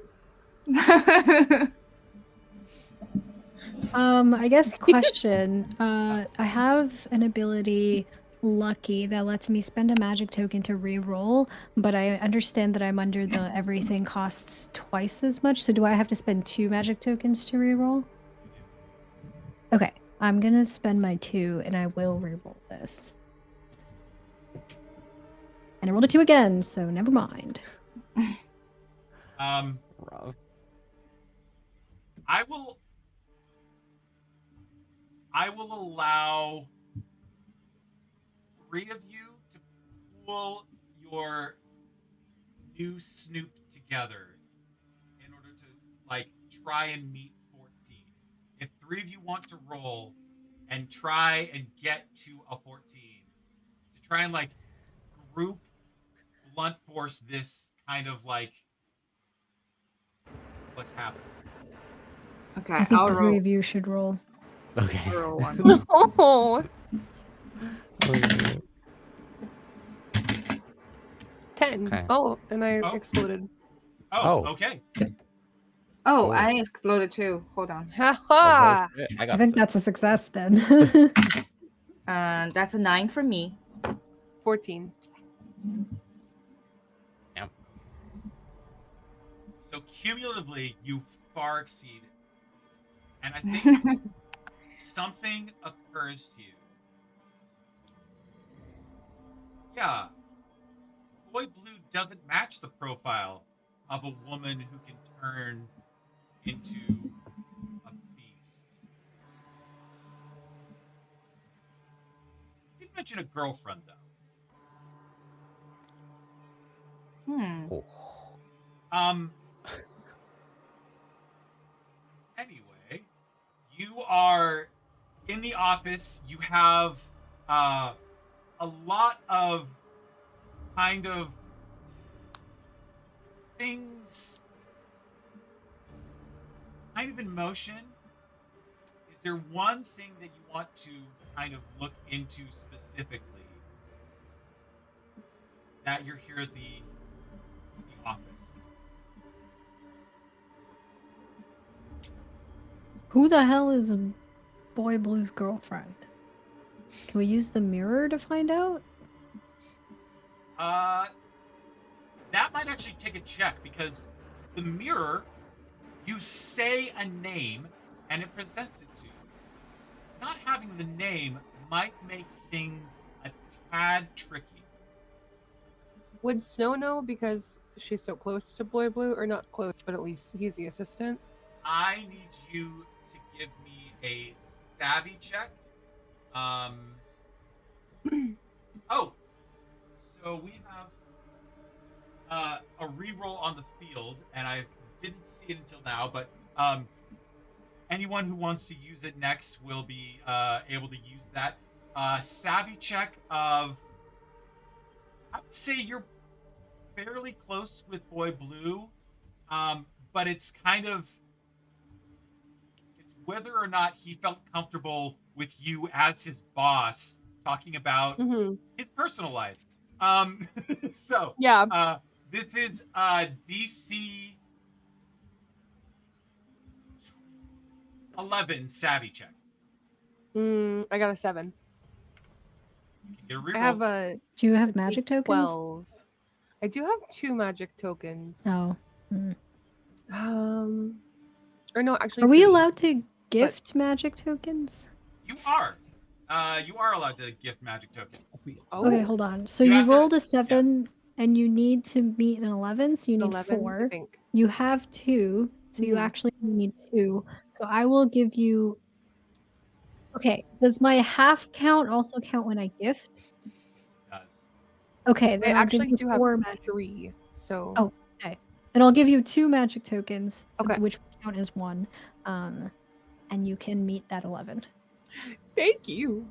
I guess question. I have an ability, Lucky, that lets me spend a magic token to re-roll, but I understand that I'm under the everything costs twice as much, so do I have to spend 2 magic tokens to re-roll? Okay, I'm gonna spend my 2 and I will re-roll this. And I rolled a 2 again, so never mind. Rough. I will allow 3 of you to pool your new Snoop together in order to like try and meet 14. If 3 of you want to roll and try and get to a 14, to try and like group blunt force this kind of like what's happening. Okay, I think I'll the roll. 3 of you should roll. Okay. I'll roll 1. Oh, 10. Okay. Oh, and I Oh. Oh, exploded. Oh. okay. Oh, Oh. I exploded too. Hold on. Ha Oh, ha! shit. I I got think 6. that's a success then. That's a 9 for me. 14. So cumulatively, you far exceed it. And I think something occurs to you. Yeah, Boy Blue doesn't match the profile of a woman who can turn into a beast. mention a girlfriend though. Hmm. Oh. Anyway, you are in the office. You have a lot of kind of things kind of in motion. Is there one thing that you want to kind of look into specifically that you're here at the office? Who the hell is Boy Blue's girlfriend? Can we use the mirror to find out? That might actually take a check because the mirror, you say a name and it presents it to you. Not having the name might make things a tad tricky. Would Snow know because she's so close to Boy Blue, or not close, but at least he's the assistant? I need you to give me a savvy check. Oh, so we have a reroll on the field, and I didn't see it until now, but anyone who wants to use it next will be able to use that. Savvy check of, I would say you're fairly close with Boy Blue, but it's kind of, it's whether or not he felt comfortable with you as his boss talking about his personal life. So Yeah. this is DC 11 savvy check. I got a 7. You can get a reroll. I have a Do you have magic tokens? 12. I do have 2 magic tokens. No. Or no, actually. Are we 3. allowed to gift magic tokens? You are. You are allowed to gift magic tokens. Oh, Okay, hold on. So You you have to- rolled a 7 and you need to meet an 11, so you need 11, I 4. think. You have 2, so you actually need 2. So I will give you. Okay, does my half count also count when I gift? Yes, it does. Okay, I then I'll give actually you do have 4 magic. 3. So. Oh, okay. And I'll give you 2 magic tokens, Okay. which count as 1. And you can meet that 11. Thank you.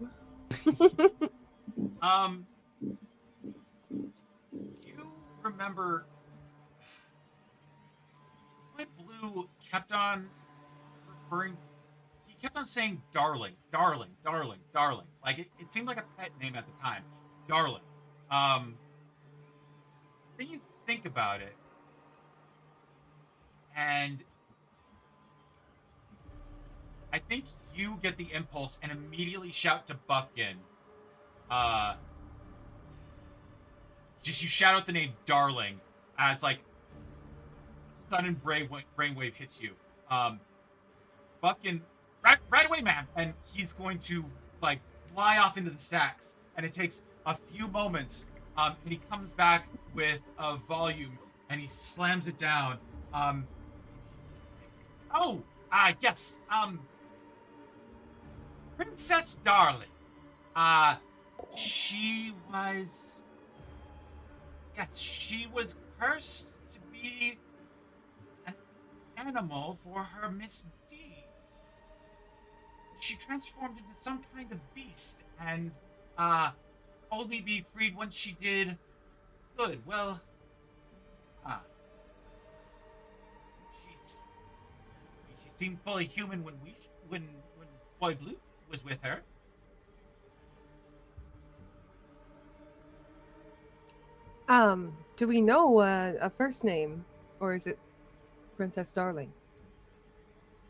You remember Boy Blue kept on referring, he kept on saying darling, darling, darling, darling. Like it seemed like a pet name at the time. Darling. Then you think about it, and I think you get the impulse and immediately shout to Buffkin, just you shout out the name darling as like sudden brainwave hits you. Buffkin, right away, man, and he's going to like fly off into the stacks, and it takes a few moments, and he comes back with a volume and he slams it down. Yes, Princess Darling. She was cursed to be an animal for her misdeeds. She transformed into some kind of beast and only be freed once she did good. Well, she seemed fully human when Boy Blue was with her. Do we know a first name, or is it Princess Darling?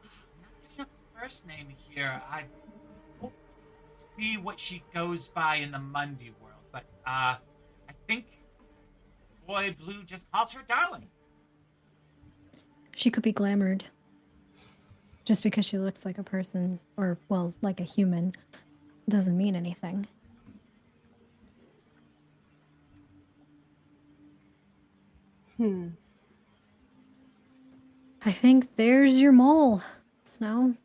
I'm not getting a first name here. I won't see what she goes by in the Mundy world, but I think Boy Blue just calls her darling. She could be glamored. Just because she looks like a person, or, well, like a human, doesn't mean anything. I think there's your mole, Snow.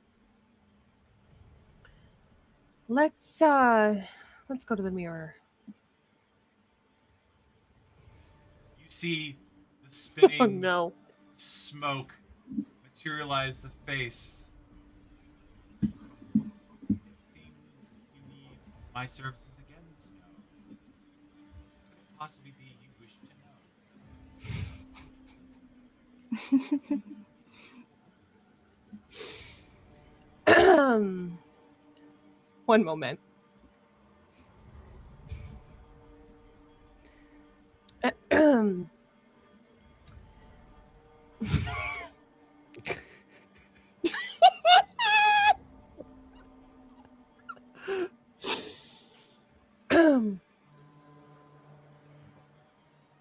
Let's Let's go to the mirror. You see the Oh spinning no. smoke materialize the face. It seems you need my services again, Snow. Could it possibly be you wish to know? One moment.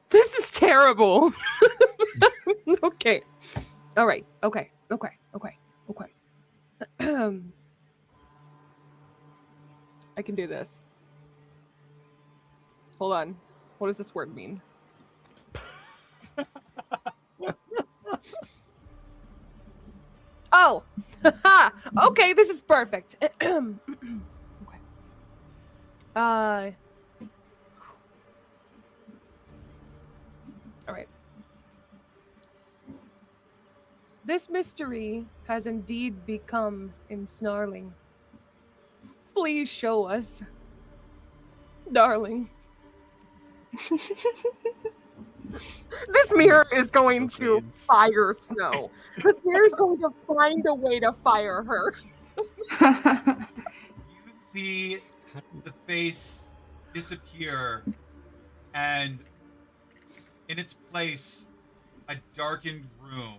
This is terrible. Okay. All right. Okay. I can do this. Hold on. What does this word mean? Oh. Okay, this is perfect. Okay. All right. This mystery has indeed become ensnarling. Please show us, darling. This mirror is going to fire Snow. This mirror is going to find a way to fire her. You see the face disappear, and in its place, a darkened room.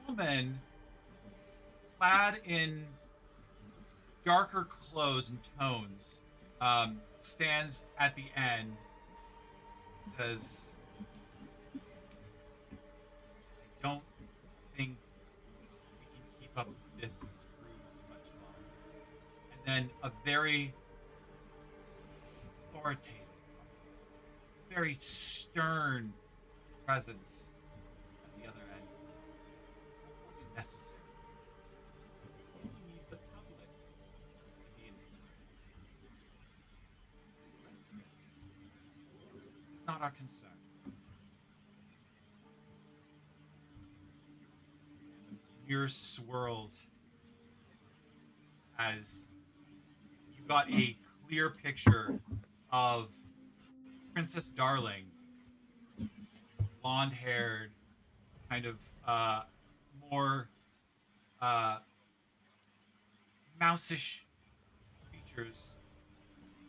A woman clad in darker clothes and tones stands at the end, says, I don't think we can keep up with this cruise much longer. And then a very authoritative, very stern presence at the other end. It wasn't necessary. We need the public to be indiscreet. The rest of it is not our concern. Mirror swirls as you got a clear picture of Princess Darling, blonde-haired, kind of more mouseish features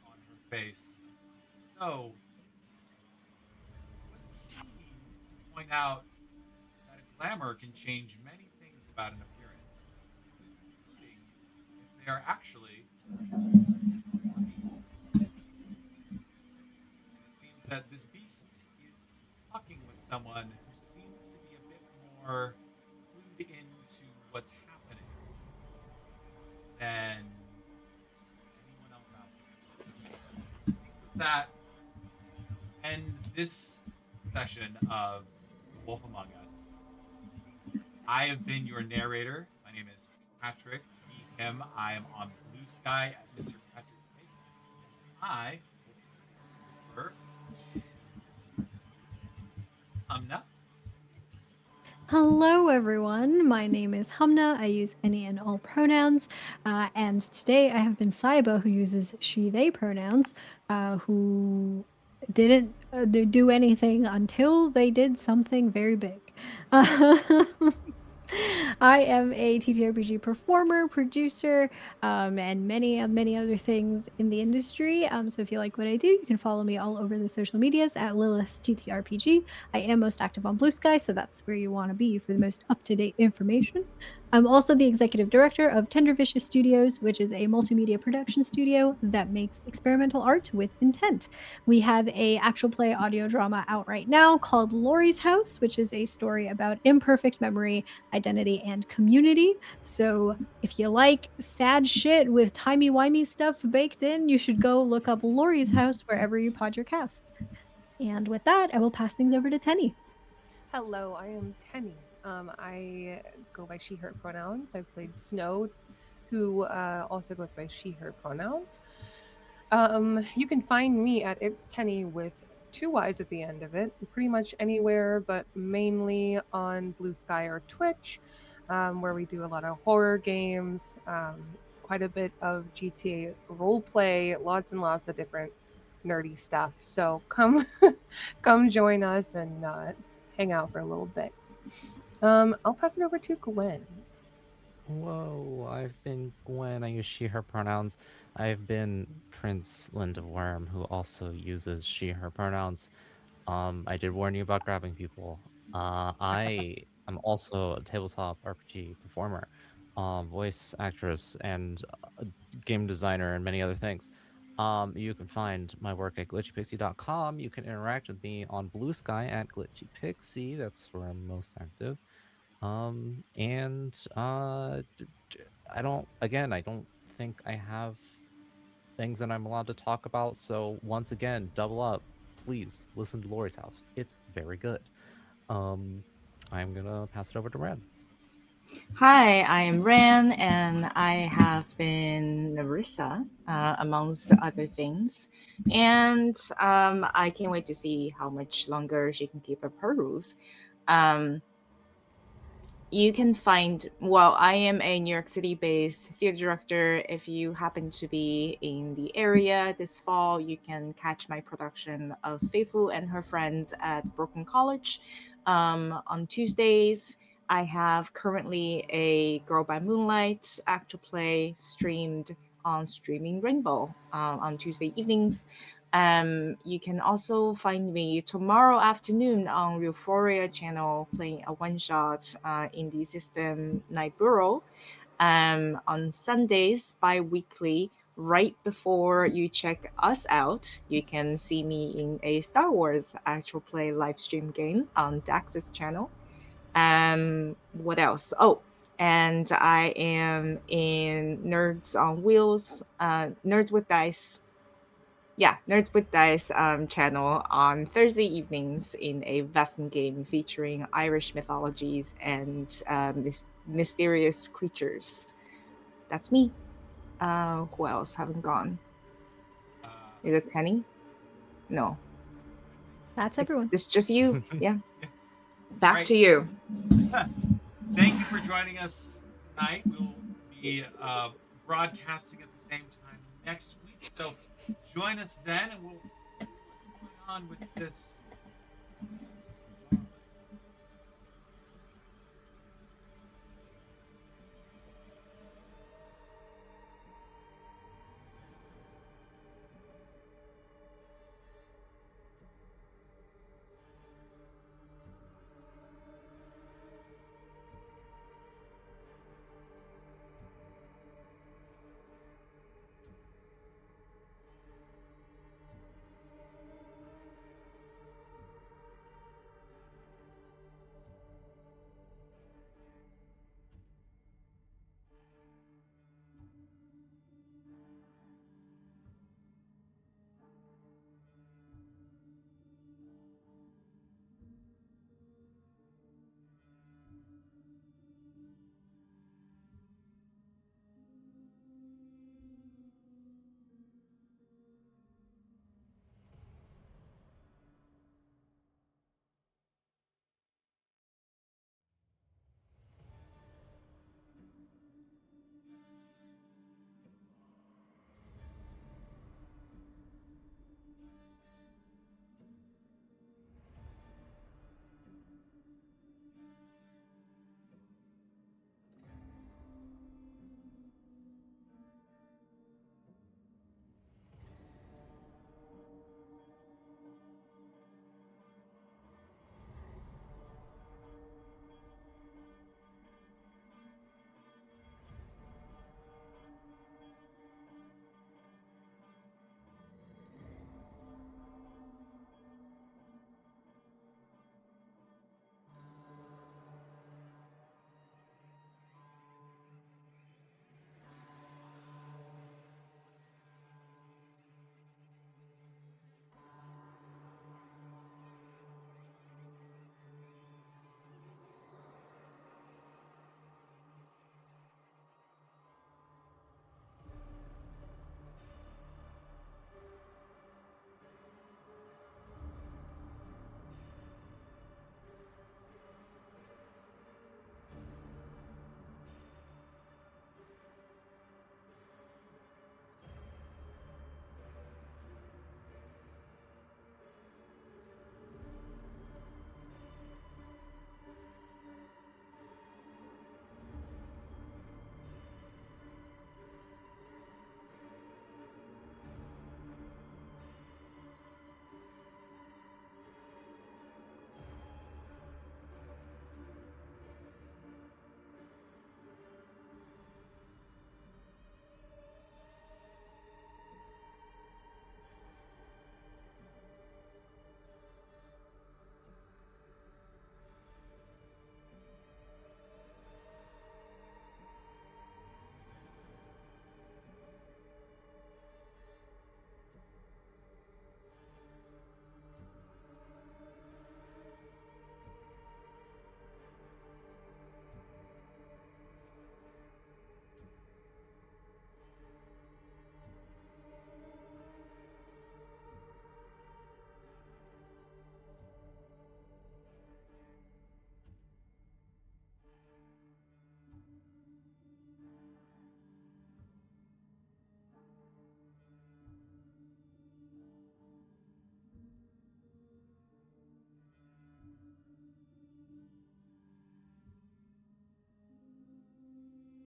on her face. Though, was keen to point out that glamour can change many things about an appearance, including if they are actually a beast. And it seems that this beast is talking with someone who seems to be a bit more clued into what's happening than anyone else out there. With that, end this session of Wolf Among Us. I have been your narrator. My name is Patrick, he, him. I am on Blue Sky at Mr. Patrick Makes. I will Humna. Hello, everyone. My name is Humna. I use any and all pronouns. And today I have been Saiba, who uses she, they pronouns, who didn't do anything until they did something very big. I am a TTRPG performer, producer, and many other things in the industry. So if you like what I do, you can follow me all over the social medias at Lilith TTRPG. I am most active on Blue Sky, so that's where you want to be for the most up-to-date information. I'm also the executive director of Tender Vicious Studios, which is a multimedia production studio that makes experimental art with intent. We have a actual play audio drama out right now called Laurie's House, which is a story about imperfect memory, identity, and community. So if you like sad shit with timey-wimey stuff baked in, you should go look up Laurie's House wherever you pod your casts. And with that, I will pass things over to Tenny. Hello, I am Tenny. I go by she, her pronouns. I played Snow who also goes by she/her pronouns. You can find me at It's Tenny with two Y's at the end of it, pretty much anywhere, but mainly on Blue Sky or Twitch, where we do a lot of horror games, quite a bit of GTA roleplay, lots and lots of different nerdy stuff. So come, come join us and hang out for a little bit. I'll pass it over to Gwen. Whoa, I've been Gwen. I use she, her pronouns. I've been Prince Linda Worm, who also uses she, her pronouns. I did warn you about grabbing people. I am also a tabletop RPG performer, voice actress, and game designer, and many other things. You can find my work at glitchypixie.com. You can interact with me on Blue Sky at glitchypixie. That's where I'm most active. I don't think I have things that I'm allowed to talk about. So once again, double up. Please listen to Lori's House. It's very good. I'm gonna pass it over to Red. Hi, I am Ran, and I have been Narissa, amongst other things. And I can't wait to see how much longer she can keep up her rules. Um, you can find, well, I am a New York City based theater director. If you happen to be in the area this fall, you can catch my production of Faithful and Her Friends at Brooklyn College on Tuesdays. I have currently a Girl by Moonlight actor play streamed on Streaming Rainbow on Tuesday evenings. You can also find me tomorrow afternoon on Euphoria channel playing a one shot in the system Night Bureau. On Sundays, bi weekly, right before you check us out, you can see me in a Star Wars actual play live stream game on Dax's channel. What else? Oh, and I am in Nerds on Wheels, Nerds with Dice, yeah, Nerds with Dice channel on Thursday evenings in a Western game featuring Irish mythologies and mysterious creatures. That's me. Who else haven't gone? Uh, Is it Tenny? No, That's everyone. it's just you. Yeah. Yeah. Back Right. to you. Thank you for joining us tonight. We'll be broadcasting at the same time next week. So join us then, and we'll see what's going on with this